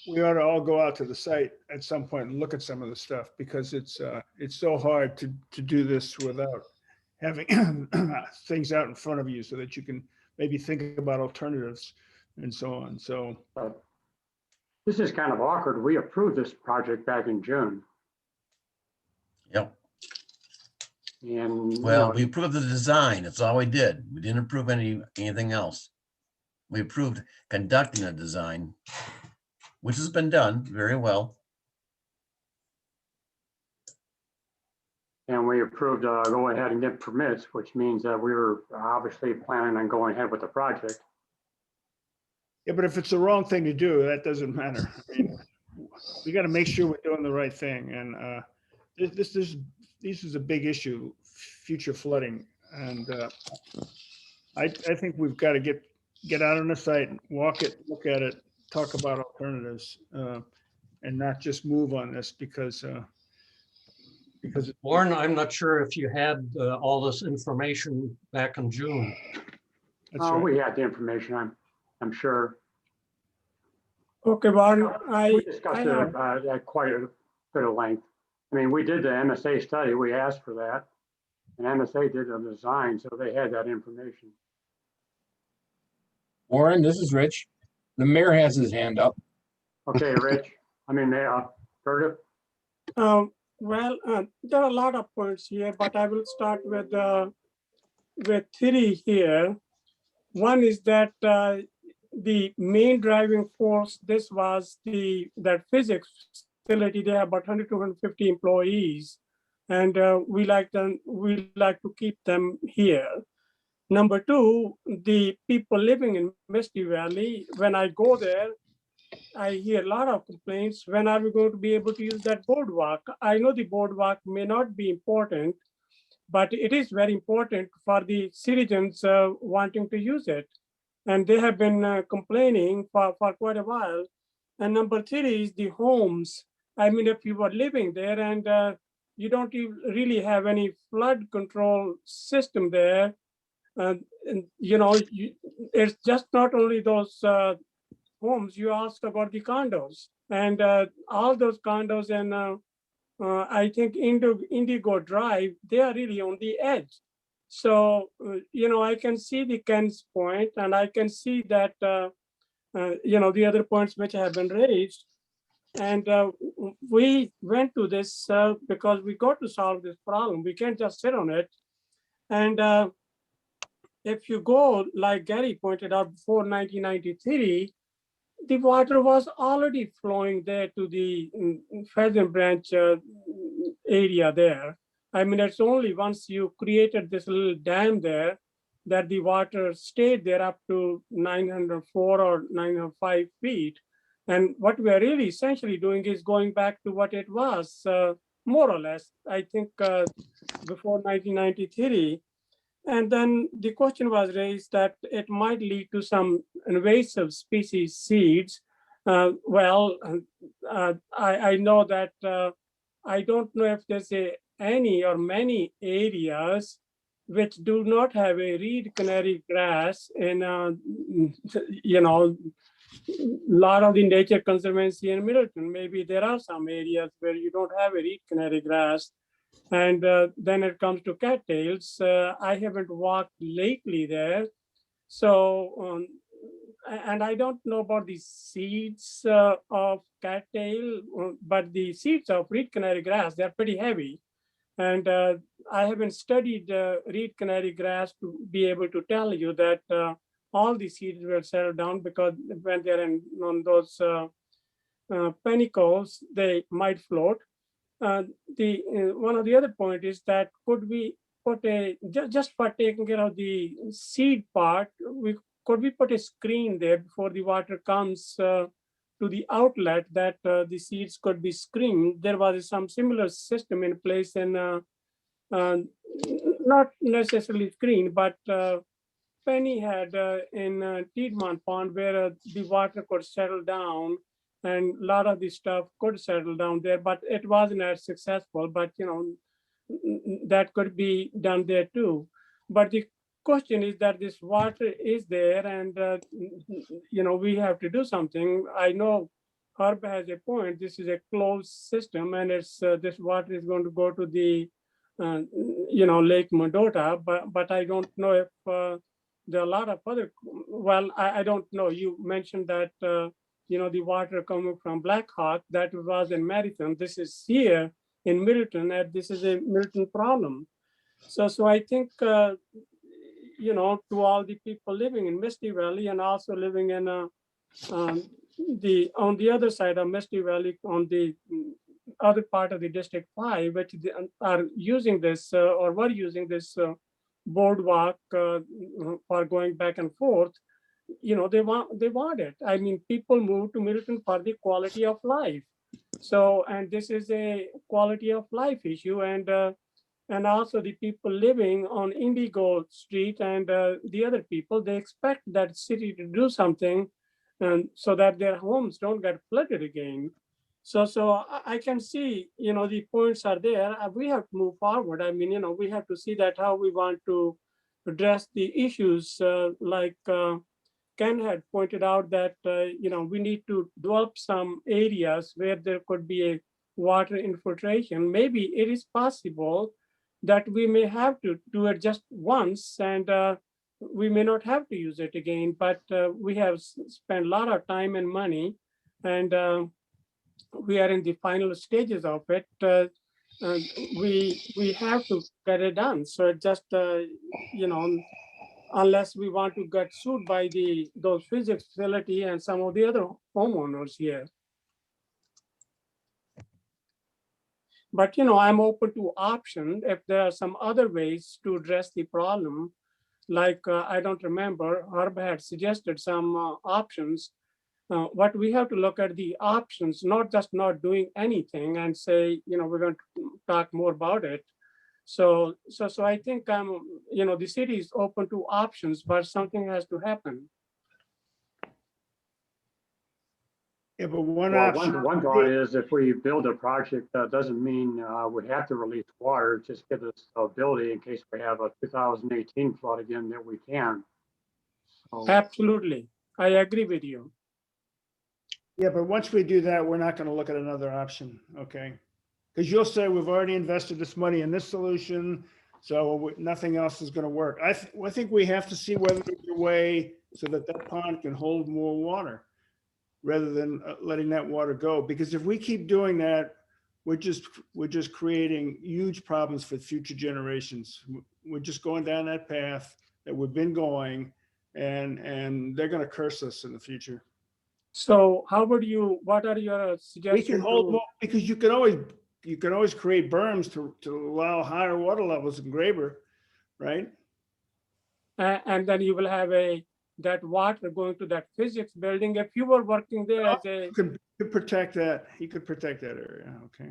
we ought to all go out to the site at some point and look at some of the stuff, because it's so hard to do this without having things out in front of you so that you can maybe think about alternatives and so on. So this is kind of awkward. We approved this project back in June. Yep. And well, we approved the design. That's all we did. We didn't approve anything else. We approved conducting a design, which has been done very well. And we approved go ahead and get permits, which means that we were obviously planning on going ahead with the project. yeah, but if it's the wrong thing to do, that doesn't matter. I mean, we got to make sure we're doing the right thing. And this is a big issue, future flooding. And I think we've got to get out on the site, walk it, look at it, talk about alternatives, and not just move on this because Warren, I'm not sure if you had all this information back in June. Right. We had the information, I'm sure. Okay, Warren, we discussed it at quite a bit of length. I mean, we did the MSA study, we asked for that, and MSA did the design, so they had that information. Warren, this is Rich. The mayor has his hand up. Okay, Rich. I mean, Curtis. Well, there are a lot of points here, but I will start with three here. One is that the main driving force, this was that physics facility. They have about 100 to 150 employees, and we like to keep them here. Number two, the people living in Misty Valley, when I go there, I hear a lot of complaints. When are we going to be able to use that boardwalk? I know the boardwalk may not be important, but it is very important for the citizens wanting to use it. And they have been complaining for quite a while. And number three is the homes. I mean, if you are living there and you don't really have any flood control system there, and it's just not only those homes, you asked about the condos, and all those condos and I think Indigo Drive, they are really on the edge. So, I can see the Ken's point, and I can see that, the other points which have been raised. And we went to this because we got to solve this problem. We can't just sit on it. And if you go, like Gary pointed out, before 1993, the water was already flowing there to the Pheasant Branch area there. I mean, it's only once you created this little dam there that the water stayed there up to 904 or 905 feet. And what we're really essentially doing is going back to what it was, more or less, I think, before 1993. And then the question was raised that it might lead to some invasive species seeds. I know that I don't know if there's any or many areas which do not have a reed canary grass in, you know, a lot of the nature conservancy in Middleton. Maybe there are some areas where you don't have a reed canary grass. And then it comes to cattails. I haven't walked lately there. So, and I don't know about the seeds of cattail, but the seeds of reed canary grass, they're pretty heavy. And I haven't studied reed canary grass to be able to tell you that all the seeds will settle down, because when they're on those panicles, they might float. One of the other point is that could we put just for taking care of the seed part, could we put a screen there before the water comes to the outlet, that the seeds could be screened? There was some similar system in place in not necessarily screen, but Penny had in Piedmont Pond, where the water could settle down, and a lot of the stuff could settle down there, but it wasn't as successful. But you know, that could be done there too. But the question is that this water is there, and you know, we have to do something. I know Herb has a point. This is a closed system, and it's this water is going to go to the you know, Lake Mendota, but I don't know if there are a lot of other. Well, I don't know. You mentioned that you know, the water coming from Black Hawk, that was in Marathon. This is here in Middleton, and this is a Middleton problem. So I think you know, to all the people living in Misty Valley and also living in on the other side of Misty Valley, on the other part of the District 5, which are using this or were using this boardwalk for going back and forth, you know, they want it. I mean, people move to Middleton for the quality of life. So, and this is a quality of life issue, and also the people living on Indigo Street and the other people, they expect that city to do something, and so that their homes don't get flooded again. So I can see, you know, the points are there. We have to move forward. I mean, you know, we have to see that how we want to address the issues, like Ken had pointed out that, you know, we need to develop some areas where there could be a water infiltration. Maybe it is possible that we may have to do it just once, and we may not have to use it again, but we have spent a lot of time and money, and we are in the final stages of it. We have to get it done. So it just, you know, unless we want to get sued by those physics facility and some of the other homeowners here. But, you know, I'm open to option if there are some other ways to address the problem. Like, I don't remember, Herb had suggested some options. What we have to look at the options, not just not doing anything and say, you know, we're going to talk more about it. So I think, you know, the city is open to options, but something has to happen. Yeah, but one thought is, if we build a project, that doesn't mean we have to release water. It just gives us the ability in case we have a 2018 flood again, that we can. So, absolutely, I agree with you. Yeah, but once we do that, we're not going to look at another option, okay? Because you'll say we've already invested this money in this solution, so nothing else is going to work. I think we have to see whether there's a way so that that pond can hold more water, rather than letting that water go. Because if we keep doing that, we're just creating huge problems for future generations. We're just going down that path that we've been going, and they're going to curse us in the future. So how would you, what are your suggestions? We can hold more, because you can always create berms to allow higher water levels in Graber, right? And then you will have a that water going to that physics building. If you were working there as a, Could protect that. He could protect that area. Okay.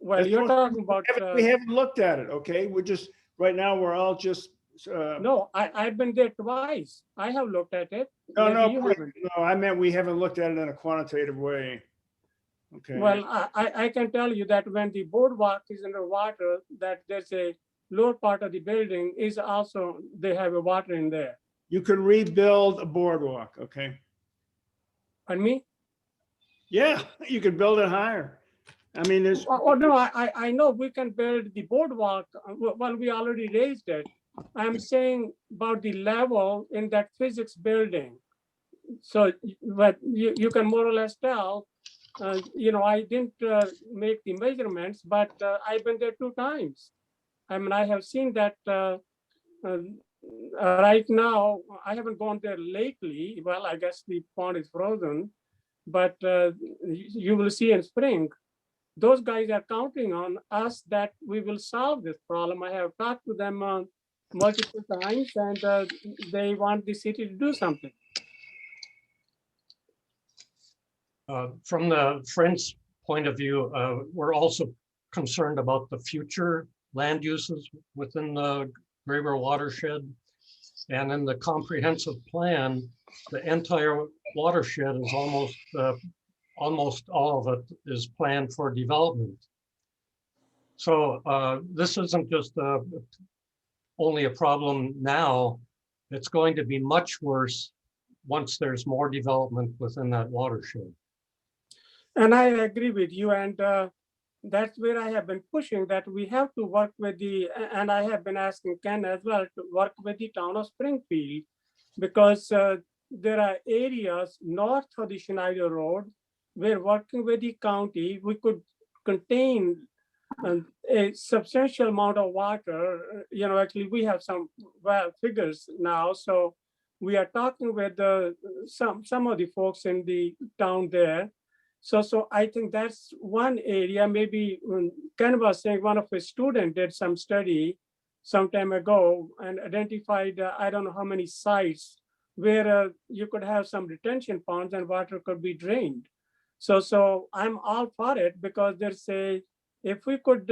well, That's you're what- talking about, We haven't looked at it. Okay. We're just, right now, we're all just, no, I've been there twice. I have looked at it. no, Maybe you haven't. no, I meant we haven't looked at it in a quantitative way. Okay. Well, I can tell you that when the boardwalk is underwater, that there's a lower part of the building is also, they have a water in there. You can rebuild a boardwalk. Okay. And me? Yeah, you could build it higher. I mean, there's. Oh, no, I know we can build the boardwalk. Well, we already raised it. I'm saying about the level in that physics building. So, but you can more or less tell, you know, I didn't make the measurements, but I've been there 2 times. I mean, I have seen that right now. I haven't gone there lately. Well, I guess the pond is frozen, but you will see in spring. Those guys are counting on us that we will solve this problem. I have talked to them multiple times, and they want the city to do something. From the Friends' point of view, we're also concerned about the future land uses within the Gray River watershed. And in the comprehensive plan, the entire watershed is almost all of it is planned for development. So this isn't just only a problem now, it's going to be much worse once there's more development within that watershed. And I agree with you. And that's where I have been pushing that we have to work with the, and I have been asking Ken as well to work with the town of Springfield, because there are areas north of the Schneider Road where working with the county, we could contain a substantial amount of water. You know, actually we have some figures now. So we are talking with some of the folks in the town there. So I think that's one area. Maybe Ken was saying one of his students did some study some time ago and identified, I don't know how many sites where you could have some retention ponds and water could be drained. So I'm all for it, because there's if we could,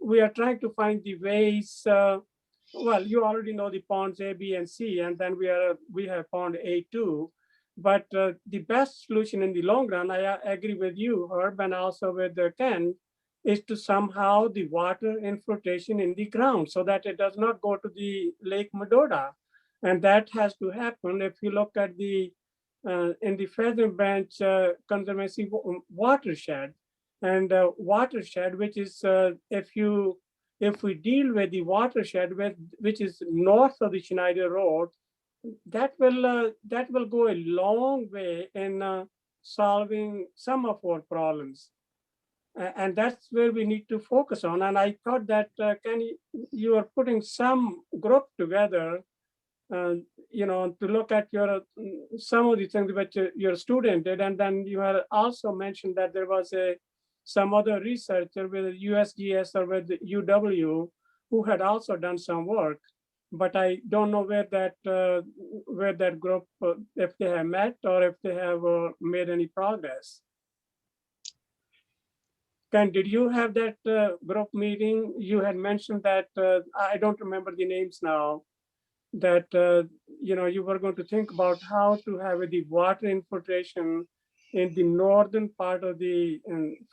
we are trying to find the ways, well, you already know the ponds A, B, and C, and then we have pond A2. But the best solution in the long run, I agree with you, Herb, and also with Ken, is to somehow the water infiltration in the ground so that it does not go to the Lake Mendota. And that has to happen. If you look at the in the Pheasant Branch Conservancy watershed, and watershed, which is if we deal with the watershed which is north of the Schneider Road, that will go a long way in solving some of our problems, and that's where we need to focus on. And I thought that you are putting some group together, you know, to look at some of the things which your student did, and then you had also mentioned that there was some other researcher with USGS or with the UW who had also done some work. But I don't know where that group, if they have met or if they have made any progress. Ken, did you have that group meeting? You had mentioned that, I don't remember the names now, that you know, you were going to think about how to have the water infiltration in the northern part of the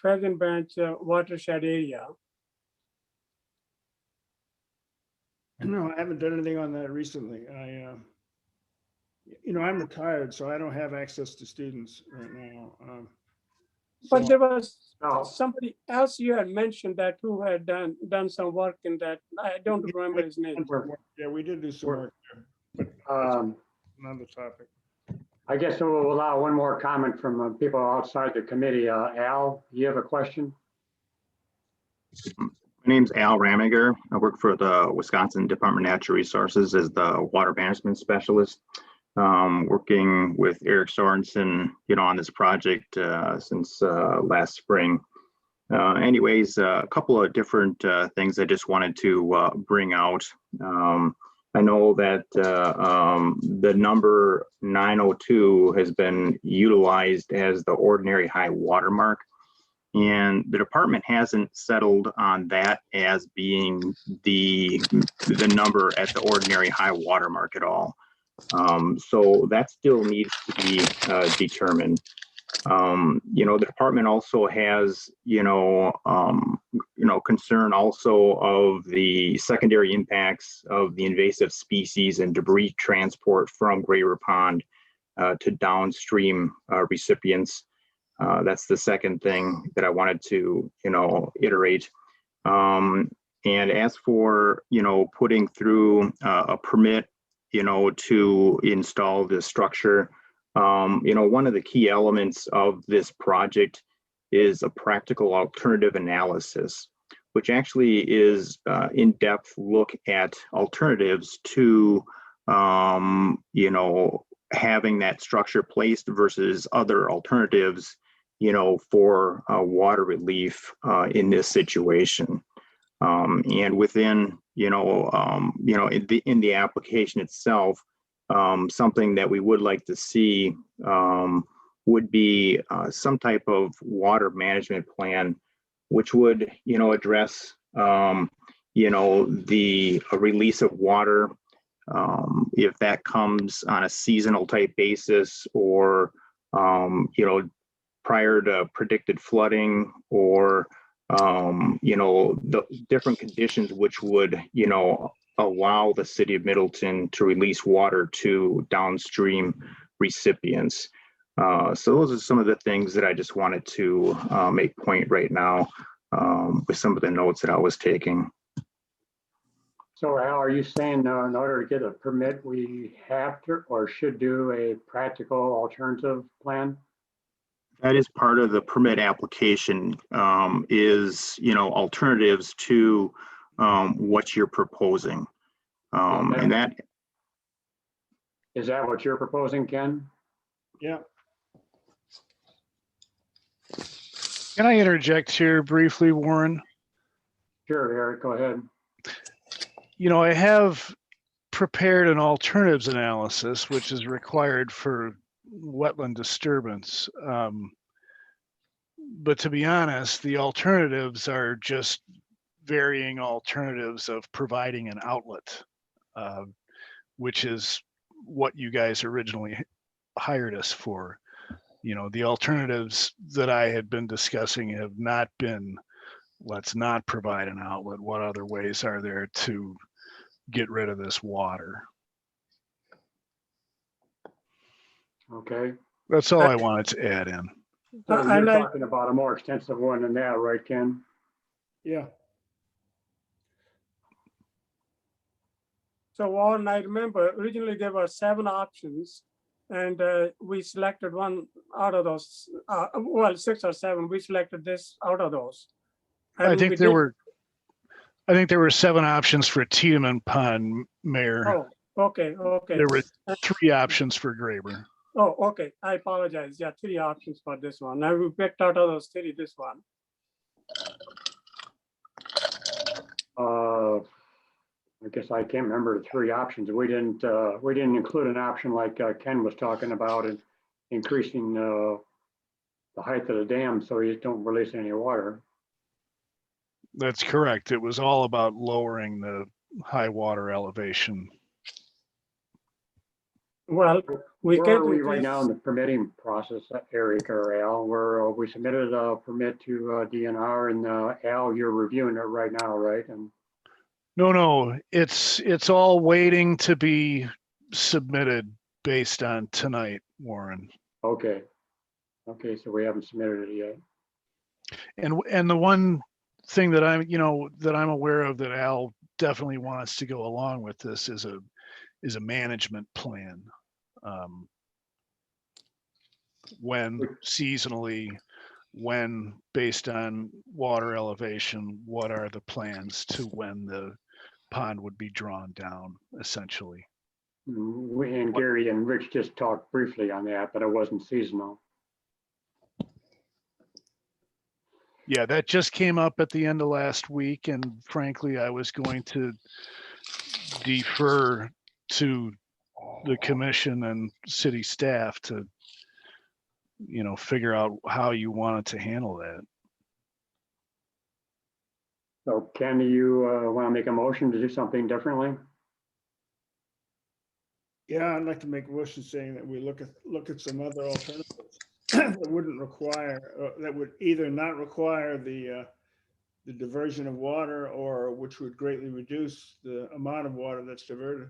Pheasant Branch watershed area. No, I haven't done anything on that recently. You know, I'm retired, so I don't have access to students right now. But there was somebody else you had mentioned that who had done some work in that. I don't remember his name. Yeah, we did do some work there, but another topic. I guess we'll allow one more comment from people outside the committee. Al, you have a question? My name's Al Ramiger. I work for the Wisconsin Department of Natural Resources as the water management specialist. Working with Eric Sorensen, you know, on this project since last spring. Anyways, a couple of different things I just wanted to bring out. I know that the number 902 has been utilized as the ordinary high water mark, and the department hasn't settled on that as being the number at the ordinary high water mark at all. So that still needs to be determined. The department also has, concern also of the secondary impacts of the invasive species and debris transport from Gray River Pond to downstream recipients. That's the second thing that I wanted to, iterate. And as for, putting through a permit, to install this structure, one of the key elements of this project is a practical alternative analysis, which actually is in-depth look at alternatives to, having that structure placed versus other alternatives, for water relief in this situation. And within, in the application itself, something that we would like to see would be some type of water management plan, which would, address, the release of water, if that comes on a seasonal type basis, or, prior to predicted flooding, or, the different conditions which would, allow the city of Middleton to release water to downstream recipients. So those are some of the things that I just wanted to make point right now with some of the notes that I was taking. So Al, are you saying in order to get a permit, we have to or should do a practical alternative plan? That is part of the permit application, is, alternatives to what you're proposing. And that. Is that what you're proposing, Ken? Yeah. Can I interject here briefly, Warren? Sure, Eric, go ahead. I have prepared an alternatives analysis, which is required for wetland disturbance. But to be honest, the alternatives are just varying alternatives of providing an outlet, which is what you guys originally hired us for. The alternatives that I had been discussing have not been, let's not provide an outlet. What other ways are there to get rid of this water? Okay. That's all I wanted to add in. So you're talking about a more extensive one than that, right, Ken? Yeah. So Warren, I remember originally there were 7 options, and we selected one out of those. Well, 6 or 7. We selected this out of those. And I think there were 7 options for Tiedemann Pond, Mayor. Oh, okay. There were 3 options for Graber. Oh, okay. I apologize. Yeah, 3 options for this one. Now we picked out of those 3 this one. I guess I can't remember the 3 options. We didn't include an option like Ken was talking about, and increasing the height of the dam so you don't release any water. That's correct. It was all about lowering the high water elevation. Well, where are we right now in the permitting process, Eric or Al? We submitted a permit to DNR, and Al, you're reviewing it right now, right? And No, it's all waiting to be submitted based on tonight, Warren. Okay, so we haven't submitted it yet. And the one thing that I'm aware of that Al definitely wants to go along with this is a management plan. When seasonally, when based on water elevation, what are the plans to when the pond would be drawn down, essentially? We and Gary and Rich just talked briefly on that, but it wasn't seasonal. Yeah, that just came up at the end of last week, and frankly, I was going to defer to the commission and city staff to, figure out how you wanted to handle that. So Ken, do you want to make a motion to do something differently? Yeah, I'd like to make a motion saying that we look at some other alternatives that wouldn't require, that would either not require the diversion of water, or which would greatly reduce the amount of water that's diverted.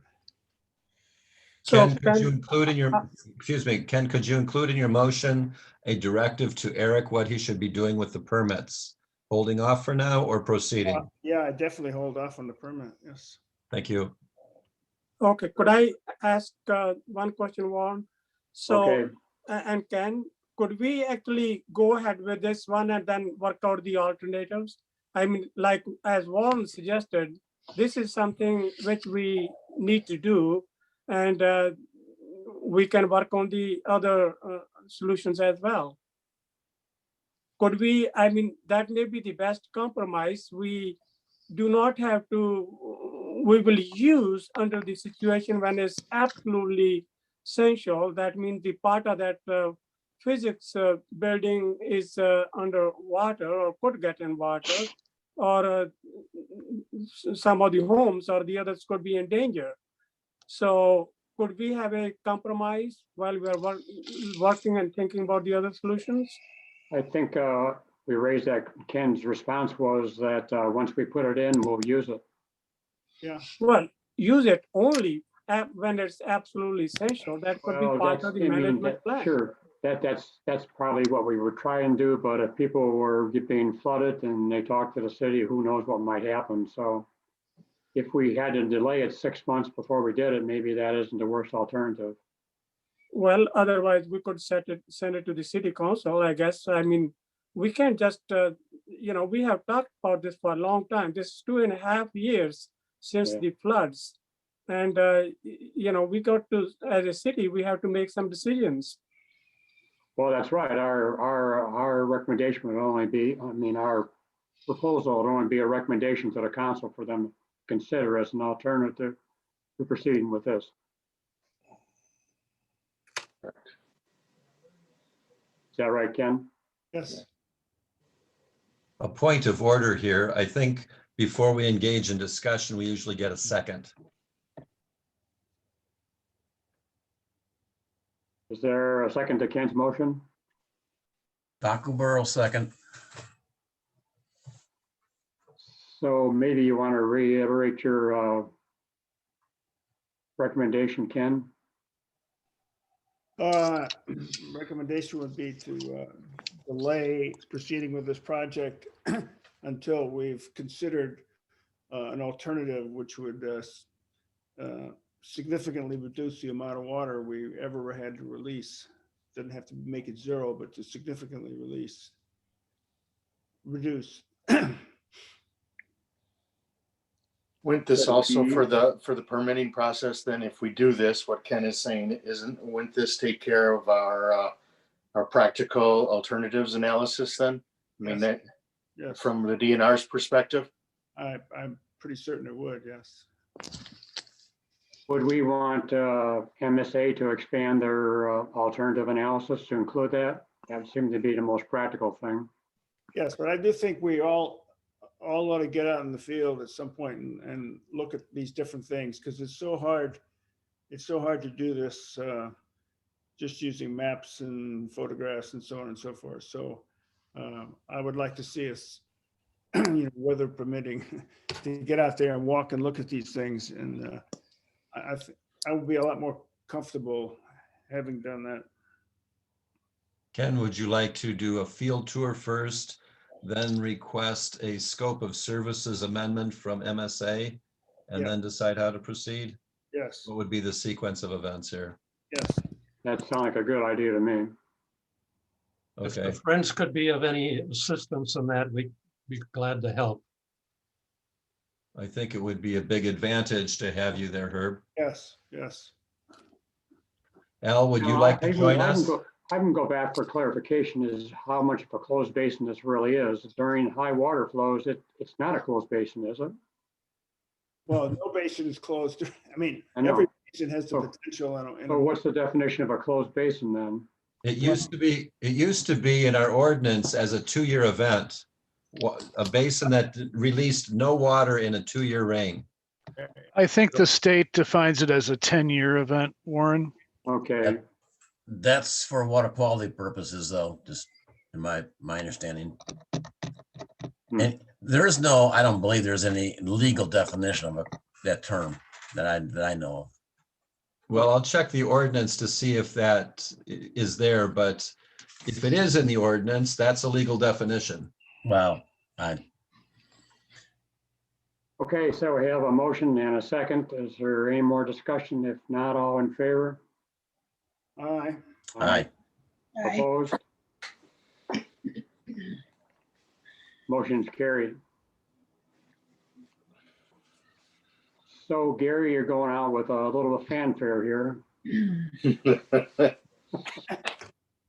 So Ken, could you include in your, excuse me, Ken, could you include in your motion a directive to Eric what he should be doing with the permits? Holding off for now or proceeding? Yeah, I definitely hold off on the permit, yes. Thank you. Okay, could I ask one question, Warren? So, Okay. and Ken, could we actually go ahead with this one and then work out the alternatives? I mean, like as Warren suggested, this is something which we need to do, and we can work on the other solutions as well. Could we, I mean, that may be the best compromise. We do not have to, we will use under the situation when it's absolutely essential. That means the part of that physics building is underwater or could get in water, or some of the homes or the others could be in danger. So could we have a compromise while we are working and thinking about the other solutions? I think we raised that. Ken's response was that once we put it in, we'll use it. Yeah. Well, use it only when it's absolutely essential. That could be part of the management plan. Sure, that's probably what we would try and do. But if people were being flooded and they talked to the city, who knows what might happen. So if we had to delay it 6 months before we did it, maybe that isn't the worst alternative. Well, otherwise we could send it to the city council, I guess. I mean, we can't just, we have talked about this for a long time. This is 2.5 years since the floods. And, we got to, as a city, we have to make some decisions. Well, that's right. Our recommendation would only be, our proposal would only be a recommendation to the council for them to consider as an alternative to proceeding with this. Is that right, Ken? Yes. A point of order here. I think before we engage in discussion, we usually get a second. Is there a second to Ken's motion? Dockleburl, second. So maybe you want to reiterate your recommendation, Ken? Recommendation would be to delay proceeding with this project until we've considered an alternative which would significantly reduce the amount of water we ever had to release. Doesn't have to make it zero, but to significantly reduce. Wouldn't this also for the permitting process then, if we do this, what Ken is saying, wouldn't this take care of our practical alternatives analysis then? I mean, that from the DNR's perspective? I'm pretty certain it would, yes. Would we want MSA to expand their alternative analysis to include that? That would seem to be the most practical thing. Yes, but I do think we all ought to get out in the field at some point and look at these different things, because it's so hard to do this just using maps and photographs and so on and so forth. So I would like to see us, weather permitting, to get out there and walk and look at these things. And I would be a lot more comfortable having done that. Ken, would you like to do a field tour first, then request a scope of services amendment from MSA, and then decide how to proceed? Yes. What would be the sequence of events here? Yes. That sounds like a good idea to me. If Okay. the friends could be of any assistance in that, we'd be glad to help. I think it would be a big advantage to have you there, Herb. Yes, yes. Al, would you like to join us? I can go back for clarification is how much of a closed basin this really is. During high water flows, it's not a closed basin, is it? Well, no basin is closed. I mean, I know. every basin has the Oh. potential. So what's the definition of a closed basin then? It used to be in our ordinance as a 2-year event, a basin that released no water in a 2-year rain. I think the state defines it as a 10-year event, Warren. Okay. That's for water quality purposes, though, just in my understanding. And there is no, I don't believe there's any legal definition of that term that I know of. Well, I'll check the ordinance to see if that is there, but if it is in the ordinance, that's a legal definition. Wow. Okay, so we have a motion and a second. Is there any more discussion? If not, all in favor? Aye. Aye. Opposed? Motion's carried. So Gary, you're going out with a little fanfare here.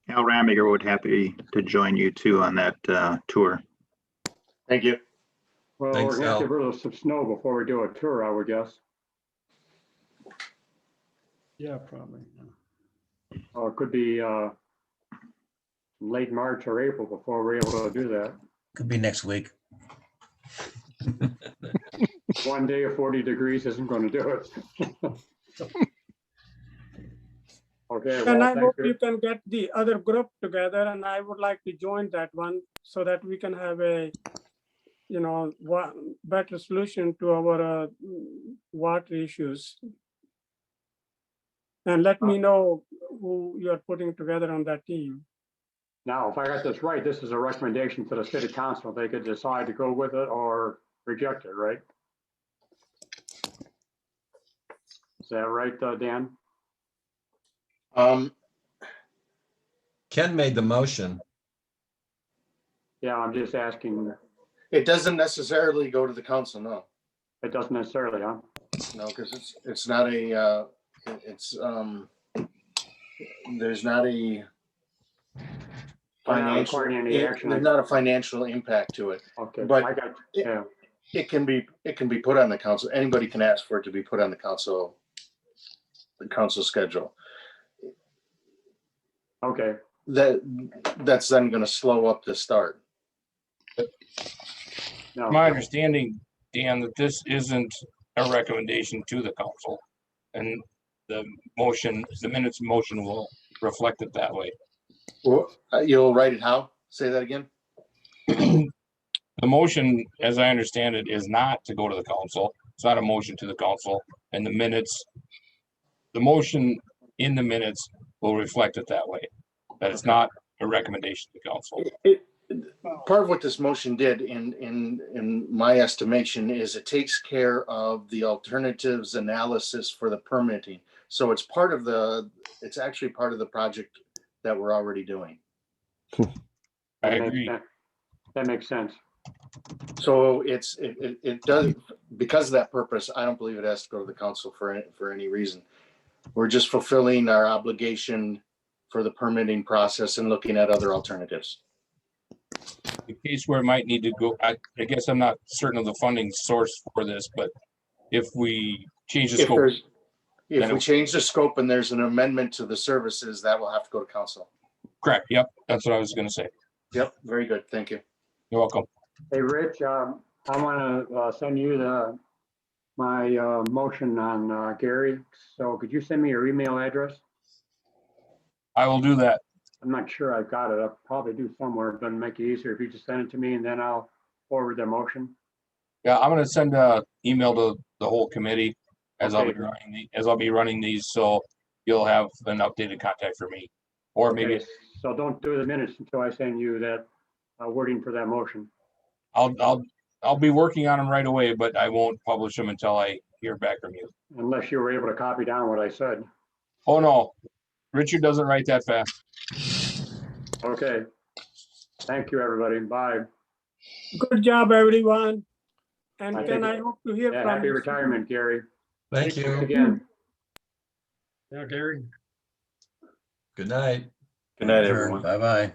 Al Ramiger would happy to join you too on that tour. Thank you. Well, Thanks, we're gonna have to Al. have some snow before we do a tour, I would guess. Yeah, probably. Or it could be late March or April before we're able to do that. Could be next week. One day of 40 degrees isn't going to do it. Okay. And well, I thank hope you. you can get the other group together, and I would like to join that one so that we can have a, better solution to our water issues. And let me know who you're putting together on that team. Now, if I got this right, this is a recommendation to the city council. They could decide to go with it or reject it, right? Is that right, Dan? Ken made the motion. Yeah, I'm just asking. It doesn't necessarily go to the council, no. It doesn't necessarily, huh? No, because it's not a, there's not a financial, requiring any action. there's not a financial impact to it. Okay, But I got, yeah. It can be put on the council. Anybody can ask for it to be put on the council schedule. Okay. That's then going to slow up the start. No. My understanding, Dan, that this isn't a recommendation to the council, and the minutes motion will reflect it that way. Well, you'll write it how? Say that again. The motion, as I understand it, is not to go to the council. It's not a motion to the council, and the motion in the minutes will reflect it that way, that it's not a recommendation to council. Part of what this motion did in my estimation is it takes care of the alternatives analysis for the permitting. So it's actually part of the project that we're already doing. I agree. That makes sense. So it does, because of that purpose, I don't believe it has to go to the council for any reason. We're just fulfilling our obligation for the permitting process and looking at other alternatives. The case where it might need to go, I guess I'm not certain of the funding source for this, but if we change the scope. If we change the scope and there's an amendment to the services, that will have to go to council. Correct, yep, that's what I was gonna say. Yep, very good, thank you. You're welcome. Hey, Rich, I want to send you my motion on Gary. So could you send me your email address? I will do that. I'm not sure I've got it. I'll probably do somewhere, but it'll make it easier if you just send it to me and then I'll forward the motion. Yeah, I'm gonna send an email to the whole committee as I'll Okay. be running these, so you'll have an updated contact for me. Or maybe Okay, so don't do the minutes until I send you that wording for that motion. I'll be working on them right away, but I won't publish them until I hear back from you. Unless you were able to copy down what I said. Oh, no, Richard doesn't write that fast. Okay. Thank you, everybody. Bye. Good job, everyone. And I can think- I hope to hear Yeah, from happy you? retirement, Gary. Thank you. Again. Yeah, Gary. Good night. Good night, everyone. Bye-bye.